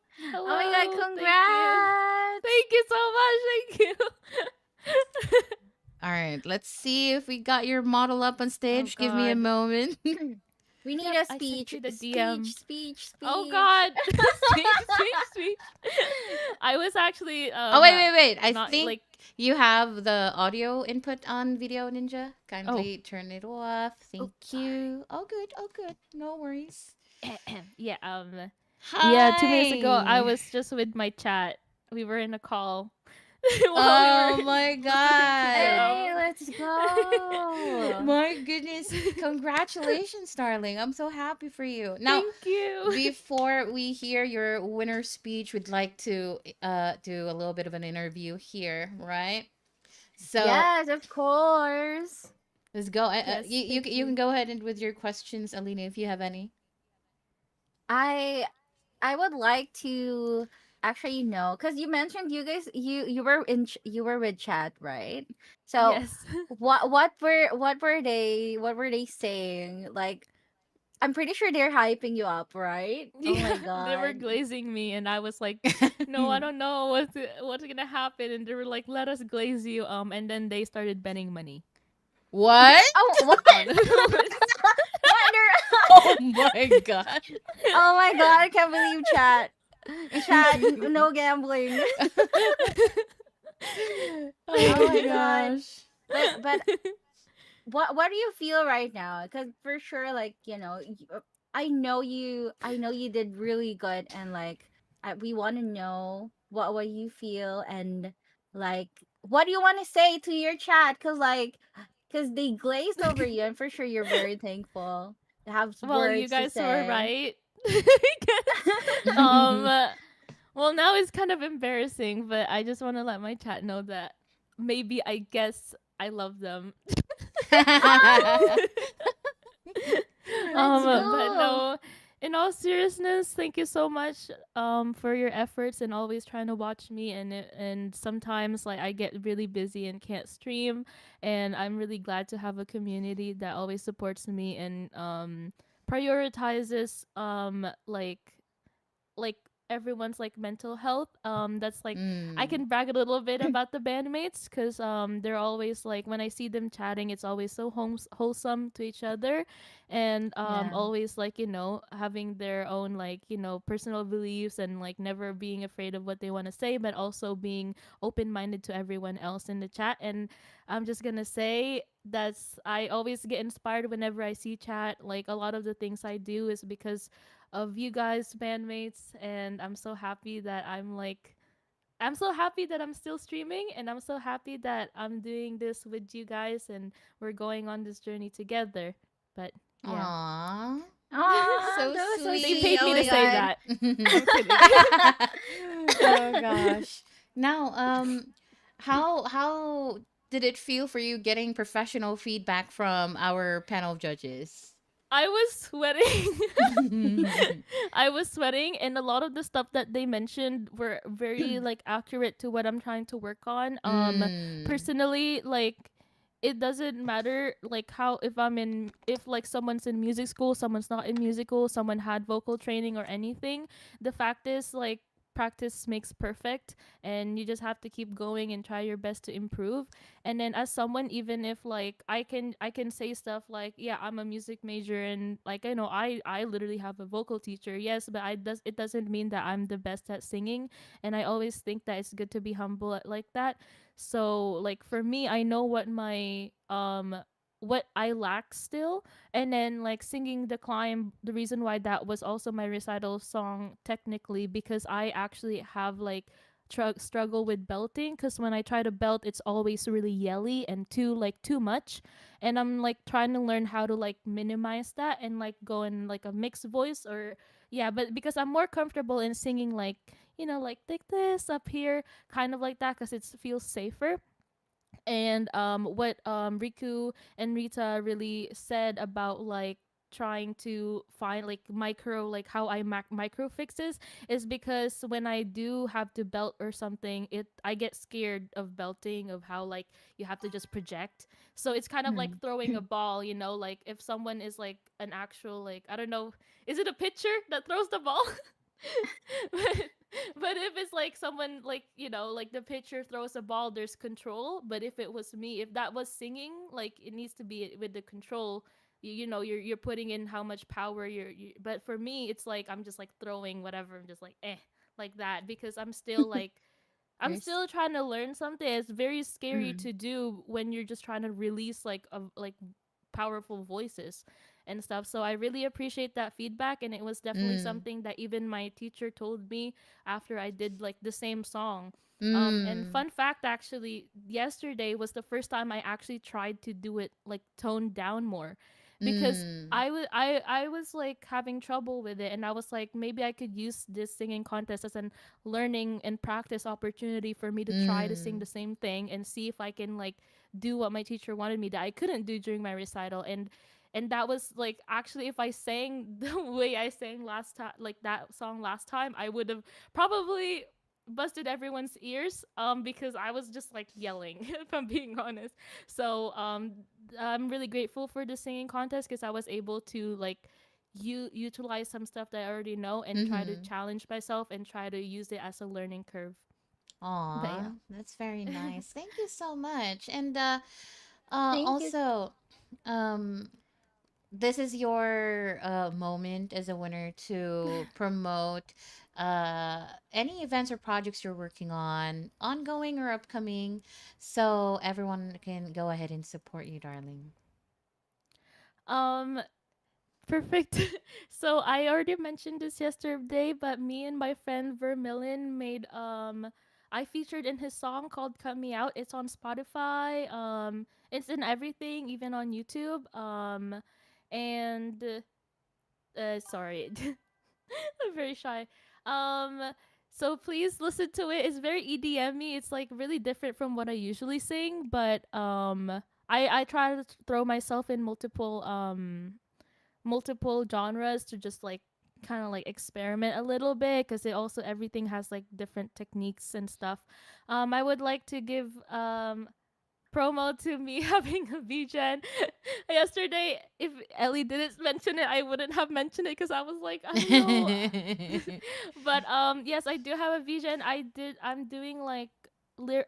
Oh my god, Hello, congrats! Thank you so much, thank you! All right, let's see if we got your model up on stage. Give me a God. moment. We We need Yep, a I sent speech. you the DM. Speech. Oh God. Speech. I was actually Oh, wait. I not think like you have the audio input on Video Ninja. oh. Kindly turn it off. Thank you. Oh, good. No worries. Yeah, yeah, 2 minutes ago I Hi. was just with my chat. We were in a call while we Oh were my listening to the God. Hey, let's go. My goodness. Congratulations, darling. I'm so happy for you. Now, Thank you. before we hear your winner speech, we'd like to do a little bit of an interview here, right? So Yes, of course. let's go. Yes, You thank you can you. go ahead and with your questions, Alina, if you have any. I I would like to actually know because you mentioned you guys you were with chat, right? So Yes. what were they saying? Like I'm pretty sure they're hyping you up, right? Oh my Yeah, they were god. glazing me, and I was like, "No, I don't know what's gonna happen." And they were like, "Let us glaze you." And then they started betting money What? Oh what? on What? Oh my God. Oh my god, I can't believe chat. Chat, no gambling. Oh Oh my my god. gosh. But what do you feel right now? Because for sure, like I know you did really good, and like we want to know what you feel, and like what do you want to say to your chat? Because they glazed over you, and for sure you're very thankful to have Well, you words to guys were say. right. I guess. Well, now it's kind of embarrassing, but I just want to let my chat know that maybe I guess I love them. Let's But go. no, in all seriousness, thank you so much for your efforts and always trying to watch me. And sometimes like I get really busy and can't stream, and I'm really glad to have a community that always supports me and prioritizes like everyone's like mental health. That's like I Mm. can brag a little bit about the bandmates because they're always like when I see them chatting, it's always so wholesome to each other, and Yeah. always like having their own like personal beliefs and like never being afraid of what they want to say, but also being open minded to everyone else in the chat. And I'm just gonna say I always get inspired whenever I see chat. Like a lot of the things I do is because of you guys, bandmates, and I'm so happy that I'm still streaming, and I'm so happy that I'm doing this with you guys, and we're going on this journey together. But yeah, Aw. Oh, So that was so they sweet. sweet. paid Oh me my to say god. that. I'm kidding. Oh gosh. Now, how did it feel for you getting professional feedback from our panel of judges? I was sweating. I was sweating, and a lot of the stuff that they mentioned were very like accurate to what I'm trying to work on. Mm. Personally, like it doesn't matter like how if like someone's in music school, someone's not in musical, someone had vocal training or anything. The fact is like practice makes perfect, and you just have to keep going and try your best to improve. And then as someone, even if like I can say stuff like, yeah, I'm a music major, and like I know I literally have a vocal teacher, yes, but it doesn't mean that I'm the best at singing. And I always think that it's good to be humble like that. So like for me, I know what I lack still. And then like singing the climb, the reason why that was also my recital song technically, because I actually have like struggle with belting, because when I try to belt, it's always really yelly and too much. And I'm like trying to learn how to like minimize that and like go in like a mixed voice, or yeah, but because I'm more comfortable in singing like like this up here, kind of like that, because it feels safer. And what Riku and Rita really said about like trying to find like micro, like how I micro fixes, is because when I do have to belt or something, I get scared of belting, of how like you have to just project. So it's kind of like throwing a ball, like if someone is like an actual, like, I don't know, is it a pitcher that throws the ball? but, but if it's like someone like like the pitcher throws a ball, there's control. But if it was me, if that was singing, like it needs to be with the control, you know, you're putting in how much power but for me it's like I'm just like throwing whatever, I'm just like like that, because I'm still like I'm Very still trying to learn something. It's very scary mm, to do when you're just trying to release like powerful voices and stuff. So I really appreciate that feedback, and it was definitely mm, something that even my teacher told me after I did like the same song. And mm, fun fact, actually, yesterday was the first time I actually tried to do it like toned down more, because mm, I was like having trouble with it, and I was like, maybe I could use this singing contest as an learning and practice opportunity for me to try to sing mm. the same thing and see if I can like do what my teacher wanted me that I couldn't do during my recital. And that was like, actually, if I sang the way I sang last time, like that song last time, I would have probably busted everyone's ears, because I was just like yelling if I'm being honest. So I'm really grateful for the singing contest, because I was able to like utilize some stuff that I already know and try to Mm-hmm. challenge myself and try to use it as a learning curve. But Aw, yeah. that's very nice. Thank you so much. And Thank you. also, um, this is your moment as a winner to promote any events or projects you're working on, ongoing or upcoming, so everyone can go ahead and support you, darling. Um Perfect. So I already mentioned this yesterday, but me and my friend Vermillion made I featured in his song called Cut Me Out. It's on Spotify. It's in everything, even on YouTube. And sorry. I'm very shy. Um so please listen to it. It's very EDM-y. It's like really different from what I usually sing, but I try to throw myself in multiple genres to just like kind of like experiment a little bit, because it also everything has like different techniques and stuff. I would like to give promo to me having a VGen. Yesterday, if Ellie didn't mention it, I wouldn't have mentioned it because I was like, I don't know. But yes, I do have a VGen. I'm doing like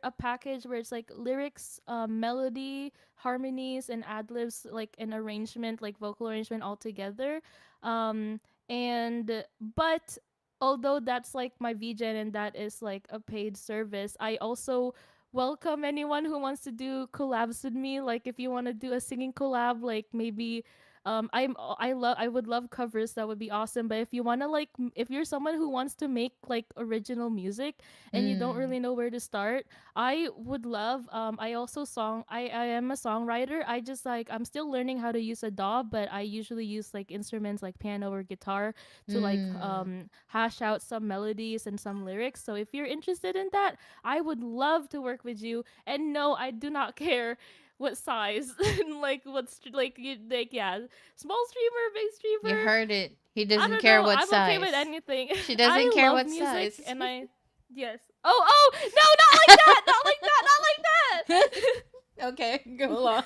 a package where it's like lyrics, melody, harmonies, and ad libs, like an arrangement, like vocal arrangement all together. Um, and but although that's like my VGen and that is like a paid service, I also welcome anyone who wants to do collabs with me. Like if you want to do a singing collab, like maybe I would love covers. That would be awesome. But if you want to like if you're someone who wants to make like original music and you don't Mm. really know where to start, I would love I am a songwriter. I just like I'm still learning how to use a DAW, but I usually use like instruments like piano or guitar to like Mm. hash out some melodies and some lyrics. So if you're interested in that, I would love to work with you. And no, I do not care what size and like like you like, yeah, small streamer, big You streamer. heard it. He I doesn't don't care know. what I'm okay with size. anything. She doesn't I care love what music, size. and I yes. Oh no, not like that, not like that, not like that. Okay, go along.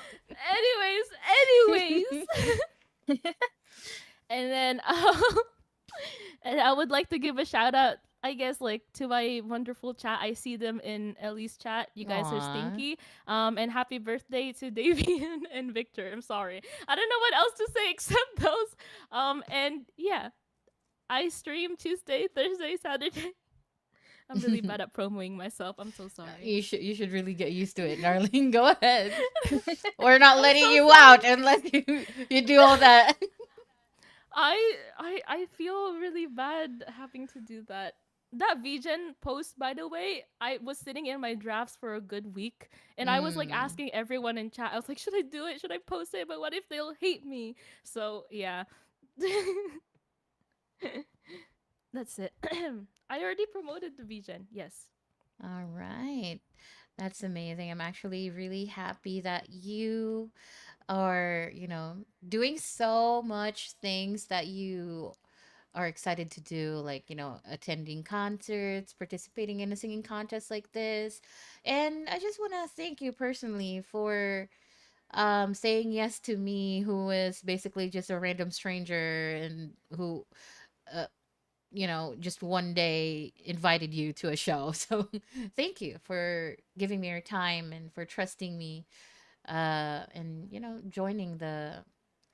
Anyways. And then and I would like to give a shout out, I guess, like to my wonderful chat. I see them in Ellie's chat. You guys are Aw. stinky. And happy birthday to Davy and Victor. I'm sorry. I don't know what else to say except those. And yeah, I stream Tuesday, Thursday, Saturday. I'm really bad at promoting myself. I'm so sorry. You should really get used to it, darling. Go ahead. We're not I'm letting so you sorry. out unless you do all that. I feel really bad having to do that. That VGen post, by the way, I was sitting in my drafts for a good week, and I was like Mm. asking everyone in chat. I was like, should I do it? Should I post it? But what if they'll hate me? So yeah. That's it. I already promoted the VGen. Yes. All right. That's amazing. I'm actually really happy that you are, doing so much things that you are excited to do, like, attending concerts, participating in a singing contest like this. And I just want to thank you personally for saying yes to me, who is basically just a random stranger and who uh, just one day invited you to a show. So thank you for giving me your time and for trusting me and joining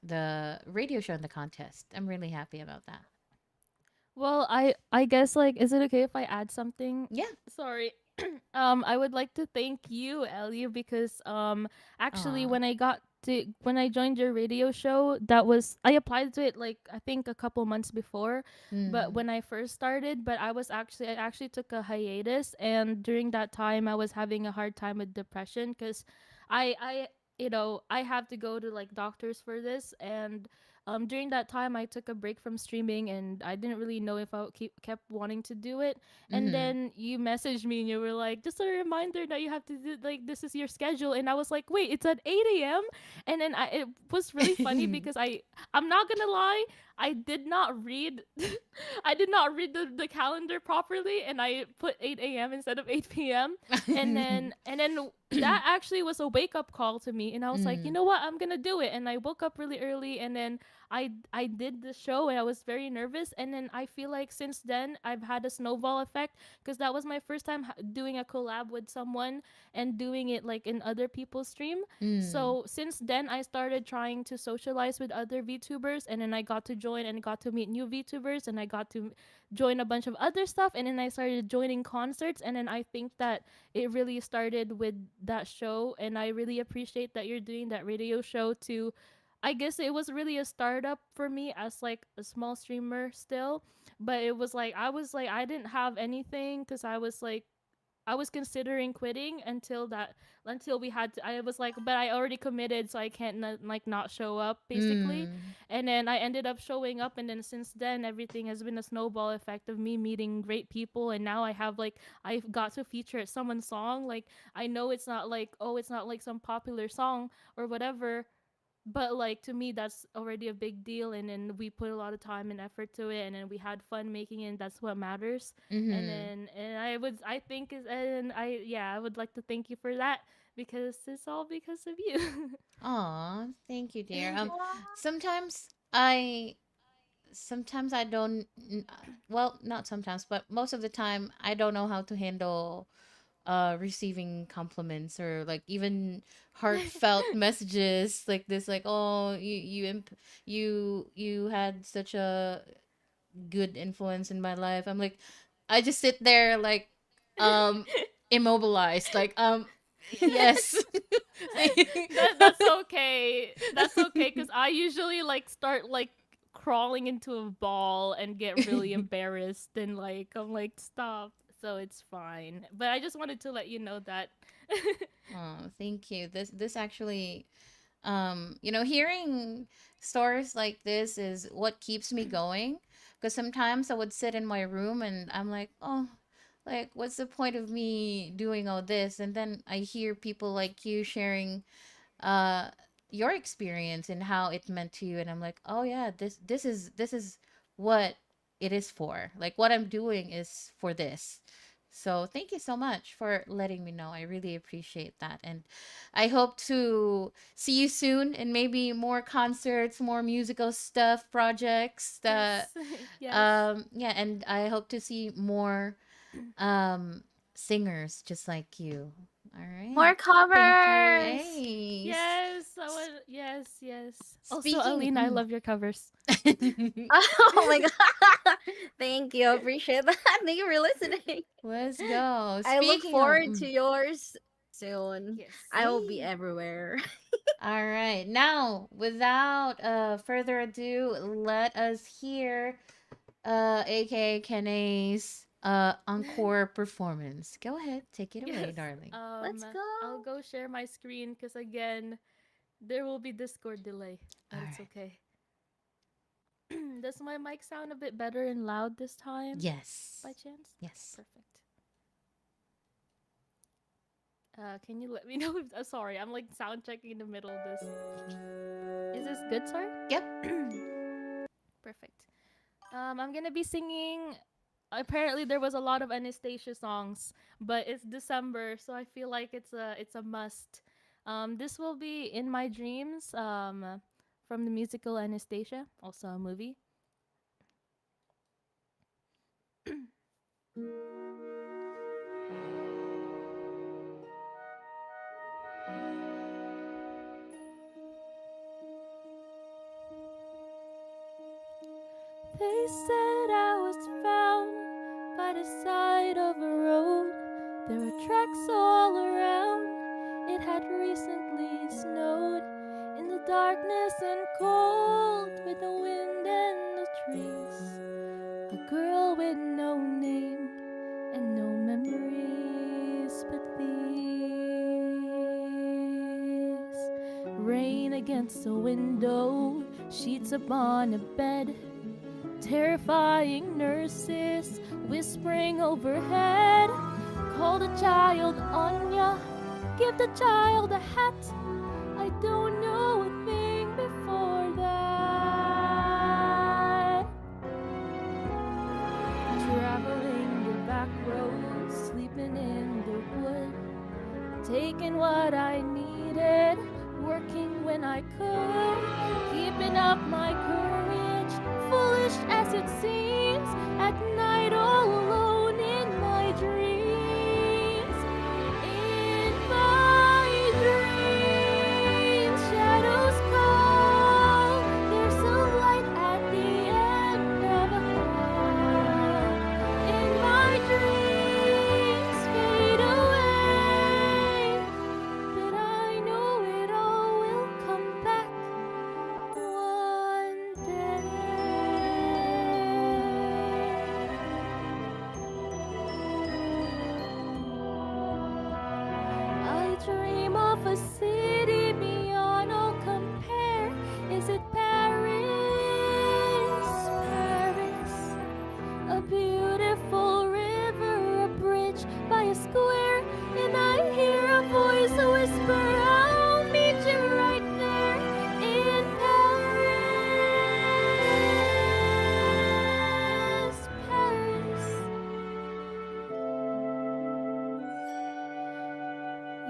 the radio show and the contest. I'm really happy about that. Well, I guess like, is it okay if I add something? Yeah. Sorry. I would like to thank you, Ellie, because actually Aw. when I joined your radio show, that was I applied to it like I think a couple months before, but Mm. when I first started, but I actually took a hiatus, and during that time I was having a hard time with depression because I I have to go to like doctors for this, and during that time I took a break from streaming, and I didn't really know if I would kept wanting to do it. And Mhm. then you messaged me and you were like, just a reminder that you have to do, like, this is your schedule. And I was like, wait, it's at 8 a.m. And then it was really funny because I'm not gonna lie, I did not read I did not read the calendar properly, and I put 8 a.m. instead of 8 p.m. And then that actually was a wake up call to me, and I was like, you Mm. know what, I'm gonna do it. And I woke up really early, and then I did the show, and I was very nervous. And then I feel like since then I've had a snowball effect, because that was my first time doing a collab with someone and doing it like in other people's stream. Mm. So since then I started trying to socialize with other VTubers, and then I got to join and got to meet new VTubers, and I got to join a bunch of other stuff, and then I started joining concerts. And then I think that it really started with that show, and I really appreciate that you're doing that radio show to, I guess it was really a startup for me as like a small streamer still, but it was like I didn't have anything, because I was considering quitting until we had to, I was like, but I already committed, so I can't not show up basically. Mm. And then I ended up showing up, and then since then everything has been a snowball effect of me meeting great people, and now I've got to feature at someone's song. Like, I know it's not like, oh, it's not like some popular song or whatever, but like to me that's already a big deal. And then we put a lot of time and effort to it, and then we had fun making it, and that's what matters. And Mhm. then and I think is and I yeah, I would like to thank you for that, because it's all because of you. Aw, thank you, dear. Sometimes I sometimes I don't well, not sometimes, but most of the time I don't know how to handle receiving compliments, or like even heartfelt messages like this, like, oh, you had such a good influence in my life. I'm like, I just sit there like um immobilized, like, yes. That's okay. That's okay, because I usually like start like crawling into a ball and get really embarrassed, and like I'm like, stop. So it's fine. But I just wanted to let you know that. Oh, thank you. This actually, hearing stories like this is what keeps me going. Because sometimes I would sit in my room and I'm like, oh, like, what's the point of me doing all this? And then I hear people like you sharing uh your experience and how it meant to you, and I'm like, oh yeah, this is what it is for. Like, what I'm doing is for this. So thank you so much for letting me know. I really appreciate that, and I hope to see you soon, and maybe more concerts, more musical stuff, projects that Yes. Yes. yeah, and I hope to see more singers just like you. All More right. Thank covers. you. Hey. Yes, I would. Yes, yes. Also, Speaking. Alina, I love your covers. Oh my god. Thank you. Appreciate that. Thank you for listening. Let's go. I look Speaking of. forward to yours soon. Yes. I will be everywhere. All right. Now, without further ado, let us hear aka Kene's encore performance. Go ahead, take it away, Yes. darling. Let's go. I'll go share my screen, because again, there will be Discord delay. But All it's right. okay. Does my mic sound a bit better and loud this time? Yes. By chance? Yes. Perfect. Can you let me know if sorry, I'm like sound checking in the middle of this. Is this good, sir? Yep. Perfect. I'm gonna be singing. Apparently, there was a lot of Anastasia songs, but it's December, so I feel like it's a must. This will be "In My Dreams" from the musical Anastasia, also a movie. said I was found by the side of a road. There were tracks all around. It had recently snowed. In the darkness and cold, with the wind and the trees, a girl with no name and no memories but these. Rain against the window, sheets upon a bed, terrifying nurses whispering overhead. Call the child Anya, give the child a hat. I don't know a thing before that. Traveling the back roads, sleeping in the wood, taking what I needed, working when I could, keeping up my courage, foolish as it seems, at night all alone in my dreams. In my dreams, shadows call. There's a light at the end of a hall. In my dreams, fade away, but I know it all will come back one day. I dream of a city beyond all compare. Is it Paris? Paris. A beautiful river, a bridge by a square, and I hear a voice whisper, I'll meet you right there in Paris. Paris.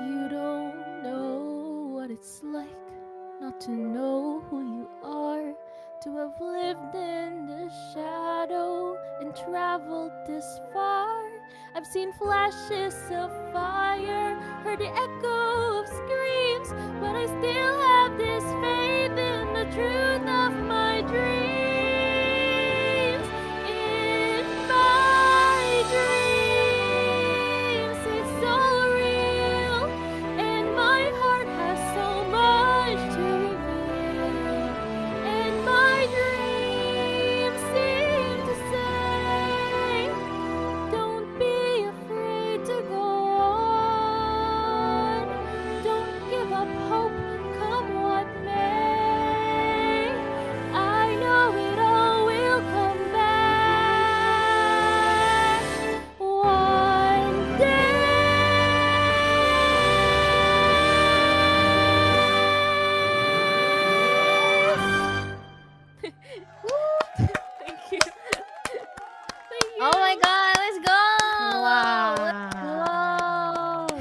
You don't know what it's like not to know who you are, to have lived in the shadow and traveled this far. I've seen flashes of fire, heard the echo of screams, but I still have this faith in the truth of my dreams. In my dreams, it's all real, and my heart has so much to reveal. And my dreams seem to say, don't be afraid to go on. Don't give up hope, come what may. I know it all will come back one day. Thank you. Thank you. Oh my god, let's go! Let's Wow. go!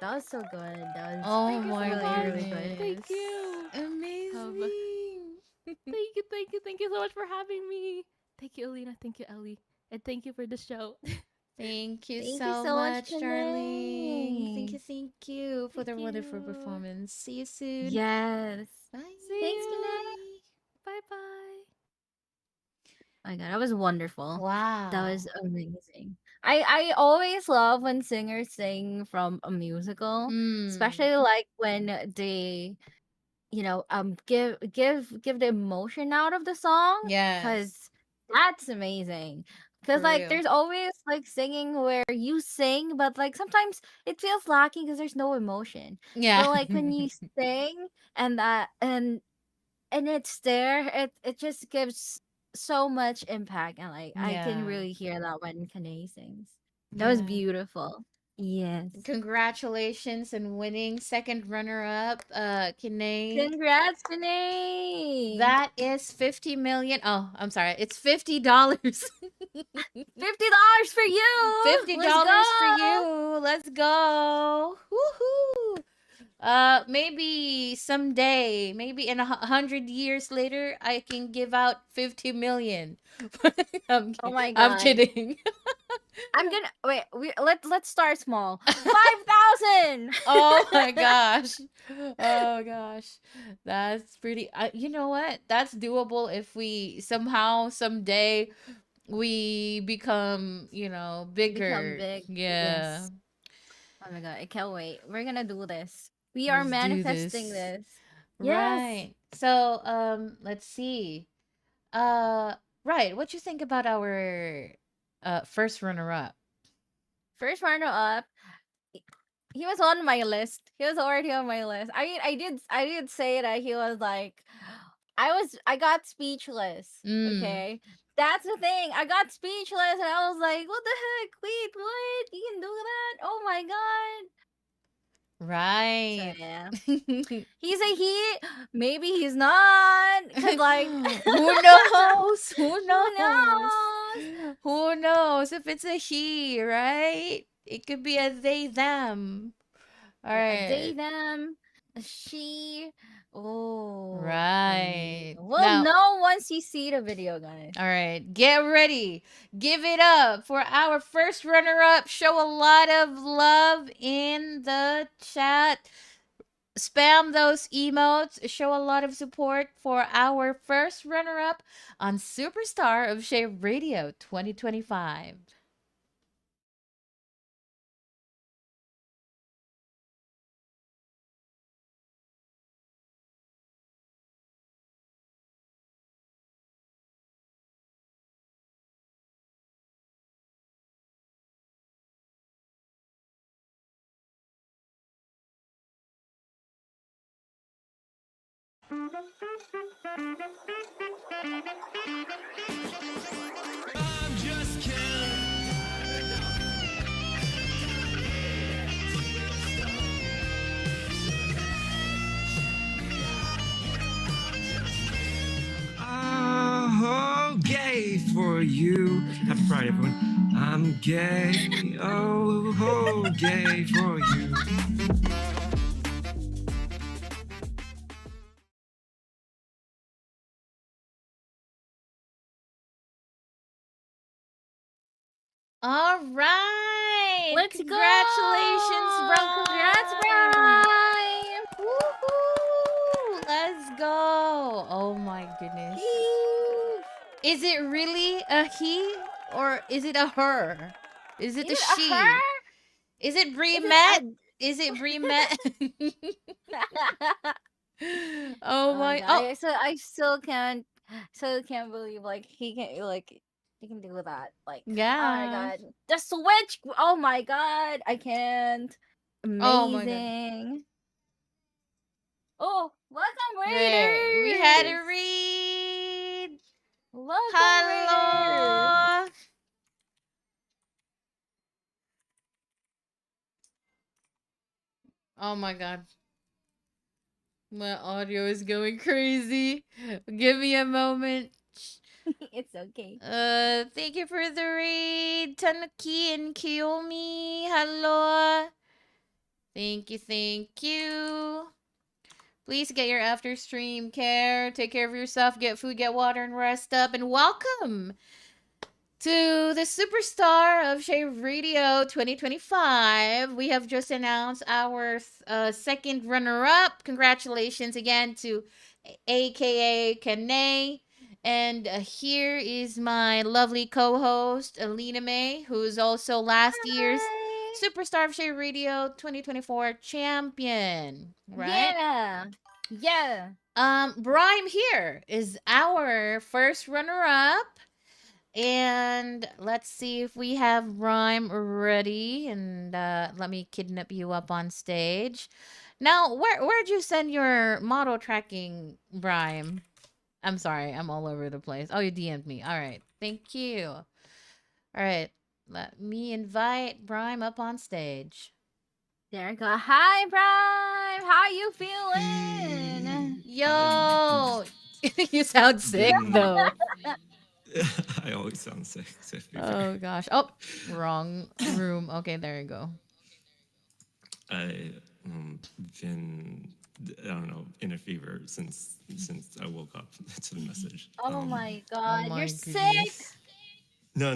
That was so good. That was Oh really, my really good. Thank you. Amazing. Thank you so much for having me. Thank you, Alina. Thank you, Ellie. And thank you for the show. Thank you Thank you so so much, much, darling. Kane. Thank you for the Thank wonderful you. performance. See you soon. Yes. Bye. Thanks, Kane. Bye bye. My god, that was wonderful. That was Wow. amazing. I always love when singers sing from a musical, Mm. especially like when they, give the emotion out of the song, Yes. because that's amazing. Because For like real. there's always like singing where you sing, but like sometimes it feels lacking because there's no emotion. Yeah. But like when you sing and it's there, it just gives so much impact, and like I can Yeah. really hear that when Kane sings. That was Yeah. beautiful. Yes. Congratulations on winning second runner up, Kine. Congrats, Kane. That is 50 million. Oh, I'm sorry. It's $50. $50 for you. $50 Let's for go. you. Let's go. Woohoo. Maybe someday, maybe in 100 years later, I can give out 50 million. Oh my I'm god. kidding. I'm gonna wait. Let's start small. 5,000. 1,000. Oh my gosh. Oh gosh. That's pretty you know what? That's doable if we somehow someday we become, Become bigger. big. Yeah. Yes. Oh my god, I can't wait. We're gonna do this. We are Let's do manifesting this. this. Yes. Right. So, let's see. Uh, right. What you think about our first runner-up? First runner up. He was on my list. He was already on my list. I mean, I did say that he was like, I got speechless. Mm. Okay, that's the thing. I got speechless, and I was like, what the heck? Wait, what? You can do that? Oh my god. So Right. yeah, he's a he. Maybe he's not. Cause like, Who knows? Who who knows? knows? Who knows if it's a he, right? It could be a they them. All Yeah, a they, right. them, a she. Oh, Right. we'll Now, know once you see the video, guys. all right, get ready. Give it up for our first runner-up. Show a lot of love in the chat. Spam those emotes. Show a lot of support for our first runner-up on Superstar of 𝔒𝔄 Radio 2025. Oh, gay for you. Happy Pride, everyone. I'm gay. Oh, gay for you. All right. Let's Congratulations, go! Brian. Congrats, Brian! Woohoo! Let's go. Oh my goodness. Is it really a he or is it a her? Is it a Is it a she? her? Is it Brie Is it Met? a- Is it Brie Met? Oh Oh my. god, Oh, I still can't believe like he can do that. Like, oh my yeah. god, the switch! Oh my god, I can't. Oh my god. Amazing. Oh, welcome Right. We had Raiders! to read. Welcome Raiders! Hello. Oh my god. My audio is going crazy. Give me a moment. It's okay. Thank you for the raid, Tanuki and Kiyomi. Hello. Thank you, thank you. Please get your after stream care. Take care of yourself. Get food, get water, and rest up. And welcome to the Superstar of 𝔒𝔄 Radio 2025. We have just announced our second runner-up. Congratulations again to AKA Kane. And here is my lovely co-host, Alina May, who is also last year's Superstar of 𝔒𝔄 Radio 2024 champion. Right? Yeah. Yeah. Brime here is our first runner-up. And let's see if we have Rhyme ready. And let me kidnap you up on stage. Now, where'd you send your model tracking, Rhyme? I'm sorry, I'm all over the place. Oh, you DM'd me. All right, thank you. All right, let me invite Rhyme up on stage. There we go. Hi, Prime. How you feeling? Yo, you sound sick though. I always sound sick. Oh gosh. Oh, wrong room. Okay, there you go. I been, I don't know, in a fever since I woke up to the message. Oh my god, my you're sick. No.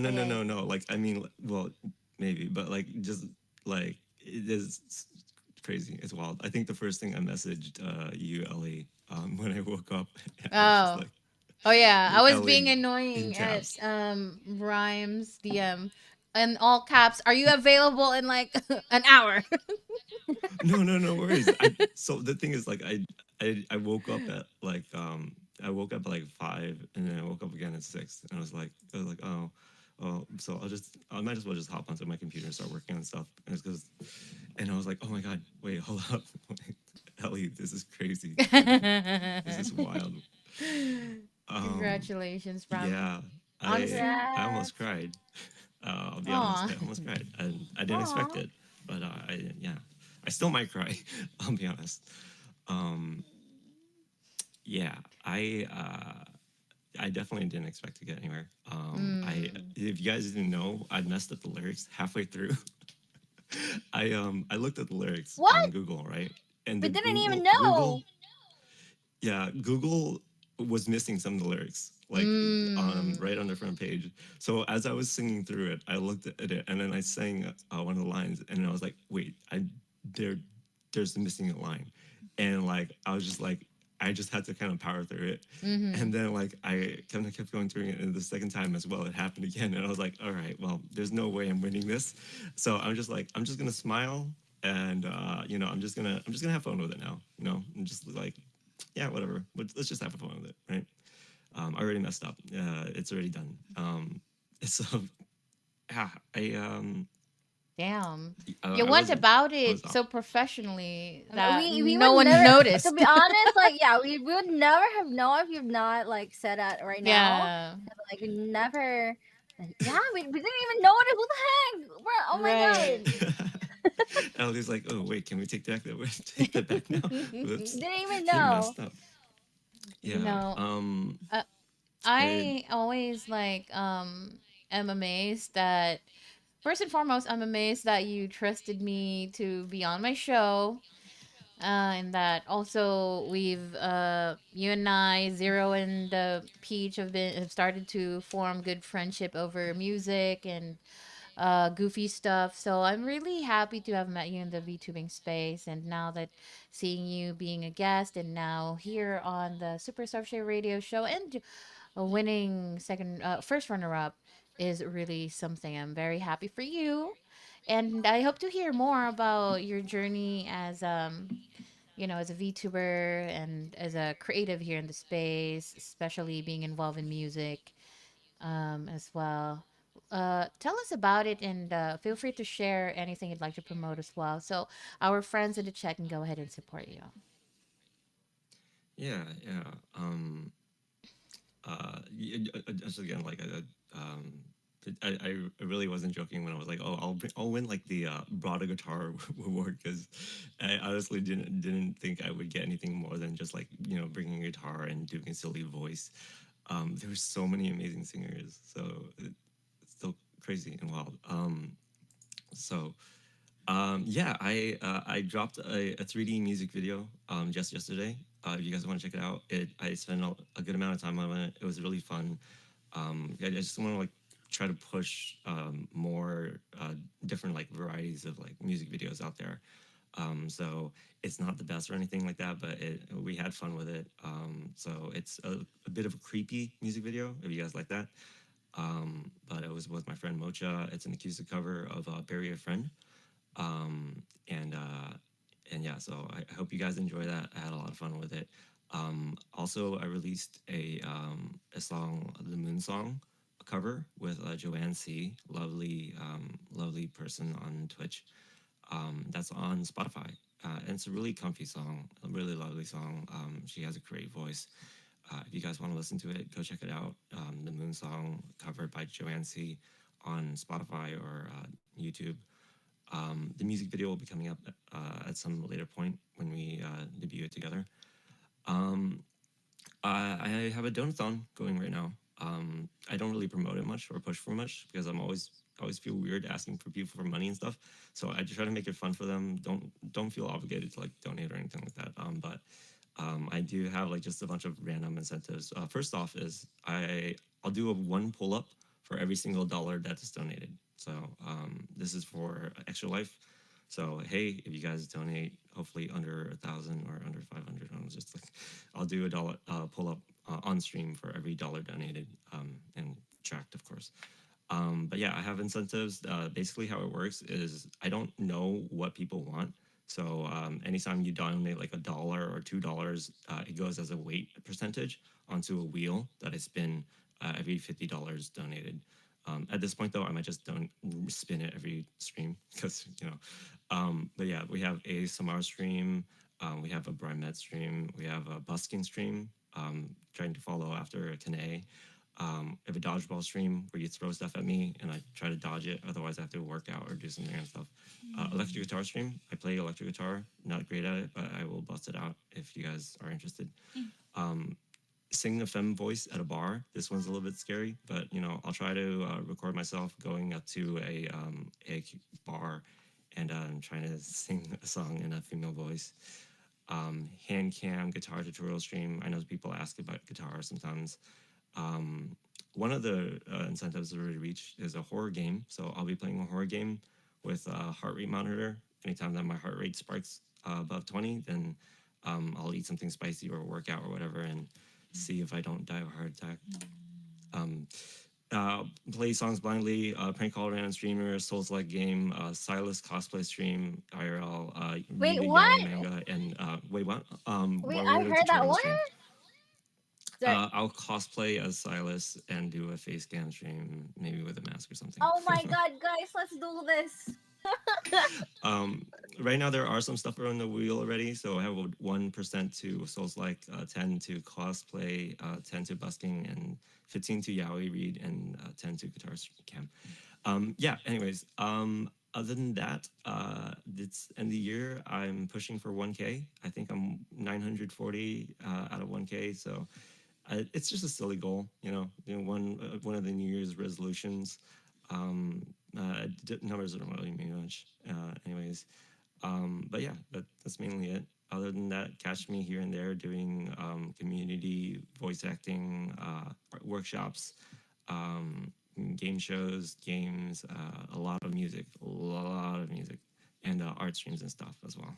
Like, I mean, well, maybe, but like, just like it is crazy. It's wild. I think the first thing I messaged you, Ellie, when I woke up, I was just Oh. like, Oh yeah, I was being Ellie in annoying at caps. Rhymes DM in all caps. Are you available in like an hour? No worries. So the thing is, like, I woke up at like I woke up at like 5, and then I woke up again at 6, and I was like, oh, so I might as well just hop onto my computer and start working on stuff. And it's because, and I was like, oh my god, wait, hold up, wait, Ellie, this is crazy. This is wild. Congratulations, Ram. Yeah, Honestly, I almost cried. I'll be honest, aw. I almost cried. I didn't expect it, but I still might cry. I'll be honest. Um, yeah, I definitely didn't expect to get anywhere. If you guys didn't know, I messed up the lyrics halfway through. I looked at the lyrics What? on Google, right? And We the didn't even Google, know. yeah, Google was missing some of the lyrics, like right on the front page. So as I was singing through it, I looked at it, and then I sang one of the lines, and I was like, wait, there's missing a line, and like I was just like, I just had to kind of power through it. And then like I kind of kept going through it, and the second time as well, it happened again, and I was like, all right, well, there's no way I'm winning this. So I'm just gonna smile, and I'm just gonna have fun with it now. I'm just like, yeah, whatever. Let's just have fun with it, right? I already messed up. It's already done. So yeah, Damn. I You went was about I was it so professionally We that we no would one never, noticed. to be honest, like yeah, we would never have known if you've not like said that right now. Yeah. Like we never, like, yeah, we didn't even know it. What the heck, bro? Oh my Right. god, Ellie's like, oh wait, can we take that take that back now? Whoops, didn't even you know. messed up. You Yeah. know, It, I always like am amazed that first and foremost, I'm amazed that you trusted me to be on my show. And that also we've you and I, Zero and Peach have started to form good friendship over music and goofy stuff. So I'm really happy to have met you in the VTubing space, and now that seeing you being a guest and now here on the Super Sczhae radio show and winning first runner up is really something. I'm very happy for you, and I hope to hear more about your journey as as a VTuber and as a creative here in the space, especially being involved in music as well. Tell us about it, and feel free to share anything you'd like to promote as well. So our friends in the chat can go ahead and support you. yeah. Just again, like I really wasn't joking when I was like, oh, I'll win like the brought a guitar award, because I honestly didn't think I would get anything more than just like bringing a guitar and doing a silly voice. There were so many amazing singers, so it's still crazy and wild. So yeah, I dropped a 3D music video just yesterday. If you guys want to check it out, I spent a good amount of time on it. It was really fun. I just want to like try to push more different like varieties of like music videos out there. So it's not the best or anything like that, but we had fun with it. So it's a bit of a creepy music video, if you guys like that. But it was with my friend Mocha. It's an acoustic cover of Bury a Friend. And yeah, so I hope you guys enjoy that. I had a lot of fun with it. Also, I released a song, the Moon Song, a cover with Joanne C, lovely person on Twitch. That's on Spotify, and it's a really comfy song, a really lovely song. She has a great voice. If you guys want to listen to it, go check it out. The Moon Song, covered by Joanne C on Spotify or YouTube. The music video will be coming up at some later point when we debut it together. I have a donathon going right now. I don't really promote it much or push for much because I always feel weird asking for people for money and stuff. So I just try to make it fun for them. Don't feel obligated to like donate or anything like that. But I do have like just a bunch of random incentives. First off is I'll do a one pull up for every single dollar that is donated. So this is for Extra Life. So hey, if you guys donate, hopefully under 1,000 or under 500, I'll do $1 pull up on stream for every dollar donated, and tracked, of course. But yeah, I have incentives. Basically, how it works is I don't know what people want. So anytime you donate like $1 or $2, it goes as a weight percentage onto a wheel that I spin every $50 donated. At this point, though, I might just don't spin it every stream because, but yeah, we have a Samar stream. We have a Brimet stream. We have a busking stream, trying to follow after 𝔐𝔬𝔦𝔯𝔦. I have a dodgeball stream where you throw stuff at me and I try to dodge it. Otherwise, I have to work out or do something and stuff. Electric guitar stream. I play electric guitar. Not great at it, but I will bust it out if you guys are interested. Sing a femme voice at a bar. This one's a little bit scary, but I'll try to record myself going up to a bar and trying to sing a song in a female voice. Hand cam guitar tutorial stream. I know people ask about guitar sometimes. One of the incentives that we reached is a horror game. So I'll be playing a horror game with a heart rate monitor. Anytime that my heart rate sparks above 20, then I'll eat something spicy or work out or whatever and see if I don't die of a heart attack. Play songs blindly, prank call random streamer, Souls-like game, 𝔖𝔬𝔬𝔦𝔯𝔬 cosplay stream, IRL, Wait, read a what? Yami manga, and wait, what? Wait, War I Road heard that tutorial one. stream. Sorry. I'll cosplay as 𝔖𝔬𝔬𝔦 and do a face cam stream, maybe with a mask or something. Oh my god, guys, let's do this. Right now there are some stuff around the wheel already, so I have 1% to Souls-like, 10 to cosplay, 10 to busking, and 15 to yaoi read, and 10 to guitar cam. Yeah, anyways, other than that, it's end of the year. I'm pushing for 1K. I think I'm 940 out of 1K, so it's just a silly goal, one of the New Year's resolutions. Numbers don't really mean much, anyways. But yeah, that's mainly it. Other than that, catch me here and there doing community voice acting workshops, game shows, games, a lot of music, and art streams and stuff as well.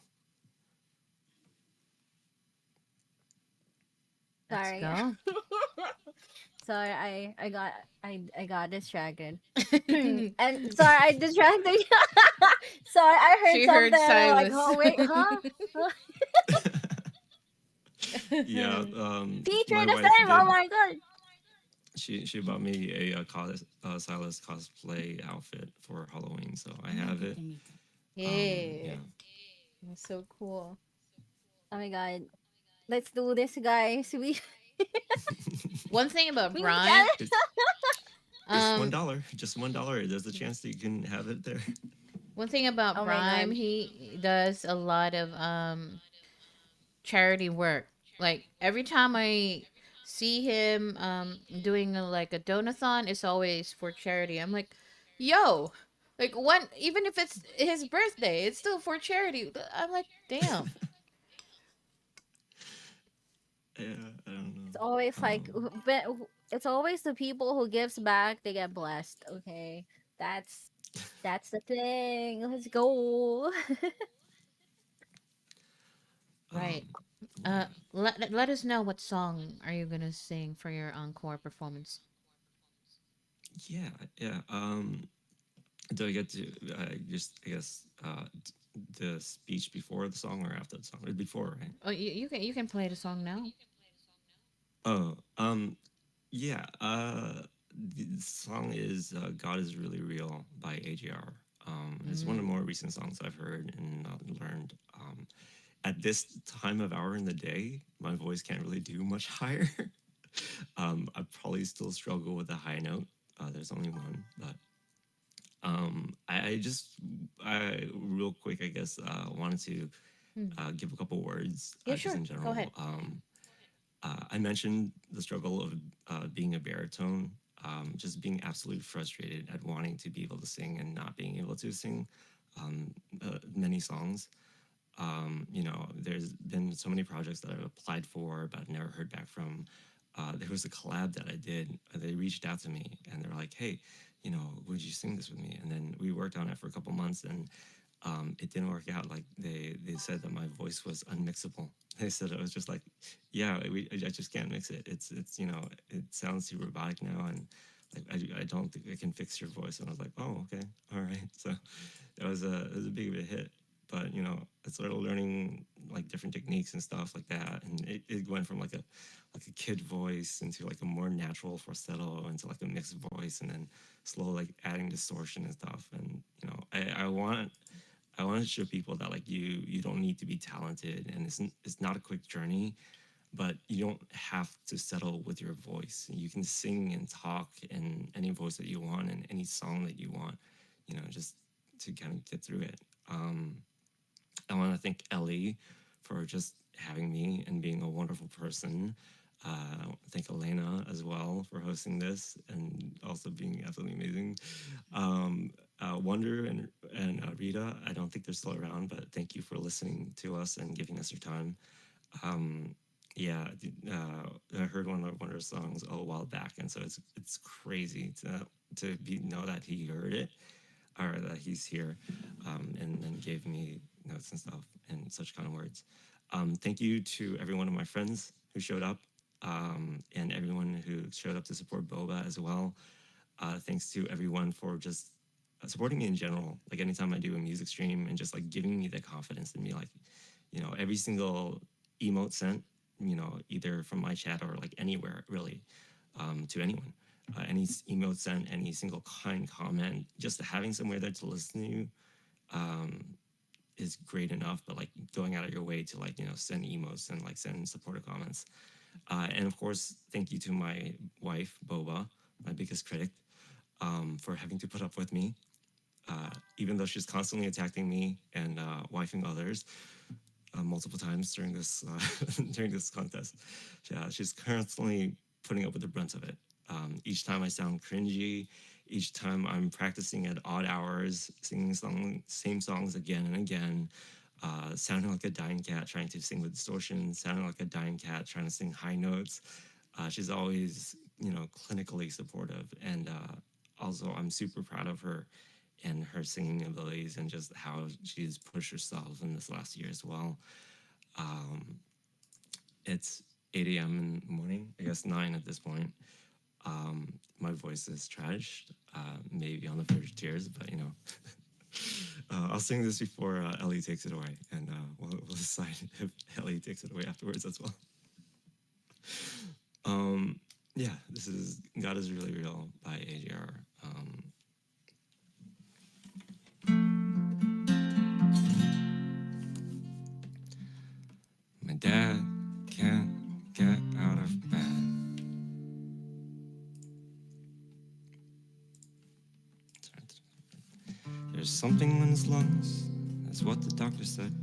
Sorry. Go. Sorry, I got distracted. And sorry, I distracted. Sorry, I heard She something. heard And I'm like, Silas. oh wait, huh? Yeah, Feature my the wife same. Oh did. my god. She bought me a 𝔖𝔬𝔬𝔦 cosplay outfit for Halloween, so I have it. Yeah. That's so cool. Oh my god. Let's do this, guys. One thing about we Brian, can- Just $1. Just $1. There's a chance that you can have it there. one thing about Oh my Brian, God. he does a lot of charity work. Like every time I see him doing like a donathon, it's always for charity. I'm like, yo, like one, even if it's his birthday, it's still for charity. I'm like, damn. Yeah, I don't know. It's always like, it's always the people who gives back, they get blessed. Okay, that's the thing. Let's go. Right. Let us know what song are you gonna sing for your encore performance. Yeah. Do I get to I guess the speech before the song or after the song? Before, right? Oh, you can play the song now. Oh, yeah. The song is "God Is Really Real" by AJR. It's one of the more recent songs I've heard and learned. At this time of hour in the day, my voice can't really do much higher. I probably still struggle with the high note. There's only one, but I real quick, I guess, wanted to give a couple words Yeah, just sure. in Go general. ahead. I mentioned the struggle of being a baritone, just being absolutely frustrated at wanting to be able to sing and not being able to sing many songs. There's been so many projects that I've applied for but never heard back from. There was a collab that I did. They reached out to me and they're like, hey, would you sing this with me? And then we worked on it for a couple months and it didn't work out. Like they said that my voice was unmixable. They said it was just like, yeah, I just can't mix it. It's you know, it sounds too robotic now, and like I don't think I can fix your voice. And I was like, oh, okay, all right. So it was a big of a hit. But you know, I started learning like different techniques and stuff like that, and it went from like a kid voice into like a more natural falsetto into like a mixed voice, and then slowly like adding distortion and stuff. And you know, I want to show people that like you don't need to be talented, and it's not a quick journey, but you don't have to settle with your voice. You can sing and talk in any voice that you want and any song that you want, you know, just to kind of get through it. I want to thank Ellie for just having me and being a wonderful person. I want to thank Elena as well for hosting this and also being absolutely amazing. Wonder and Rita, I don't think they're still around, but thank you for listening to us and giving us your time. Yeah, I heard one of Wonder's songs a while back, and so it's crazy to know that he heard it, or that he's here, and gave me notes and stuff and such kind of words. Thank you to every one of my friends who showed up, and everyone who showed up to support Boba as well. Thanks to everyone for just supporting me in general. Like anytime I do a music stream and just like giving me the confidence in me, like, you know, every single emote sent, you know, either from my chat or like anywhere really, to anyone. Any emote sent, any single kind comment, just having somewhere there to listen to you is great enough. But like going out of your way to like, you know, send emotes and like send supportive comments. And of course, thank you to my wife, Boba, my biggest critic, for having to put up with me, even though she's constantly attacking me and wifing others multiple times during this during this contest. Yeah, she's constantly putting up with the brunt of it. Each time I sound cringy, each time I'm practicing at odd hours, singing same songs again and again, sounding like a dying cat trying to sing with distortion, sounding like a dying cat trying to sing high notes. She's always, you know, clinically supportive, and also I'm super proud of her and her singing abilities and just how she's pushed herself in this last year as well. It's 8 a.m. in the morning, I guess 9 at this point. My voice is trashed, maybe on the verge of tears, but you know, I'll sing this before Ellie takes it away, and we'll decide if Ellie takes it away afterwards as well. Yeah, this is God is Really Real by AJR. My dad can't get out of bed. There's something in his lungs, that's what the doctor said.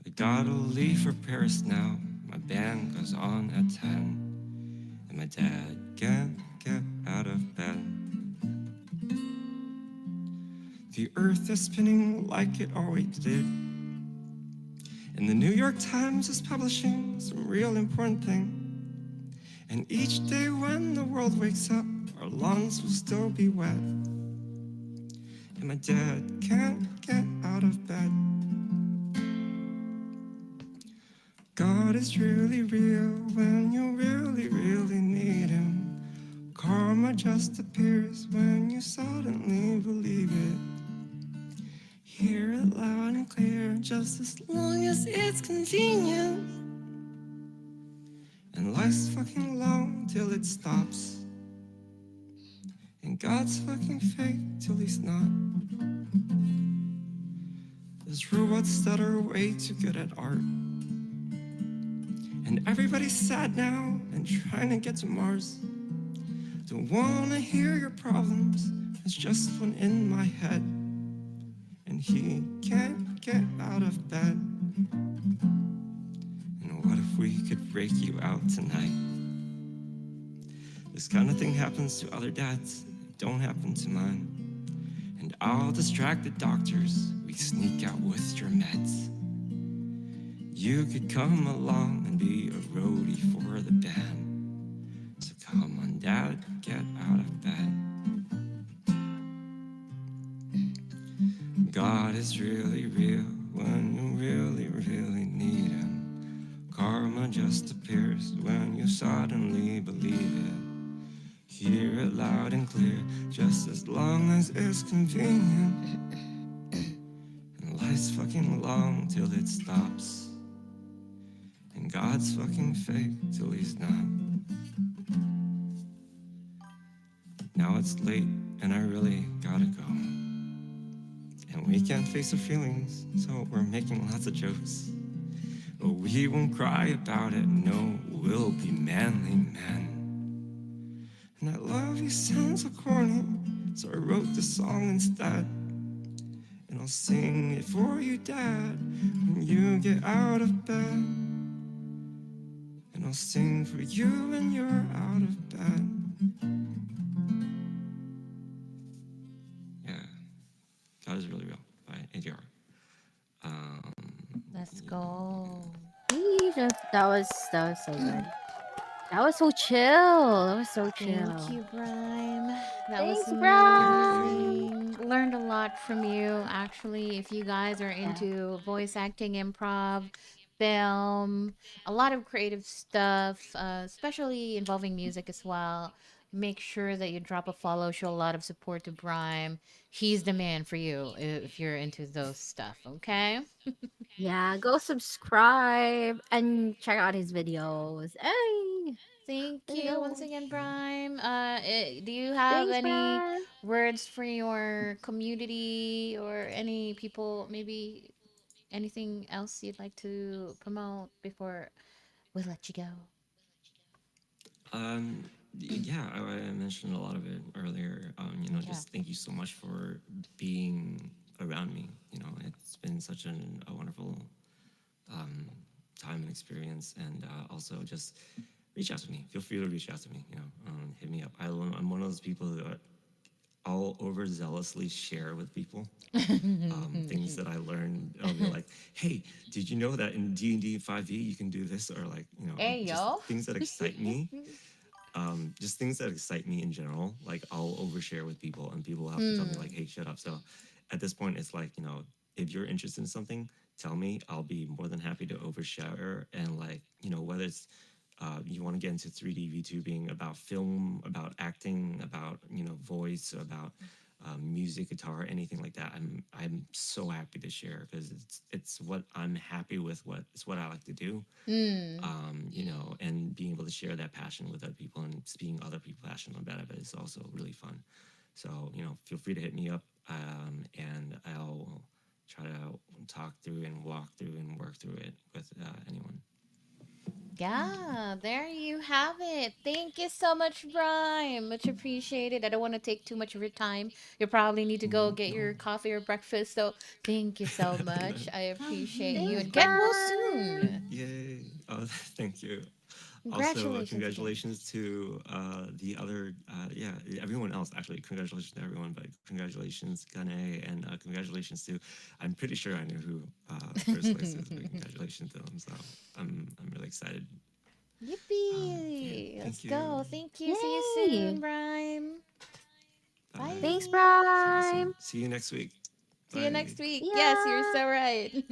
I gotta leave for Paris now, my band goes on at 10. And my dad can't get out of bed. The earth is spinning like it always did. And the New York Times is publishing some real important thing. And each day when the world wakes up, our lungs will still be wet. And my dad can't get out of bed. God is really real when you really, really need him. Karma just appears when you suddenly believe it. Hear it loud and clear, just as long as it's convenient. And life's fucking long till it stops. And God's fucking fake till he's not. There's robots that are way too good at art. And everybody's sad now and trying to get to Mars. Don't wanna hear your problems, there's just one in my head. And he can't get out of bed. And what if we could break you out tonight? This kind of thing happens to other dads, it don't happen to mine. And I'll distract the doctors, we sneak out with your meds. You could come along and be a roadie for the band. So come on, Dad, get out of bed. God is really real when you really, really need him. Karma just appears when you suddenly believe it. Hear it loud and clear, just as long as it's convenient. And life's fucking long till it stops. And God's fucking fake till he's not. Now it's late and I really gotta go. And we can't face our feelings, so we're making lots of jokes. But we won't cry about it, no, we'll be manly men. And I love you sounds so corny, so I wrote this song instead. And I'll sing it for you, Dad, when you get out of bed. And I'll sing for you when you're out of bed. Yeah, God is really real by ADR. Let's go. That was so good. That was so chill. That was so chill. Thank you, Brime. That Thanks, was Brime. amazing. Learned a lot from you, actually. If you guys are into voice acting, improv, film, a lot of creative stuff, especially involving music as well, make sure that you drop a follow, show a lot of support to Brime. He's the man for you if you're into those stuff, okay? Yeah, go subscribe and check out his videos. Hey, Thank there you you go. once again, Brime. Do you have Thanks, any Brime. words for your community or any people, maybe anything else you'd like to promote before we let you go? Yeah, I mentioned a lot of it earlier. Just thank you so much for being around me. It's been such a wonderful time and experience. And also just reach out to me. Feel free to reach out to me. Hit me up. I'm one of those people that I'll overzealously share with people things that I learned. I'll be like, hey, did you know that in D&D 5e you can do this? Or like, Hey, just yo. things that excite me. Just things that excite me in general. Like I'll overshare with people and people have to tell me like, hey, shut up. So at this point, it's like, if you're interested in something, tell me. I'll be more than happy to overshare. And like, whether it's you want to get into 3D VTubing, about film, about acting, about voice, about music, guitar, anything like that. I'm so happy to share because it's what I'm happy with. It's what I like to do. And being able to share that passion with other people and seeing other people passionate about it is also really fun. So feel free to hit me up, and I'll try to talk through and walk through and work through it with anyone. Yeah, there you have it. Thank you so much, Brime. Much appreciated. I don't want to take too much of your time. You probably need to go get your coffee or breakfast. So thank you so much. I appreciate you and get well soon. Yay. Oh, thank you. Congratulations. Also, congratulations to the other, everyone else, actually. Congratulations to everyone, but congratulations, 𝔐𝔬𝔬𝔦𝔯𝔦, and congratulations to, I'm pretty sure I know who first place is, but congratulations to them. So I'm really excited. Yippee. Let's you. go. Thank you. See you soon, Brime. Bye. Thanks, Brime. See you next week. See you Bye. next week. Yes, you're so right.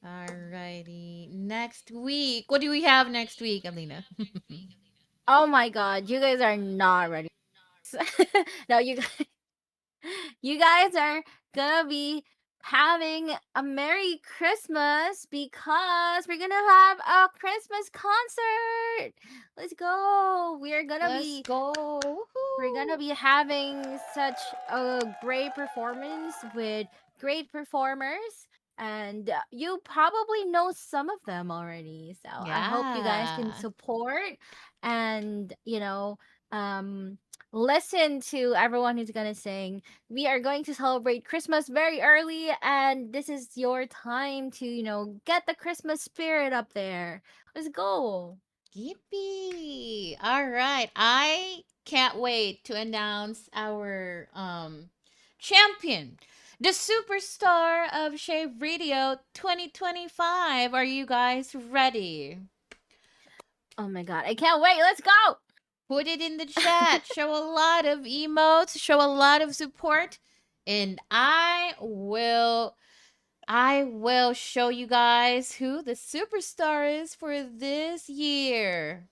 Alrighty. Next week. What do we have next week, Alina? Oh my God, you guys are not ready. No, you guys are gonna be having a Merry Christmas because we're gonna have a Christmas concert. Let's go. We're gonna be having such a great performance with great performers. And you probably know some of them already. So I hope you guys can Yeah. support and, listen to everyone who's gonna sing. We are going to celebrate Christmas very early, and this is your time to, get the Christmas spirit up there. Let's go. Yippee. All right. I can't wait to announce our champion, the superstar of 𝔒𝔡 Radio 2025. Are you guys ready? Oh my God, I can't wait. Let's go. Put it in the chat. Show a lot of emotes. Show a lot of support. And I will show you guys who the superstar is for this year.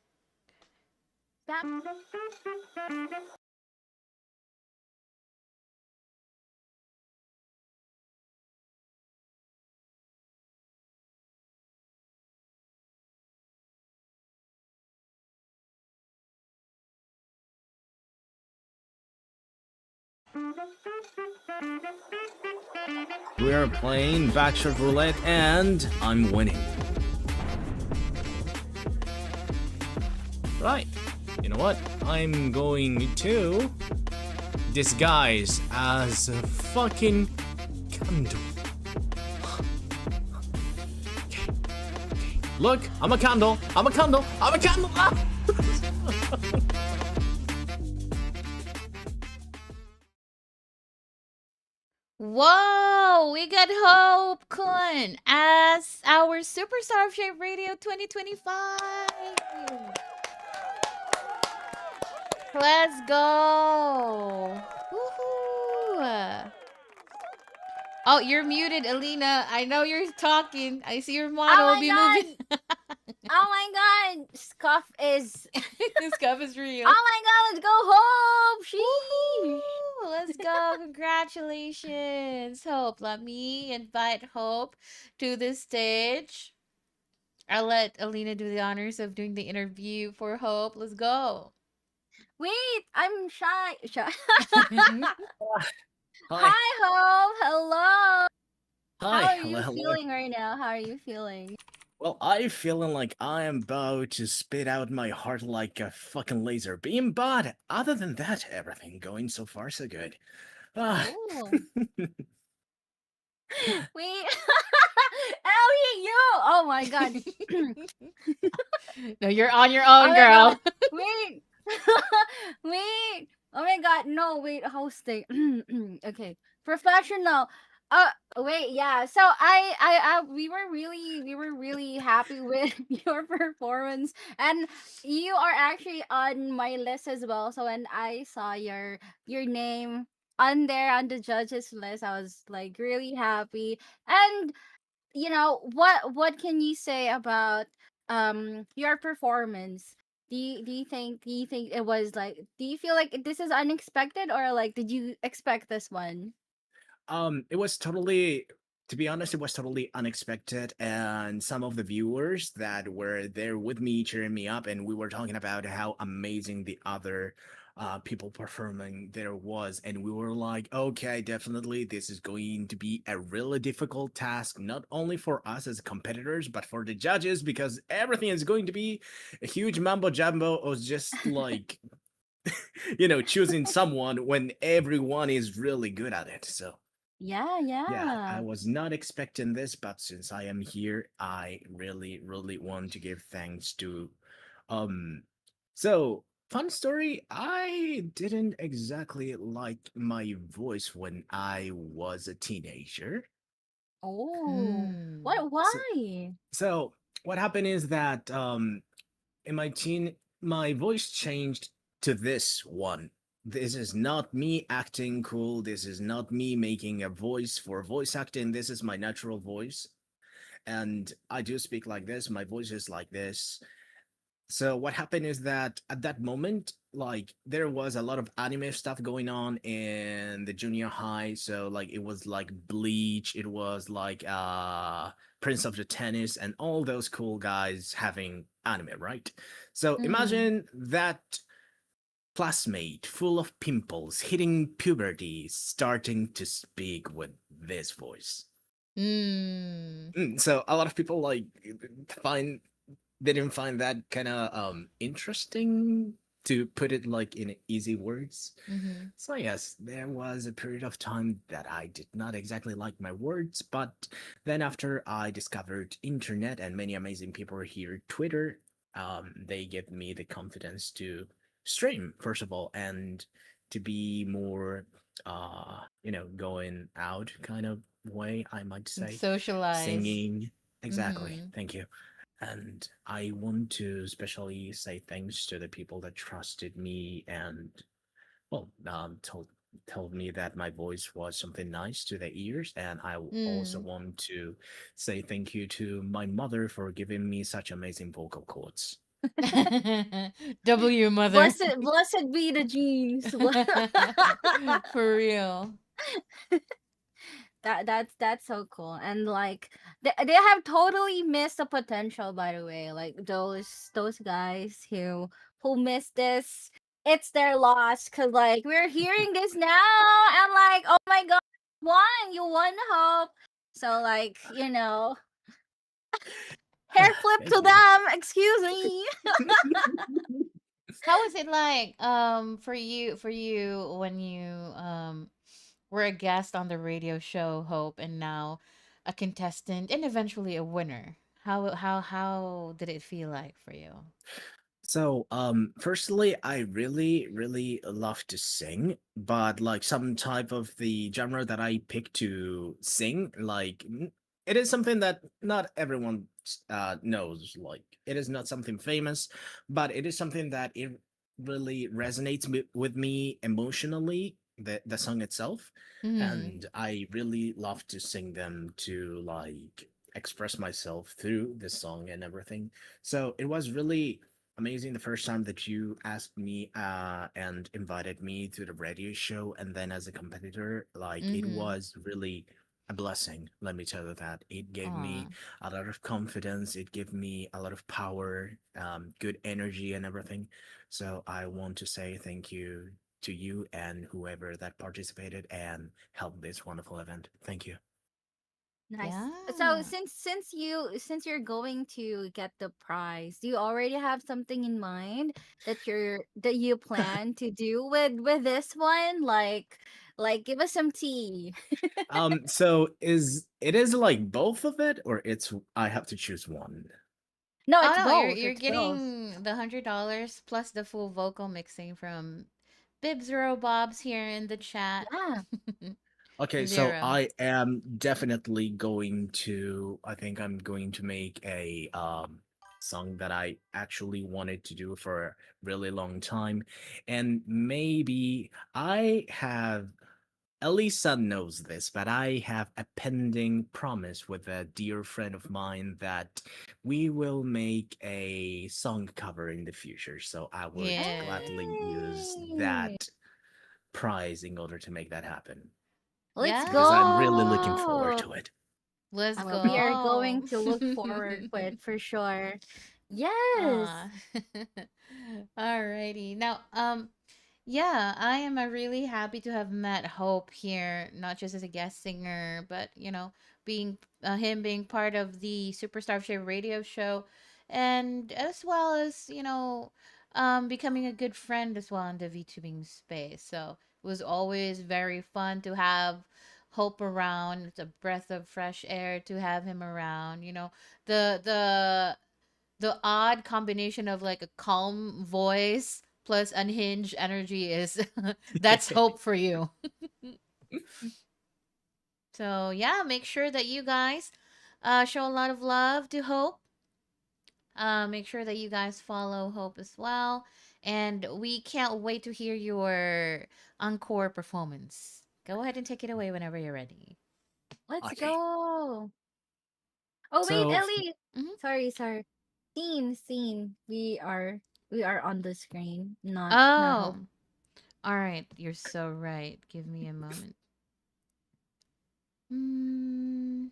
We're playing Backshot Roulette and I'm winning. Right. You know what? I'm going to disguise as a fucking candle. Okay. Look, I'm a candle. I'm a candle. I'm a candle. Ah! Whoa, we got Hope Kun as our superstar of Shape Radio 2025. Let's go. Woohoo. Oh, you're muted, Alina. I know you're talking. I see your model Oh will be my moving. Oh my god, Scuff is This cup is real. Oh my god, let's go home. Sheesh. Let's go. Congratulations, Hope. Let me invite Hope to the stage. I'll let Alina do the honors of doing the interview for Hope. Let's go. Wait, I'm shy. Hi. Hi, Hope. Hello. Hi. How are you Hello. feeling right now? How are you feeling? Well, I'm feeling like I am about to spit out my heart like a fucking laser beam, but other than that, everything going so far so good. Ah. Oh. Wait. Ellie, you. Oh my god. No, you're on your own, Oh my girl. god. Wait. Wait. Oh my god. No, wait, hosting. Okay. Professional. Wait, yeah. So we were really happy with your performance, and you are actually on my list as well. So when I saw your name on there on the judges list, I was like really happy. And what can you say about your performance? Do you think it was like, do you feel like this is unexpected, or like did you expect this one? It was totally, to be honest, it was totally unexpected. And some of the viewers that were there with me cheering me up, and we were talking about how amazing the other people performing there was. And we were like, okay, definitely, this is going to be a really difficult task, not only for us as competitors, but for the judges, because everything is going to be a huge mambo jumbo of just like, choosing someone when everyone is really good at it. So. Yeah, Yeah, I yeah. was not expecting this, but since I am here, I really, really want to give thanks to um so fun story, I didn't exactly like my voice when I was a teenager. Oh, Hmm. what? So, Why? so what happened is that in my voice changed to this one. This is not me acting cool. This is not me making a voice for voice acting. This is my natural voice. And I do speak like this. My voice is like this. So what happened is that at that moment, like there was a lot of anime stuff going on in the junior high. So like it was like Bleach, it was like Prince of the Tennis and all those cool guys having anime, right? So Mm-hmm. imagine that classmate full of pimples, hitting puberty, starting to speak with this voice. Mm. So a lot of people like find they didn't find that kind of interesting, to put it like in easy words. Mm-hmm. So yes, there was a period of time that I did not exactly like my words, but then after I discovered internet and many amazing people here, Twitter, they gave me the confidence to stream first of all, and to be more going out kind of way, I might say, Socialize. singing. Exactly, Mm-hmm. thank you. And I want to especially say thanks to the people that trusted me and, well, told told me that my voice was something nice to their ears, and also Mm. want to say thank you to my mother for giving me such amazing vocal cords. W mother. Blessed be the genes. For real. That's so cool. And like they have totally missed the potential, by the way. Like those guys who missed this, it's their loss, because like we're hearing this now and like, oh my god, you won Hope. So like, hair flip Thank to you. them, excuse me. How was it like for you when you were a guest on the radio show Hope, and now a contestant and eventually a winner? How did it feel like for you? So, firstly, I really, really love to sing, but like some type of the genre that I pick to sing, like it is something that not everyone knows. Like, it is not something famous, but it is something that it really resonates with me emotionally. The song itself, Mm-hmm. and I really love to sing them to like express myself through this song and everything. So it was really amazing the first time that you asked me and invited me to the radio show, and then as a competitor, like it Mm-hmm. was really a blessing. Let me tell you that it gave me Aw. a lot of confidence, it gave me a lot of power, good energy and everything. So I want to say thank you to you and whoever that participated and helped this wonderful event. Thank you. Nice. So Yeah. since you're going to get the prize, do you already have something in mind that you plan to do with this one? Like give us some tea. So is it is like both of it, or it's I have to choose one? No, Oh it's no, you're both. you're It's both. getting the $100 plus the full vocal mixing from Bib Zero Bob's here in the chat. Yeah. Okay, so Zero. I am definitely going to I think I'm going to make a song that I actually wanted to do for a really long time. And maybe I have Elisa knows this, but I have a pending promise with a dear friend of mine that we will make a song cover in the future. So I would Yeah. gladly use Hey, that prize in order to make that happen let's because Yeah. I'm really looking forward go. to it. Let's Well, we are go. going to look forward to it for sure. Yes. Ah. Alrighty. Now, yeah, I am really happy to have met Hope here, not just as a guest singer, but being him being part of the Superstar Share radio show, and as well as becoming a good friend as well in the VTubing space. So it was always very fun to have Hope around. It's a breath of fresh air to have him around. The odd combination of like a calm voice plus unhinged energy is that's Hope for you. So yeah, make sure that you guys show a lot of love to Hope. Make sure that you guys follow Hope as well, and we can't wait to hear your encore performance. Go ahead and take it away whenever you're ready. Let's Okay, go. Oh wait, so Ellie. Mhm. Sorry. Scene. We are on the screen, not Oh, Hope. all right. You're so right. Give me a moment. Mm,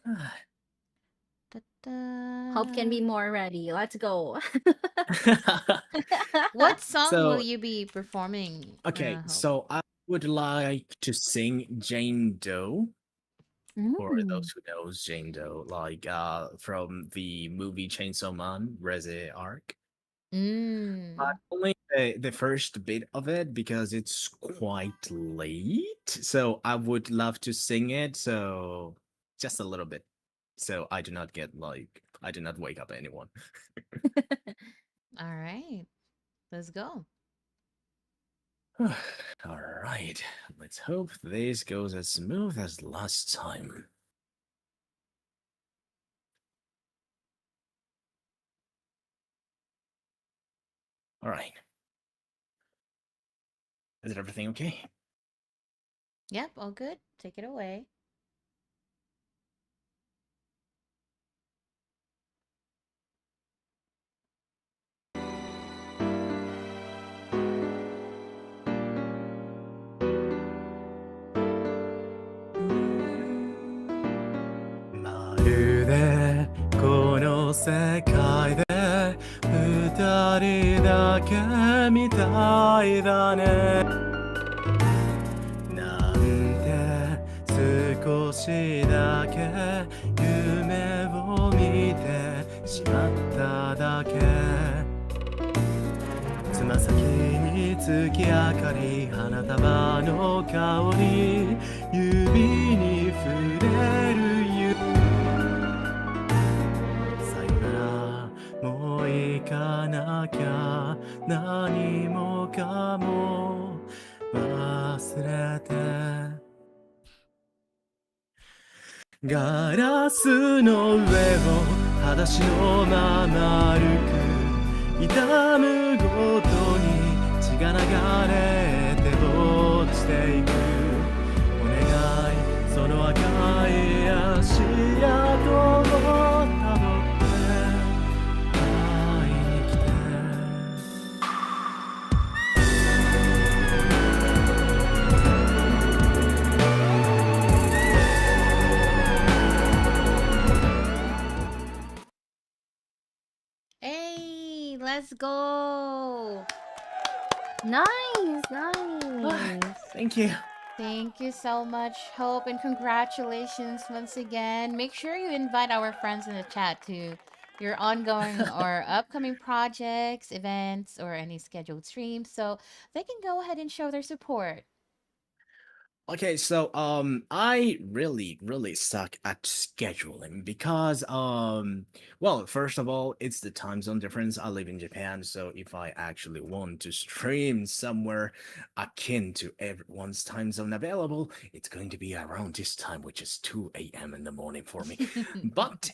Hope can be da-da. more ready. Let's go. What song will so you be performing, okay, Hope? so I would like to sing Jane Doe. For Mm. those who knows Jane Doe, like from the movie Chainsaw Man, Reze arc. But Mm. only the first bit of it because it's quite late. So I would love to sing it. So just a little bit. So I do not get like I do not wake up anyone. All right. Let's go. All right. Let's hope this goes as smooth as last time. All right. Is everything okay? Yep, all good. Take it away. "まるでこの世界で二人だけみたいだね」なんて少しだけ夢を見てしまっただけつま先に月明かり花束の香り指に触れるさよならもう行かなきゃ何もかも忘れてガラスの上を裸足のまま歩く痛むごとに血が流れて落ちていくお願いその赤い足跡をたどって会いに来てHey, let's go. Nice, nice. Thank you. Thank you so much, Hope, and congratulations once again. Make sure you invite our friends in the chat to your ongoing or upcoming projects, events, or any scheduled streams so they can go ahead and show their support. Okay, so I really suck at scheduling because well, first of all, it's the time zone difference. I live in Japan, so if I actually want to stream somewhere akin to everyone's time zone available, it's going to be around this time, which is 2 a.m. in the morning for me. But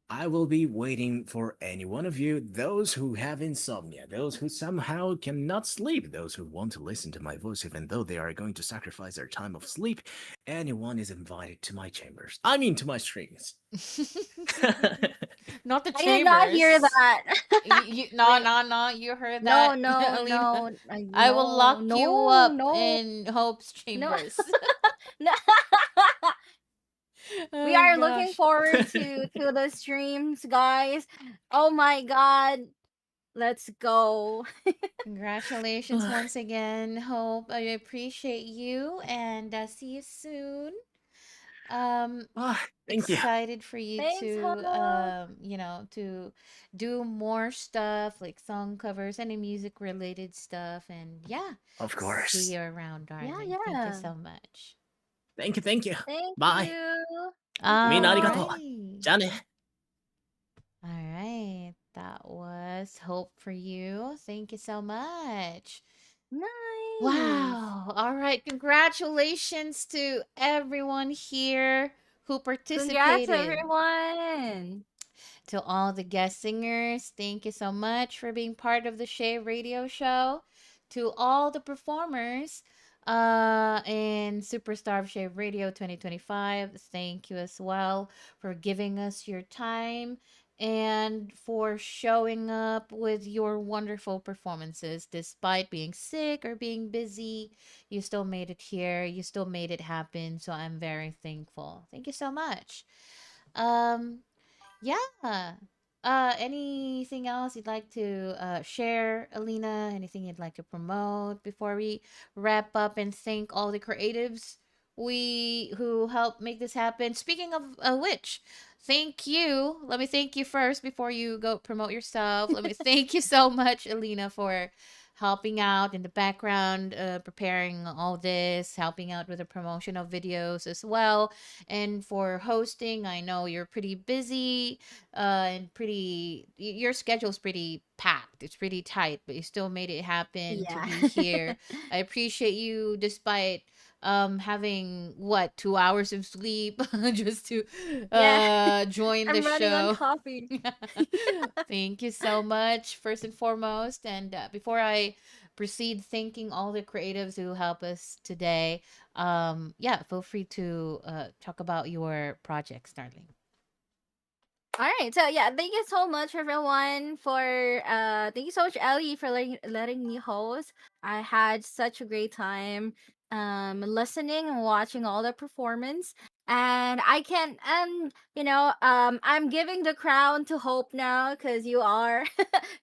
I will be waiting for any one of you, those who have insomnia, those who somehow cannot sleep, those who want to listen to my voice even though they are going to sacrifice their time of sleep. Anyone is invited to my chambers. I mean, to my streams. Not the I did not hear chambers. that. No, you heard No, that, no, Alina. no. I will lock no, you no, up no. in Hope's No. chambers. No. We Oh, are looking gosh. forward to the streams, guys. Oh my god. Let's go. Congratulations once again, Hope. I appreciate you and see you soon. Thank you. Excited for you Thanks, to Hope. to do more stuff like song covers, any music related stuff, and yeah, Of course. see you around, darling. Thank you yeah. so much. Thank you, thank you. Thank Bye. you. Mi na arigato. Alright. じゃあね。 All right, that was Hope for you. Thank you so much. Nice. Wow. All right. Congratulations to everyone here who Congrats, participated. everyone. To all the guest singers, thank you so much for being part of the Sczhae radio show. To all the performers in Superstar of Sczhae Radio 2025, thank you as well for giving us your time and for showing up with your wonderful performances despite being sick or being busy. You still made it here, you still made it happen, so I'm very thankful. Thank you so much. Yeah. Anything else you'd like to share, Alina? Anything you'd like to promote before we wrap up and thank all the creatives who helped make this happen? Speaking of which, thank you. Let me thank you first before you go promote yourself. Let me thank you so much, Alina, for helping out in the background, preparing all this, helping out with the promotion of videos as well, and for hosting. I know you're pretty busy and your schedule's pretty packed. It's pretty tight, but you still made it happen to Yeah. be here. I appreciate you despite having what 2 hours of sleep just to Yeah. join I'm the running on show. coffee. Thank you so much, first and foremost. And before I proceed thanking all the creatives who help us today. Yeah, feel free to talk about your projects, darling. All right. So yeah, thank you so much everyone for thank you so much Ellie for letting me host. I had such a great time listening and watching all the performance. And I can I'm giving the crown to Hope now because you are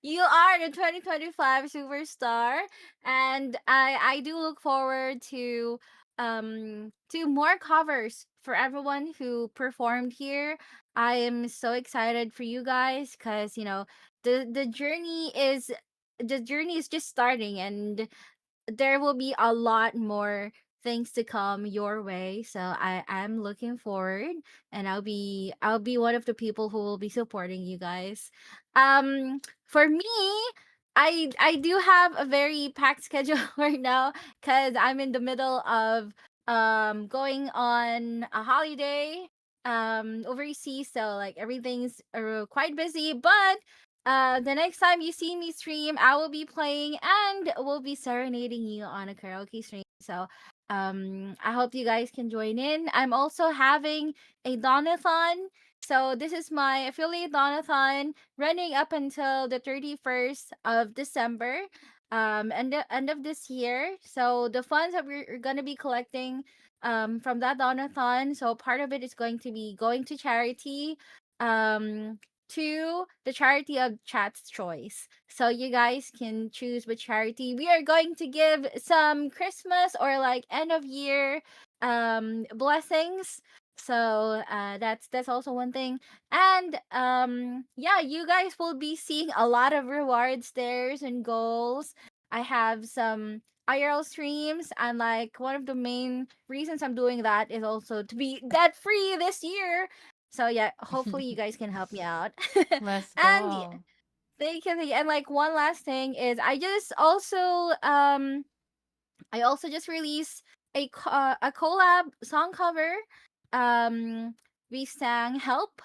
you are the 2025 superstar, and I do look forward to more covers for everyone who performed here. I am so excited for you guys because the journey is just starting, and there will be a lot more things to come your way. So I'm looking forward, and I'll be one of the people who will be supporting you guys. For me, I do have a very packed schedule right now because I'm in the middle of going on a holiday overseas, so like everything's quite busy. But the next time you see me stream, I will be playing and will be serenading you on a karaoke stream. So I hope you guys can join in. I'm also having a donathon. So this is my affiliate donathon running up until the 31st of December. And the end of this year. So the funds that we're gonna be collecting from that donathon, so part of it is going to be going to charity. To the charity of Chat's Choice. So you guys can choose which charity. We are going to give some Christmas or like end of year blessings. So that's also one thing. And yeah, you guys will be seeing a lot of rewards there and goals. I have some IRL streams, and like one of the main reasons I'm doing that is also to be debt free this year. So yeah, hopefully you guys can help me out. Let's And go. thank you. And like one last thing is I also just released a collab song cover. We sang "Help"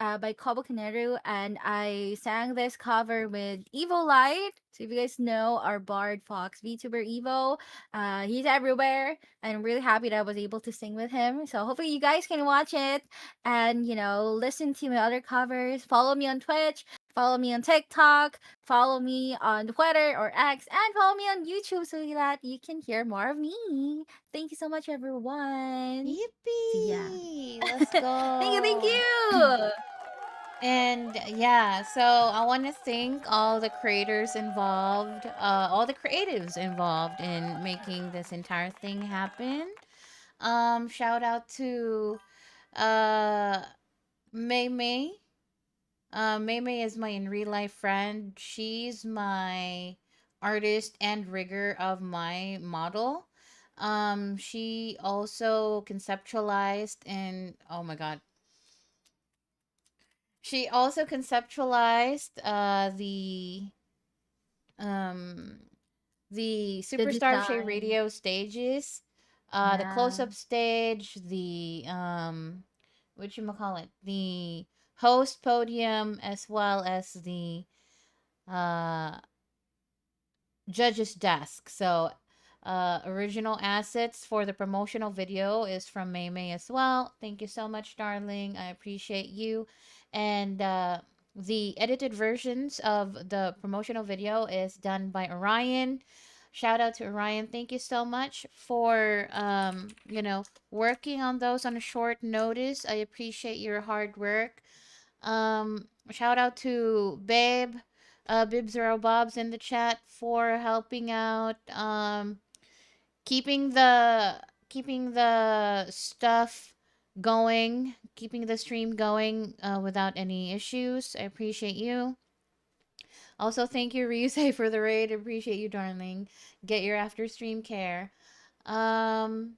by 𝔐𝔬𝔦𝔯𝔦, and I sang this cover with Evo Light. So if you guys know our Bard Fox VTuber Evo, he's everywhere, and I'm really happy that I was able to sing with him. So hopefully you guys can watch it and listen to my other covers. Follow me on Twitch. Follow me on TikTok, follow me on Twitter or X, and follow me on YouTube so that you can hear more of me. Thank you so much, everyone. See ya. Yippee! Let's Thank go. you. And yeah, so I want to thank all the creators involved, all the creatives involved in making this entire thing happen. Shout out to May May. May May is my in real life friend. She's my artist and rigger of my model. She also conceptualized and oh my god. She also conceptualized um the The Superstar of Shea design. Radio stages, the Yeah. close-up stage, the what you call it, the host podium, as well as the uh judge's desk. So original assets for the promotional video is from May May as well. Thank you so much, darling. I appreciate you. And the edited versions of the promotional video is done by Orion. Shout out to Orion. Thank you so much for working on those on a short notice. I appreciate your hard work. Shout out to Babe, Bibs Bobs in the chat for helping out, keeping the stuff going, keeping the stream going without any issues. I appreciate you. Also, thank you, Ryusei, for the raid. Appreciate you, darling. Get your after stream care. Let's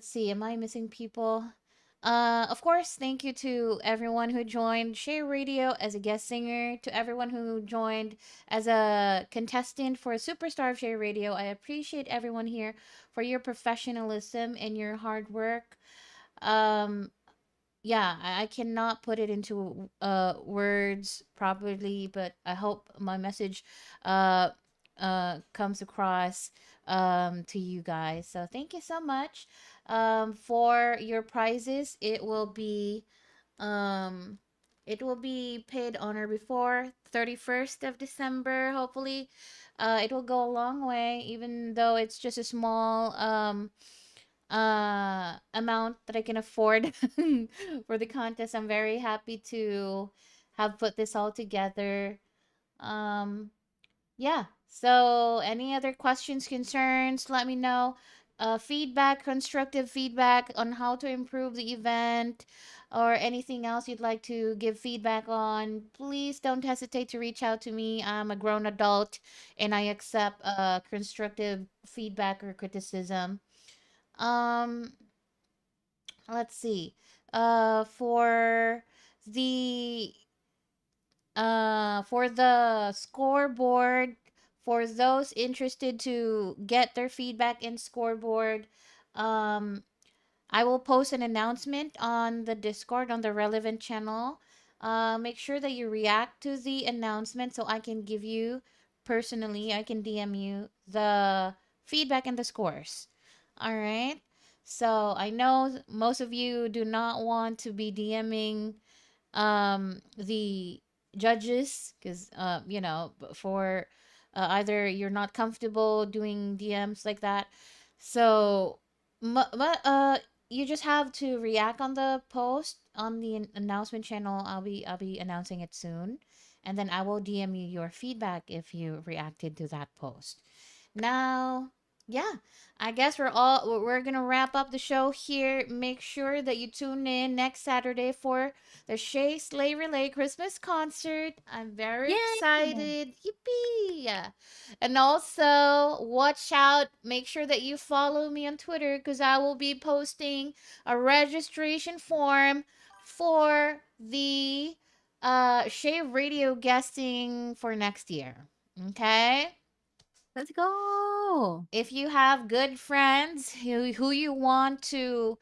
see. Am I missing people? Of course, thank you to everyone who joined Share Radio as a guest singer, to everyone who joined as a contestant for Superstar of Share Radio. I appreciate everyone here for your professionalism and your hard work. Yeah, I cannot put it into words properly, but I hope my message comes across to you guys. So thank you so much. For your prizes, um it will be paid on or before 31st of December, hopefully. It will go a long way, even though it's just a small amount that I can afford for the contest. I'm very happy to have put this all together. Um yeah. So, any other questions, concerns, let me know. Feedback, constructive feedback on how to improve the event, or anything else you'd like to give feedback on, please don't hesitate to reach out to me. I'm a grown adult and I accept constructive feedback or criticism. Um, let's see. For the scoreboard, for those interested to get their feedback in scoreboard, um I will post an announcement on the Discord on the relevant channel. Make sure that you react to the announcement so I can give you personally, I can DM you the feedback and the scores. All right. So I know most of you do not want to be DMing the judges because for either you're not comfortable doing DMs like that. So you just have to react on the post on the announcement channel. I'll be announcing it soon, and then I will DM you your feedback if you reacted to that post. Now, yeah, I guess we're gonna wrap up the show here. Make sure that you tune in next Saturday for the Sczhae Sleigh Relay Christmas concert. I'm very excited. Yippee! And also, watch out. Make sure that you follow me on Twitter because I will be posting a registration form for the Sczhae radio guesting for next year. Okay? Let's go. If you have good friends who you want to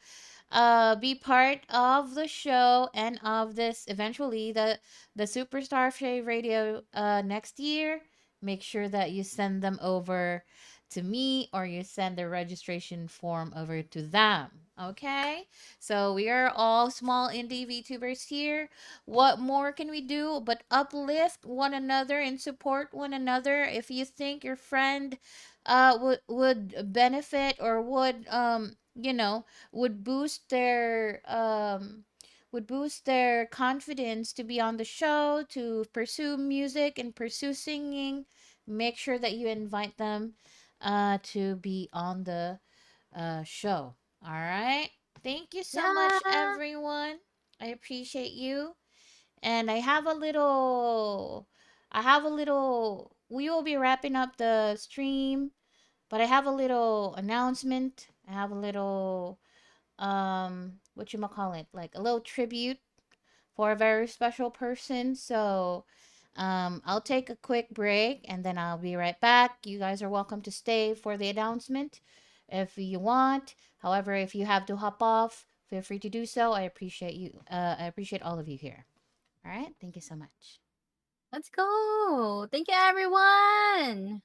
be part of the show and of this eventually the Superstar of Shay Radio next year, make sure that you send them over to me or you send the registration form over to them. Okay? So we are all small indie VTubers here. What more can we do but uplift one another and support one another? If you think your friend would benefit or would boost their confidence to be on the show, to pursue music and pursue singing, make sure that you invite them to be on the show. All right. Thank you so much, Yeah. everyone. I appreciate you. And I have a little, we will be wrapping up the stream, but I have a little announcement. I have a little what you call it, like a little tribute for a very special person. So I'll take a quick break and then I'll be right back. You guys are welcome to stay for the announcement if you want. However, if you have to hop off, feel free to do so. I appreciate you. I appreciate all of you here. All right. Thank you so much. Let's go. Thank you, everyone.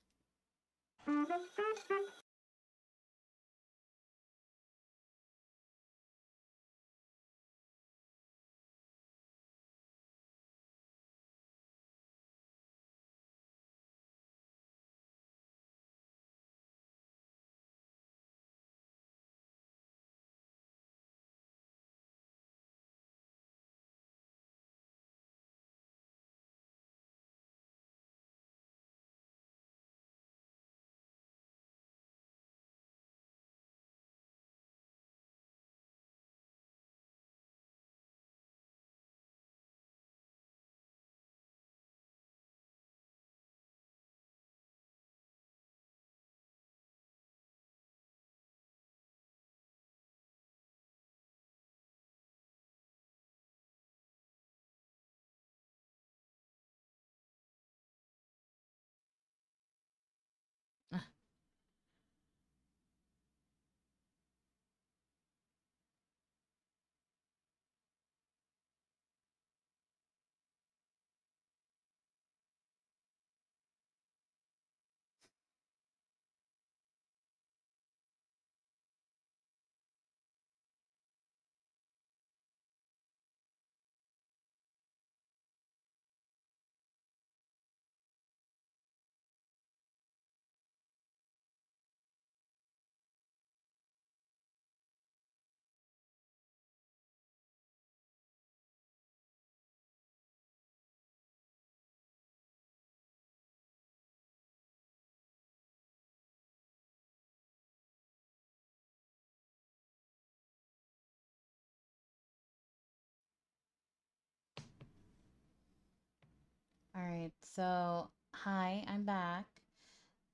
right. So, hi, I'm back.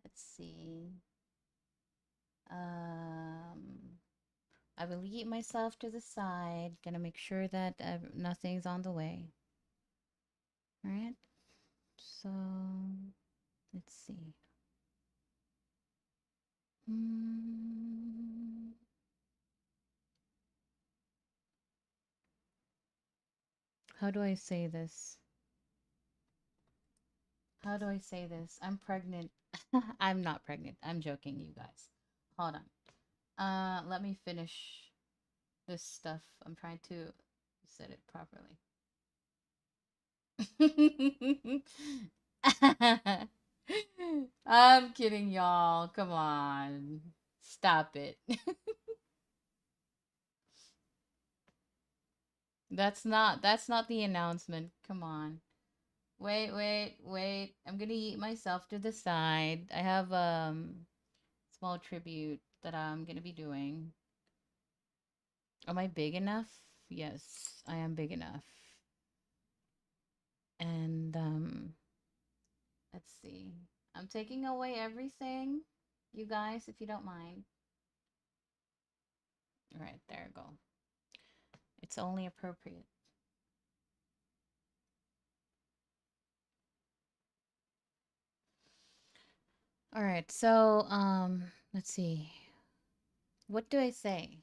Let's see. I will yeet myself to the side. Gonna make sure that nothing's on the way. All right. So, let's see. How do I say this? How do I say this? I'm pregnant. I'm not pregnant. I'm joking, you guys. Hold on. Let me finish this stuff. I'm trying to set it properly. I'm kidding, y'all. Come on. Stop it. That's not the announcement. Come on. Wait. I'm gonna eat myself to the side. I have small tribute that I'm gonna be doing. Am I big enough? Yes, I am big enough. And let's see. I'm taking away everything, you guys, if you don't mind. All right, there we go. It's only appropriate. All right, so let's see. What do I say?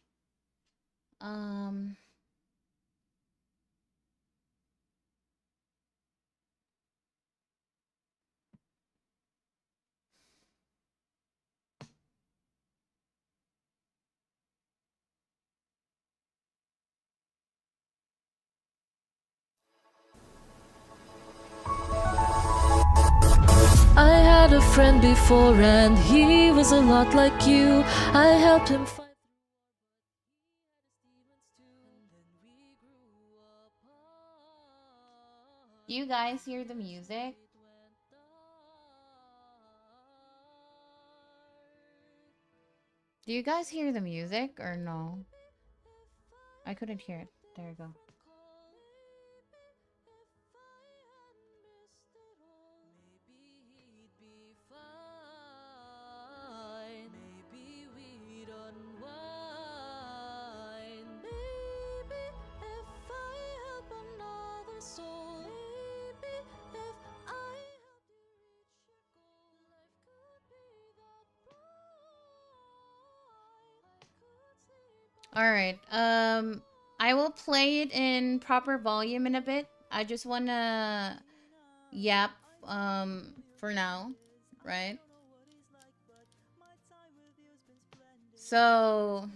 I had a friend before and he was a lot like you. I helped him fight. Do you guys hear the music? Do you guys hear the music or no? I couldn't hear it. There you go. All right. I will play it in proper volume in a bit. I just wanna yap for now, right? So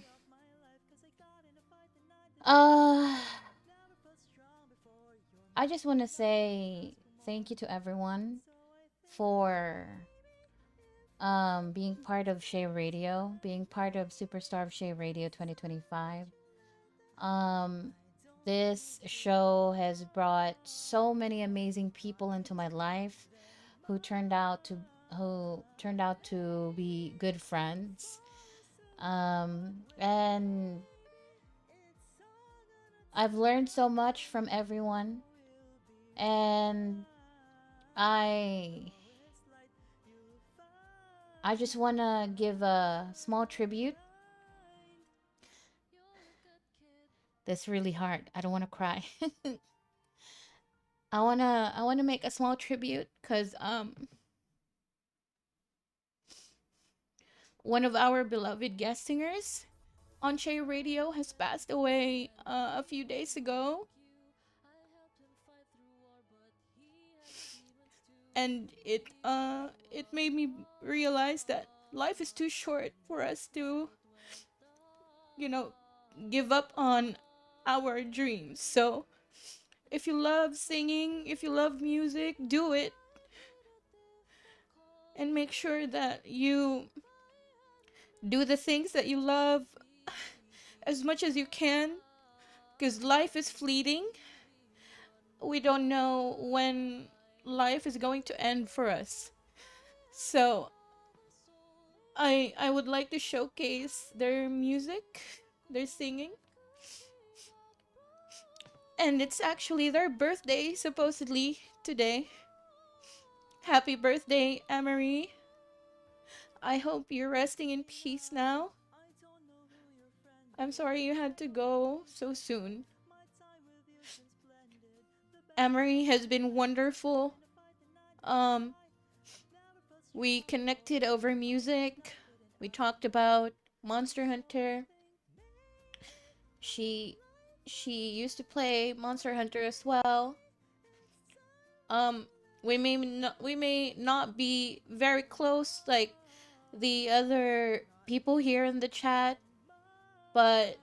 I just want to say thank you to everyone for being part of 𝔒𝔄e Radio, being part of Superstar of 𝔒𝔄e Radio 2025. This show has brought so many amazing people into my life who turned out to be good friends. And I've learned so much from everyone, and I just want to give a small tribute. That's really hard. I don't want to cry. I want to make a small tribute cuz one of our beloved guest singers on 𝔒𝔄e Radio has passed away a few days ago. And it made me realize that life is too short for us to, you know, give up on our dreams. So if you love singing, if you love music, do it. And make sure that you do the things that you love as much as you can, because life is fleeting. We don't know when life is going to end for us. So I would like to showcase their music, their singing. And it's actually their birthday, supposedly, today. Happy birthday, Emery. I hope you're resting in peace now. I'm sorry you had to go so soon. Emery has been wonderful. We connected over music. We talked about Monster Hunter. She used to play Monster Hunter as well. We may not be very close like the other people here in the chat, but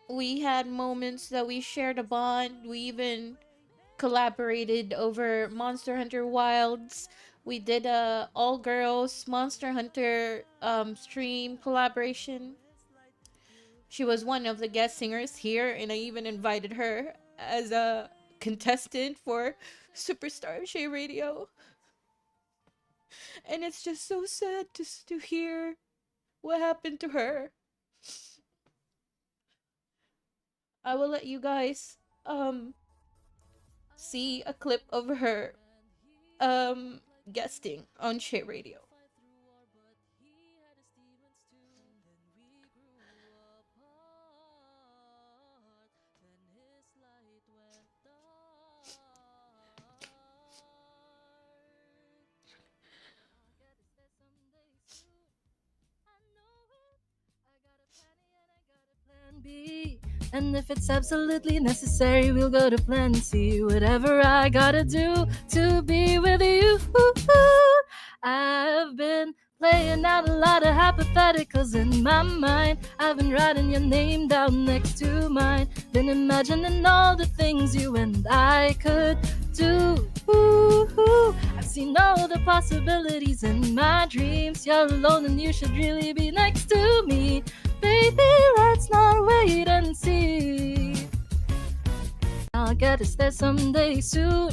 we had moments that we shared a bond. We even collaborated over Monster Hunter Wilds. We did a all girls Monster Hunter stream collaboration. She was one of the guest singers here, and I even invited her as a contestant for Superstar Sczhae Radio. And it's just so sad to hear what happened to her. I will let you guys see a clip of her guesting on Sczhae Radio. B. And if it's absolutely necessary, we'll go to plan C. Whatever I gotta do to be with you. I've been playing out a lot of hypotheticals in my mind. I've been writing your name down next to mine. Been imagining all the things you and I could do. I've seen all the possibilities in my dreams. You're alone and you should really be next to me. Baby, let's not wait and see. I'll get us there someday soon.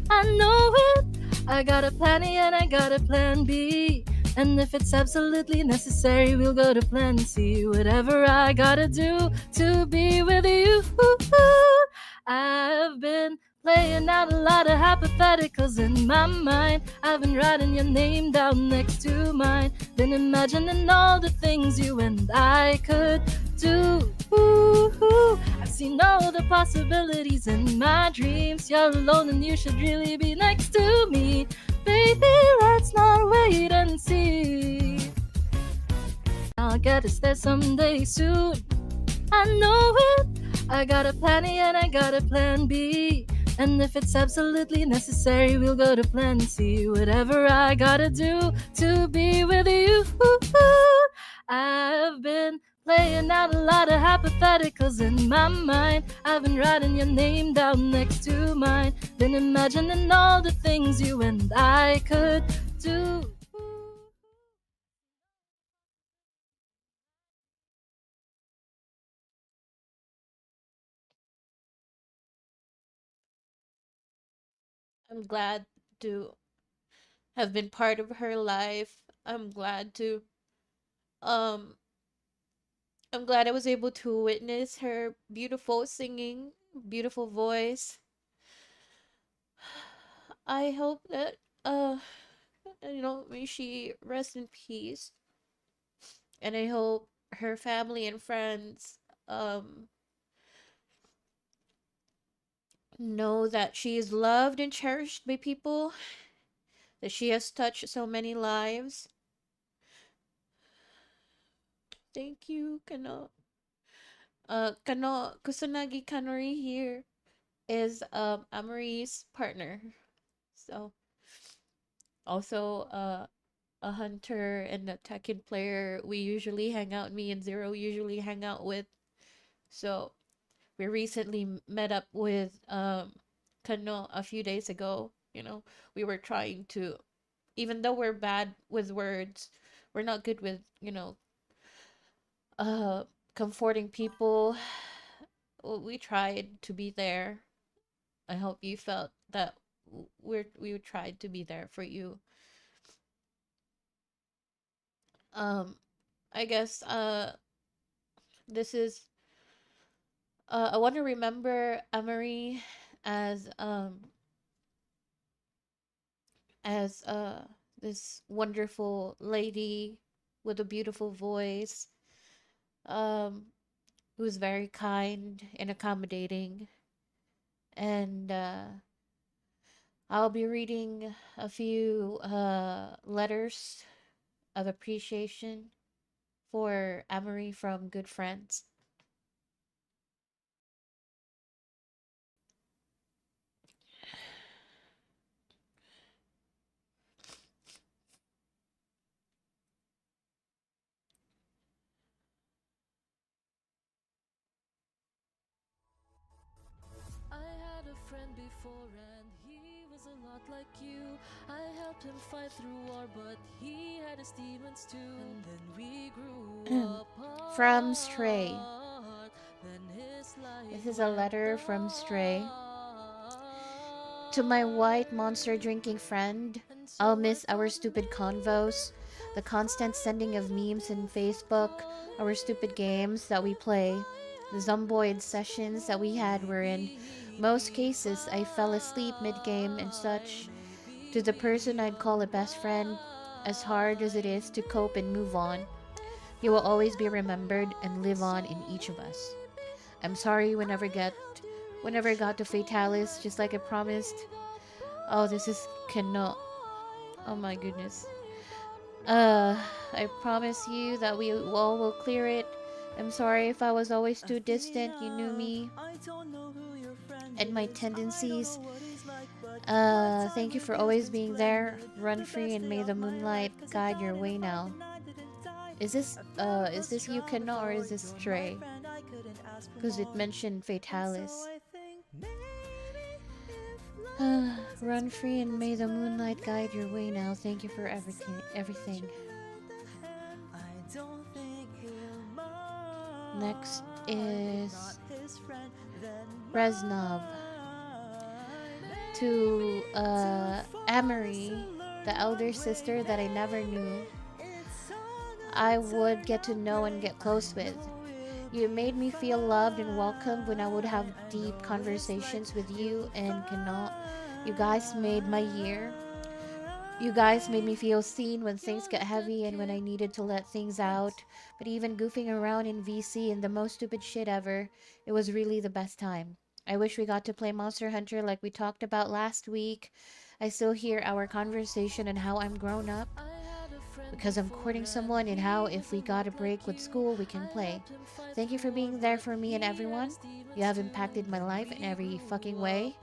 I know it. I got a plan A and I got a plan B. And if it's absolutely necessary, we'll go to plan C. Whatever I gotta do to be with you. I've been playing out a lot of hypotheticals in my mind. I've been writing your name down next to mine. Been imagining all the things you and I could do. I've seen all the possibilities in my dreams. You're alone and you should really be next to me. Baby, let's not wait and see. I'll get us there someday soon. I know it. I got a plan A and I got a plan B. And if it's absolutely necessary, we'll go to plan C. Whatever I gotta do to be with you. I've been playing out a lot of hypotheticals in my mind. I've been writing your name down next to mine. Been imagining all the things you and I could do. I'm glad to have been part of her life. I'm glad I was able to witness her beautiful singing, beautiful voice. I hope that may she rest in peace. And I hope her family and friends know that she is loved and cherished by people, that she has touched so many lives. Thank you, Kano. Kusanagi Kanori here is Amory's partner. So also a hunter and a Tekken player we usually hang out, me and Zero usually hang out with. So we recently met up with Kano a few days ago. We were trying to, even though we're bad with words, we're not good with, comforting people. We tried to be there. I hope you felt that we tried to be there for you. I guess this is I want to remember Emery as as this wonderful lady with a beautiful voice, um, who's very kind and accommodating. And I'll be reading a few letters of appreciation for Amory from Good Friends. I had a friend before and he was a lot like you. I helped him fight through war, but he had his demons too. And then we grew apart. From Sczhae. Then his life This is a letter from Sczhae. To my white monster drinking friend, I'll miss our stupid convos, the constant sending of memes in Facebook, our stupid games that we play, the zomboid sessions that we had wherein most cases I fell asleep mid-game and such. To the person I'd call a best friend, as hard as it is to cope and move on, you will always be remembered and live on in each of us. I'm sorry we never got to Fatalis, just like I promised. Oh, this is cannot. Oh my goodness. I promise you that we all will clear it. I'm sorry if I was always too distant. You knew me and my tendencies. Thank you for always being there. Run free and may the moonlight guide your way now. Is this you cannot, or is this Sczhae? Because it mentioned Fatalis. Run free and may the moonlight guide your way now. Thank you for everything. Next is Reznov. To Amory, the elder sister that I never knew I would get to know and get close with. You made me feel loved and welcomed when I would have deep conversations with you and cannot. You guys made my year. You guys made me feel seen when things got heavy and when I needed to let things out. But even goofing around in VC and the most stupid shit ever, it was really the best time. I wish we got to play Monster Hunter like we talked about last week. I still hear our conversation and how I'm grown up because I'm courting someone, and how if we got a break with school we can play. Thank you for being there for me and everyone. You have impacted my life in every fucking way.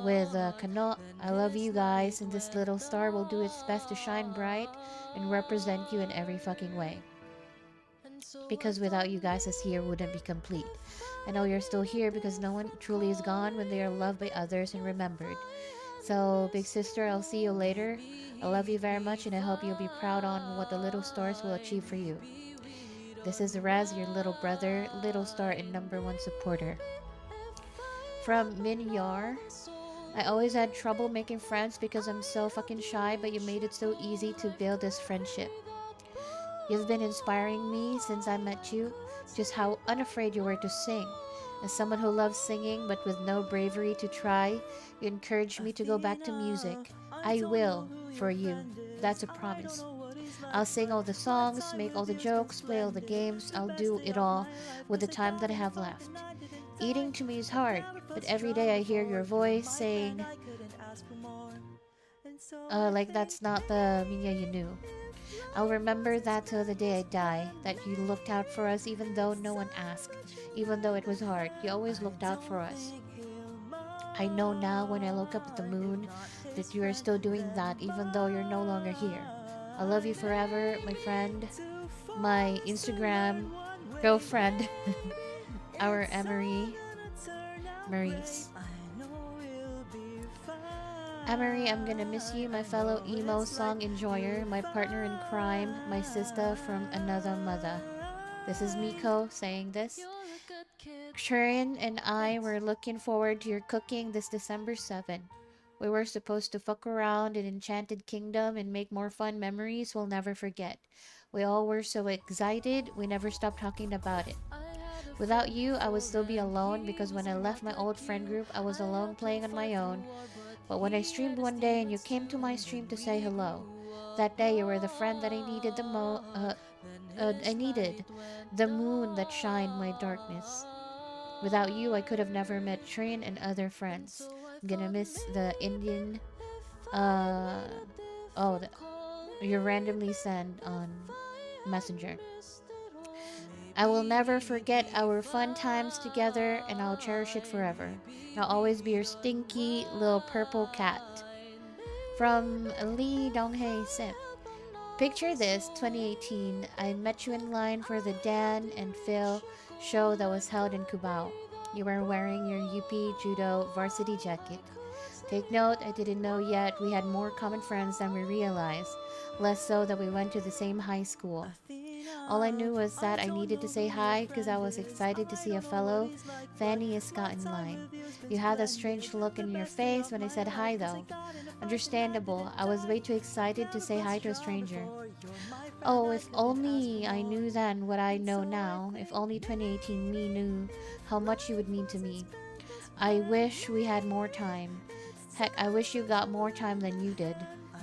With Kanot, I love you guys, and this little star will do its best to shine bright and represent you in every fucking way. Because without you guys, this year wouldn't be complete. I know you're still here because no one truly is gone when they are loved by others and remembered. So, big sister, I'll see you later. I love you very much, and I hope you'll be proud on what the little stars will achieve for you. This is Raz, your little brother, little star and #1 supporter. From Min Yar, I always had trouble making friends because I'm so fucking shy, but you made it so easy to build this friendship. You've been inspiring me since I met you, just how unafraid you were to sing. As someone who loves singing but with no bravery to try, you encouraged me to go back to music. I will, for you. That's a promise. I'll sing all the songs, make all the jokes, play all the games. I'll do it all with the time that I have left. Eating to me is hard, but every day I hear your voice saying, like that's not the Minya you knew. I'll remember that till the day I die, that you looked out for us even though no one asked. Even though it was hard, you always looked out for us. I know now when I look up at the moon that you are still doing that even though you're no longer here. I love you forever, my friend, my Instagram girlfriend, our Emery, Maurice. Emery, I'm gonna miss you, my fellow emo song enjoyer, my partner in crime, my sister from another mother. This is Miko saying this. Sharon and I were looking forward to your cooking this December 7. We were supposed to fuck around in Enchanted Kingdom and make more fun memories we'll never forget. We all were so excited, we never stopped talking about it. Without you, I would still be alone because when I left my old friend group, I was alone playing on my own. But when I streamed one day and you came to my stream to say hello, that day you were the friend that I needed I needed the moon that shined my darkness. Without you, I could have never met Train and other friends. I'm gonna miss the Indian, you randomly send on Messenger. I will never forget our fun times together, and I'll cherish it forever. And I'll always be your stinky little purple cat. From Lee Donghae Sim. Picture this, 2018. I met you in line for the Dan and Phil show that was held in Cubao. You were wearing your UP Judo varsity jacket. Take note, I didn't know yet we had more common friends than we realized. Less so that we went to the same high school. All I knew was that I needed to say hi because I was excited to see a fellow Fanny Scott in line. You had a strange look in your face when I said hi though. Understandable, I was way too excited to say hi to a stranger. Oh, if only I knew then what I know now. If only 2018 me knew how much you would mean to me. I wish we had more time. Heck, I wish you got more time than you did.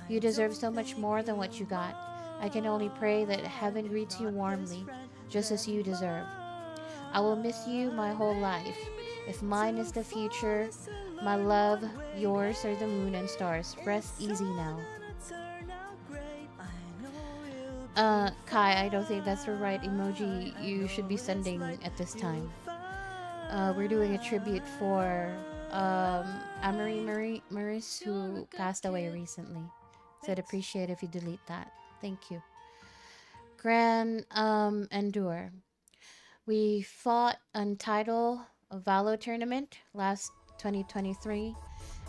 You deserve so much more than what you got. I can only pray that heaven greets you warmly, just as you deserve. I will miss you my whole life. If mine is the future, my love, yours are the moon and stars. Rest easy now. Kai, I don't think that's the right emoji you should be sending at this time. We're doing a tribute for Amory Maris, who passed away recently. So I'd appreciate if you delete that. Thank you. Grand Endure. We fought on title of Valo tournament last 2023,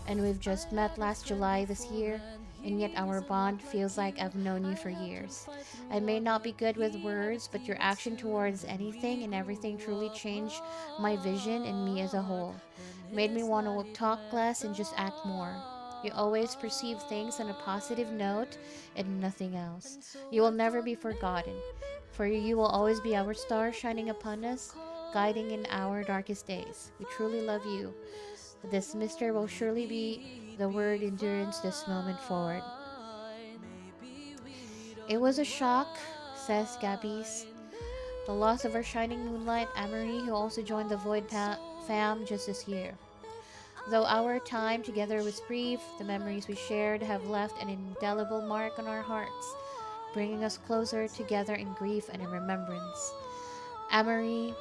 and we've just met last July this year, and yet our bond feels like I've known you for years. I may not be good with words, but your action towards anything and everything truly changed my vision and me as a whole. Made me want to talk less and just act more. You always perceive things on a positive note and nothing else. You will never be forgotten. For you will always be our star shining upon us, guiding in our darkest days. We truly love you. This mister will surely be the word endurance this moment forward. It was a shock, says Gabby's. The loss of our shining moonlight, Amory, who also joined the Void fam just this year. Though our time together was brief, the memories we shared have left an indelible mark on our hearts, bringing us closer together in grief and in remembrance. Amory,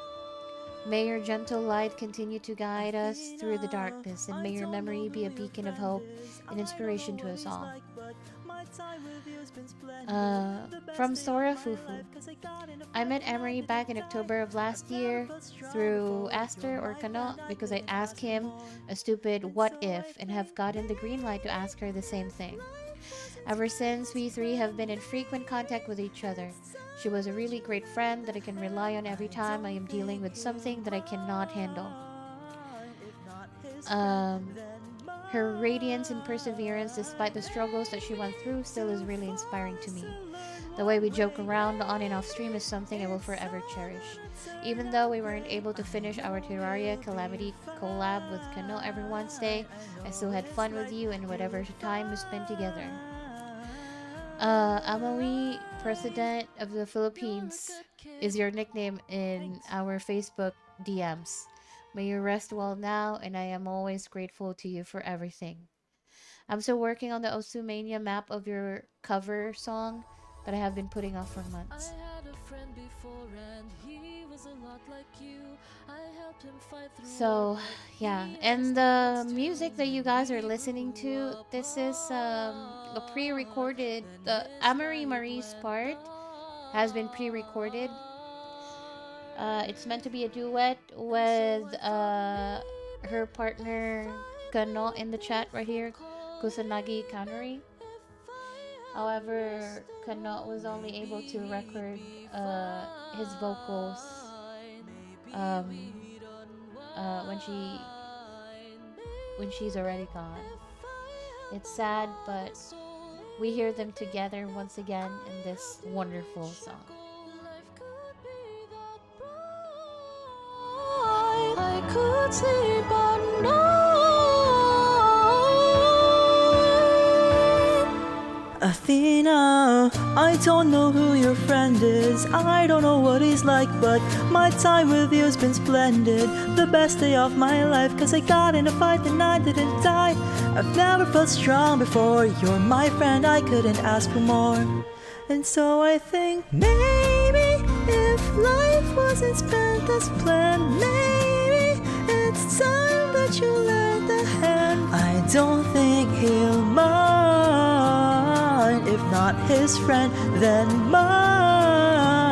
may your gentle light continue to guide us through the darkness, and may your memory be a beacon of hope and inspiration to us all. From Sora Fufu. I met Amory back in October of last year through Aster or Kano because I asked him a stupid what if and have gotten the green light to ask her the same thing. Ever since, we three have been in frequent contact with each other. She was a really great friend that I can rely on every time I am dealing with something that I cannot handle. Her radiance and perseverance despite the struggles that she went through still is really inspiring to me. The way we joke around on and off stream is something I will forever cherish. Even though we weren't able to finish our Terraria Calamity collab with Kano every Wednesday, I still had fun with you and whatever time we spent together. Amawi, President of the Philippines, is your nickname in our Facebook DMs. May you rest well now, and I am always grateful to you for everything. I'm still working on the Osumania map of your cover song that I have been putting off for months. So, yeah, and the music that you guys are listening to, this is a pre-recorded, the Amory Marie's part has been pre-recorded. It's meant to be a duet with her partner Kano in the chat right here, Kusanagi Kanori. However, Kano was only able to record his vocals when she's already gone. It's sad, but we hear them together once again in this wonderful song. I could sleep at night. Athena, I don't know who your friend is. I don't know what he's like, but my time with you's been splendid. The best day of my life, 'cause I got in a fight and I didn't die. I've never felt strong before. You're my friend, I couldn't ask for more. And so I think maybe if life wasn't spent as planned, maybe it's time that you lend a hand. I don't think he'll mind. If not his friend, then mine.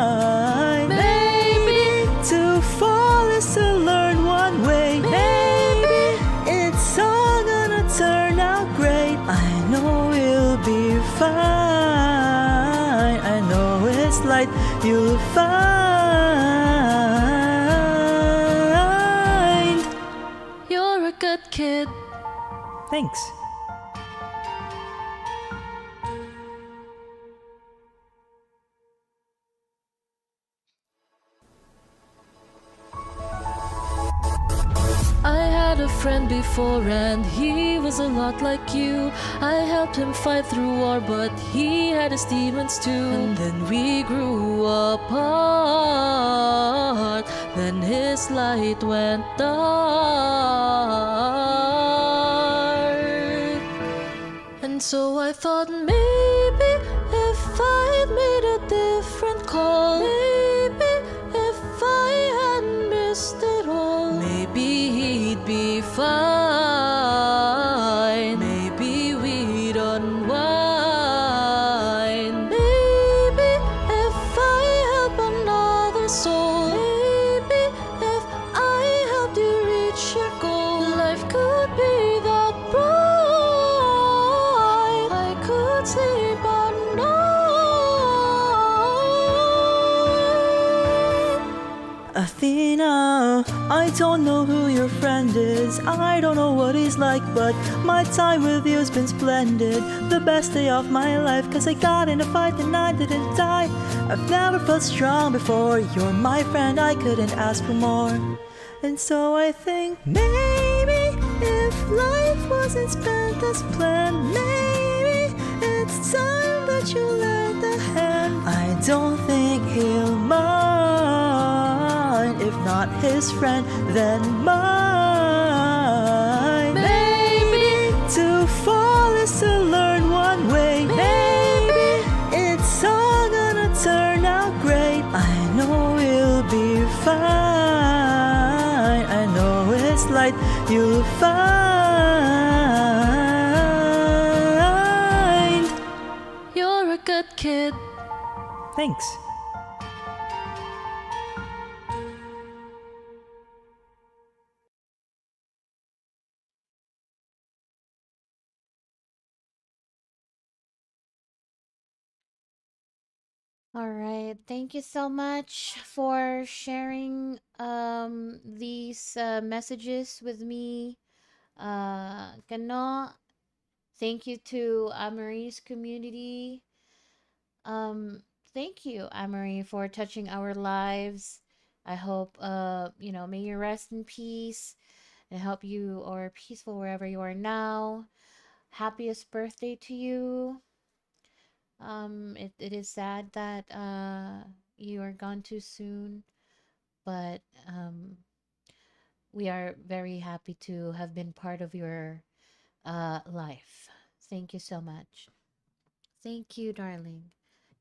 Maybe to fall is to learn one way. Maybe it's all gonna turn out great. I know we'll be fine. I know it's light you'll find. You're a good kid. Thanks. I had a friend before and he was a lot like you. I helped him fight through war, but he had his demons too. And then we grew apart. Then his light went dark. And so I thought maybe if I'd made a different call, maybe if I hadn't missed it all, maybe he'd be fine. Maybe we'd unwind. Maybe if I help another soul, maybe if I helped you reach your goal, life could be that bright. I could sleep at night. Athena, I don't know who your friend is. I don't know what he's like, but my time with you's been splendid. The best day of my life, 'cause I got in a fight and I didn't die. I've never felt strong before. You're my friend, I couldn't ask for more. And so I think maybe if life wasn't spent as planned, maybe it's time that you lend a hand. I don't think he'll mind. If not his friend, then mine. Maybe to fall is to learn one way. Maybe it's all gonna turn out great. I know we'll be fine. I know it's light you'll find. You're a good kid. Thanks. All right. Thank you so much for sharing these messages with me. Kano, thank you to Amarie's community. Thank you, Amarie, for touching our lives. I hope may you rest in peace and help you are peaceful wherever you are now. Happiest birthday to you. It is sad that you are gone too soon, but we are very happy to have been part of your life. Thank you so much. Thank you, darling.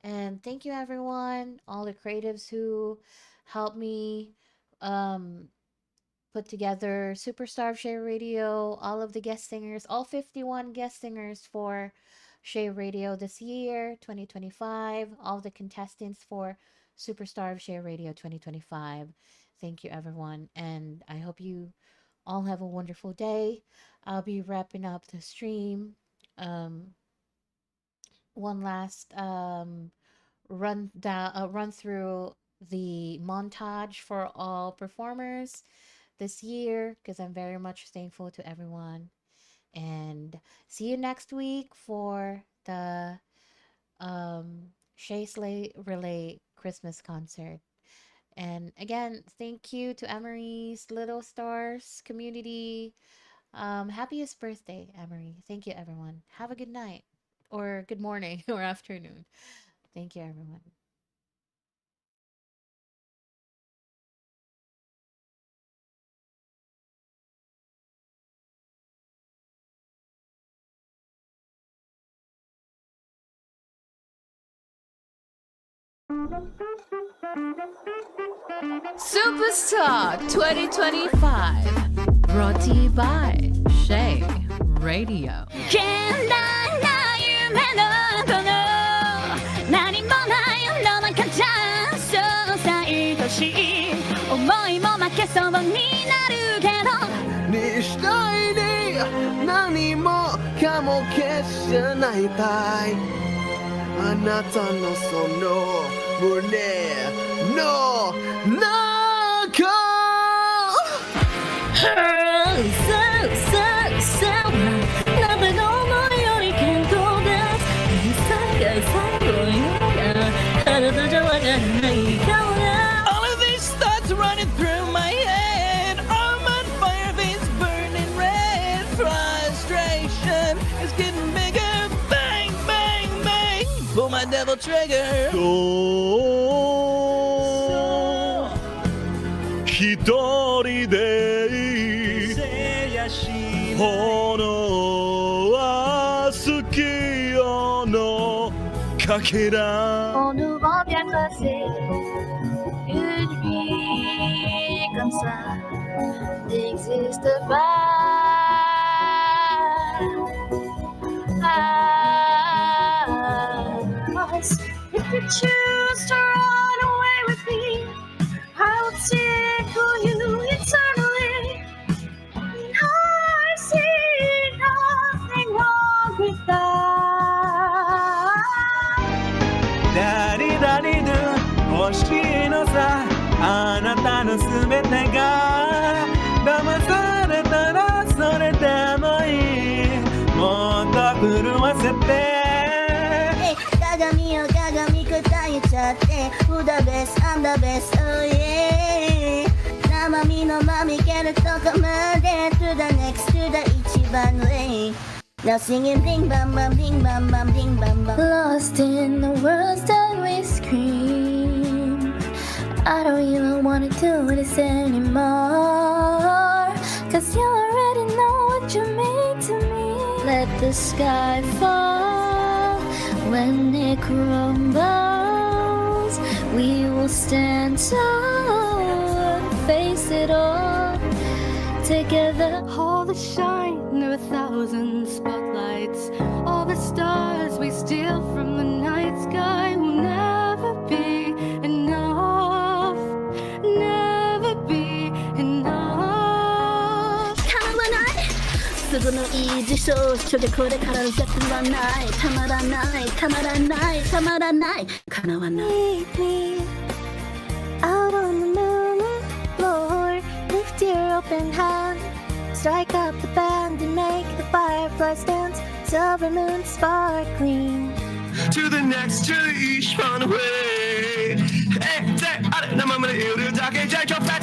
And thank you, everyone, all the creatives who helped me put together Superstar of Share Radio, all of the guest singers, all 51 guest singers for Share Radio this year, 2025, all the contestants for Superstar of Share Radio 2025. Thank you, everyone. And I hope you all have a wonderful day. I'll be wrapping up the stream. One last run through the montage for all performers this year, because I'm very much thankful to everyone. And see you next week for the Sczhae Relay Christmas concert. And again, thank you to Emery's Little Stars community. Happiest birthday, Emery. Thank you, everyone. Have a good night. or good morning or afternoon. Thank you, everyone. Superstar 2025, brought to you by 𝔒𝔄e Radio. 現代な夢のこの何もない世の中じゃそうさ愛しい思いも負けそうになるけどにしたいに何もかも消せないたいあなたのその胸の中鍋の思いより健康です最後よ体じゃわからないから All of these thoughts running through my head. I'm on fire, veins burning red. Frustration is getting bigger. Bang, bang, bang. Pull my devil trigger. 一人でいい炎は好きよのかけら On nous rend bien tracé une vie comme ça n'existe pas. If you choose to run away with me, I'll tickle you eternally. And I see nothing wrong with that. 誰々で欲しいのさあなたのすべてが騙されたらそれでもいいもっと震わせて鏡を鏡答えちゃって Who the best, I'm the best, oh yeah 生身のまみけるとこまで To the next, to the 一番上 Now singing bing bam bam bing bam bam bing bam bam Lost in the words that we scream I don't even wanna do this anymore Cause you already know what you mean to me Let the sky fall When it crumbles We will stand tall and face it all together All the shine of 1,000 spotlights, all the stars we steal from the night sky will never be enough, never be enough. 叶わないすぐのいい辞書書でこれから絶はないたまらないたまらないたまらない叶わない Meet me out on the moon Lord lift your open hand Strike up the band and make the fireflies dance Silver moon sparkling To the next, to each one awayあれ生まれいるだけじゃ今日フェ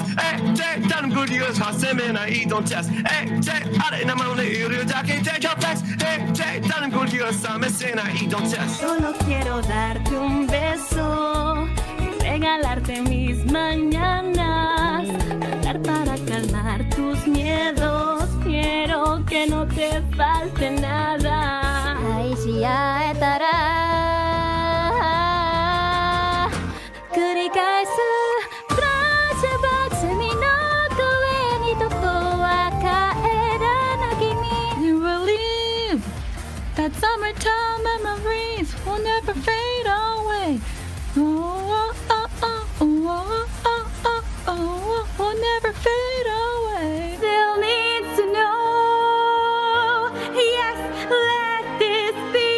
ス頼むグリューズ挟めないdon't test あれ生まれいるだけじゃ今日フェス頼むグリューズ冷めせないdon't test Solo quiero darte un beso y regalarte mis mañanas Cantar para calmar tus miedos Quiero que no te falte nada 愛し合えたら繰り返すフラッシュバックセミの声にととは帰らな君 You believe that summertime memories will never fade away. Oh, oh, oh, oh, oh, oh, oh, oh, oh, will never fade away. Still needs to know Yes, let this be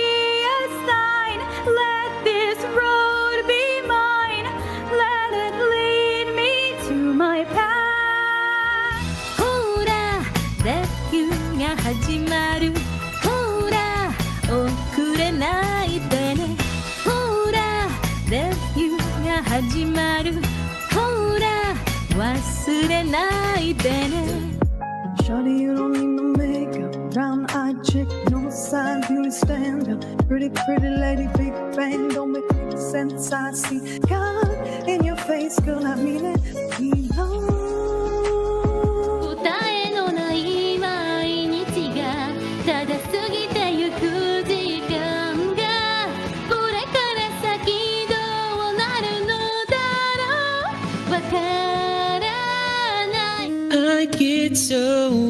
a sign Let this road be mine Let it lead me to my path ほらレビューが始まるほら遅れないでねほらレビューが始まるほら忘れないでね Shawty, you don't need no makeup. Brown-eyed chick, no sign, beauty stand up. Pretty, pretty lady, big bang, don't make any sense. I see God in your face, girl, I mean it. We know. 答えのない毎日がただ過ぎてゆく時間がこれから先どうなるのだろうわからない I get so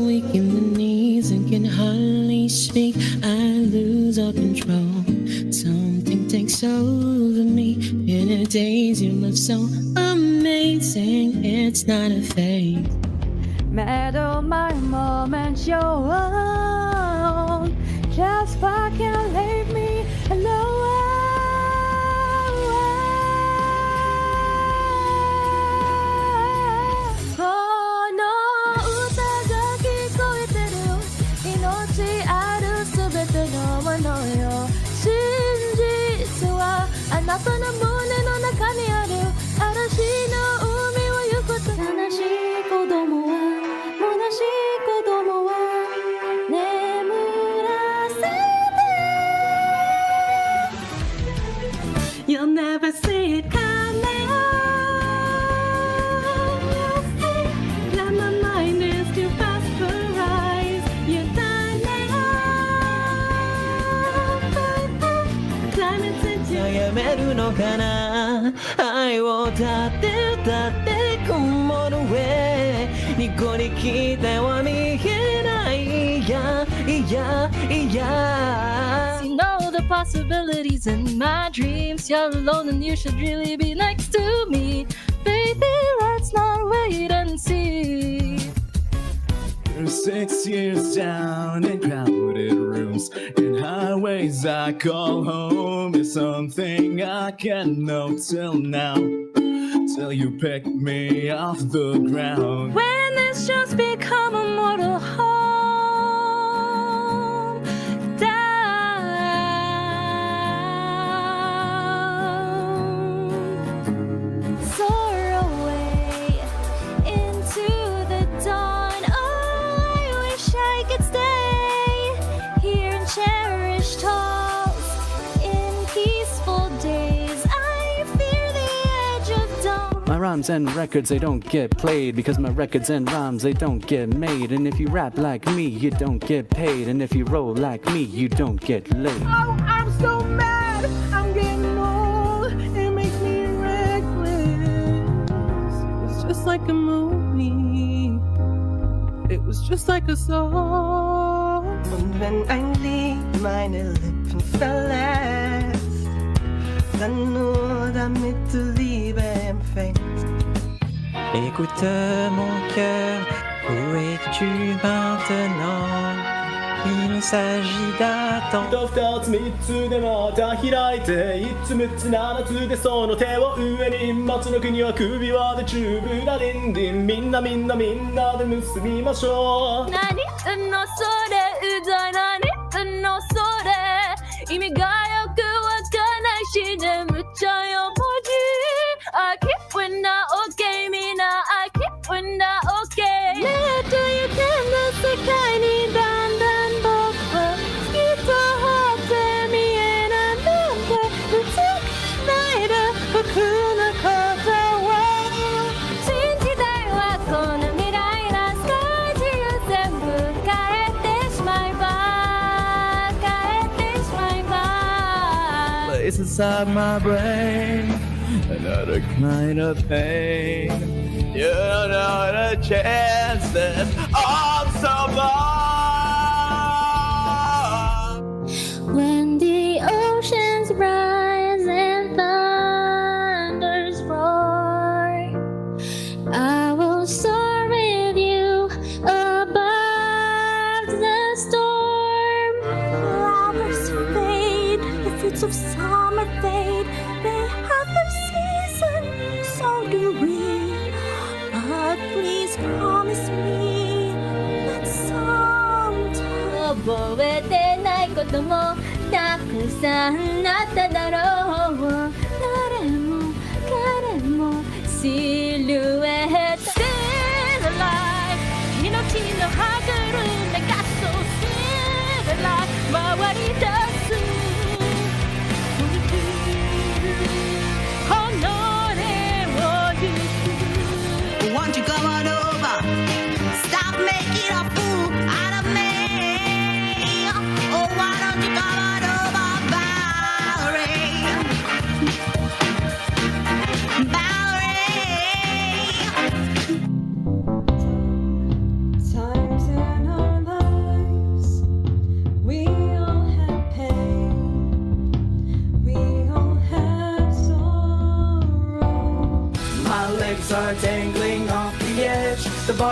weak in the knees and can hardly speak. I lose all control. Something takes over me. In a daze, your love so amazing. It's not a fake. Meadow my moments your own. Just fucking leave me alone. Oh no, 歌が聞こえてる命あるすべてのものよ真実はあなたの胸の中にある嵐の海を行くと悲しい子供は虚しい子供は眠らせて You'll never see it coming. That my mind is too fast for eyes. You're done now. Climbing into 悩めるのかな愛を歌って歌って曇る上にこりきては見えないいやいやいや You know the possibilities in my dreams. You're alone and you should really be next to me. Baby, let's not wait and see. We're 6 years down in crowded rooms and highways I call home is something I can't know till now, till you pick me off the ground. When it's just become a mortal home down, soar away into the dawn. Oh, I wish I could stay here and cherish talks in peaceful days. I fear the edge of dawn. My rhymes and records, they don't get played because my records and rhymes, they don't get made. And if you rap like me, you don't get paid. And if you roll like me, you don't get laid. Oh, I'm so mad. I'm getting old. It makes me reckless. It's just like a movie. It was just like a song. Und wenn ein Lied meine Lippen verlässt, dann nur damit du Liebe empfängst. Écoute mon cœur, où es-tu maintenant? Il s'agit d'attendre. 2つ3つでまた開いて1つ6つ7つでその手を上に松の国は首輪でチューブラディンディンみんなみんなみんなで結びましょう何言うのそれうざい何言うのそれ意味がよくわかんないし眠っちゃうよ文字 I keep when I okay みんな I keep when I okay ねえという点の世界にだんだん僕はきっと張って見えないなんて美しないで僕のことを新時代はこの未来なスカイ中全部変えてしまえば変えてしまえば Place inside my brain another kind of pain. You don't know the chances of someone. When the oceans rise and thunders roar, I will soar with you above the storm. Flowers fade, the fruits of summer fade. They have their season, so do we. But please promise me that sometime. 覚えてないこともたくさんあっただろう誰も彼もシルエット Still alive 命の歯車がそう Still alive 周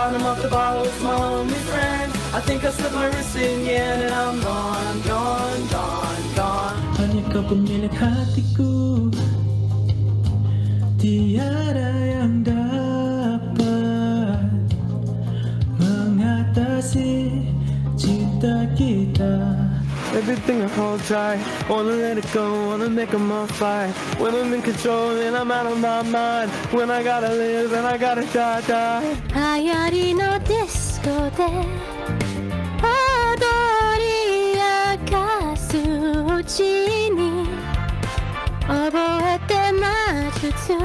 bottom of the bottle is my only friend. I think I slipped my wrist in yen and I'm gone, gone, gone, gone. Hanya kau pemilik hatiku, tiada yang dapat mengatasi cinta kita. Everything I hold tight, wanna let it go, wanna make them all fight. When I'm in control and I'm out of my mind, when I gotta live and I gotta die. 流行りのディスコで踊り明かすうちに覚えて魔術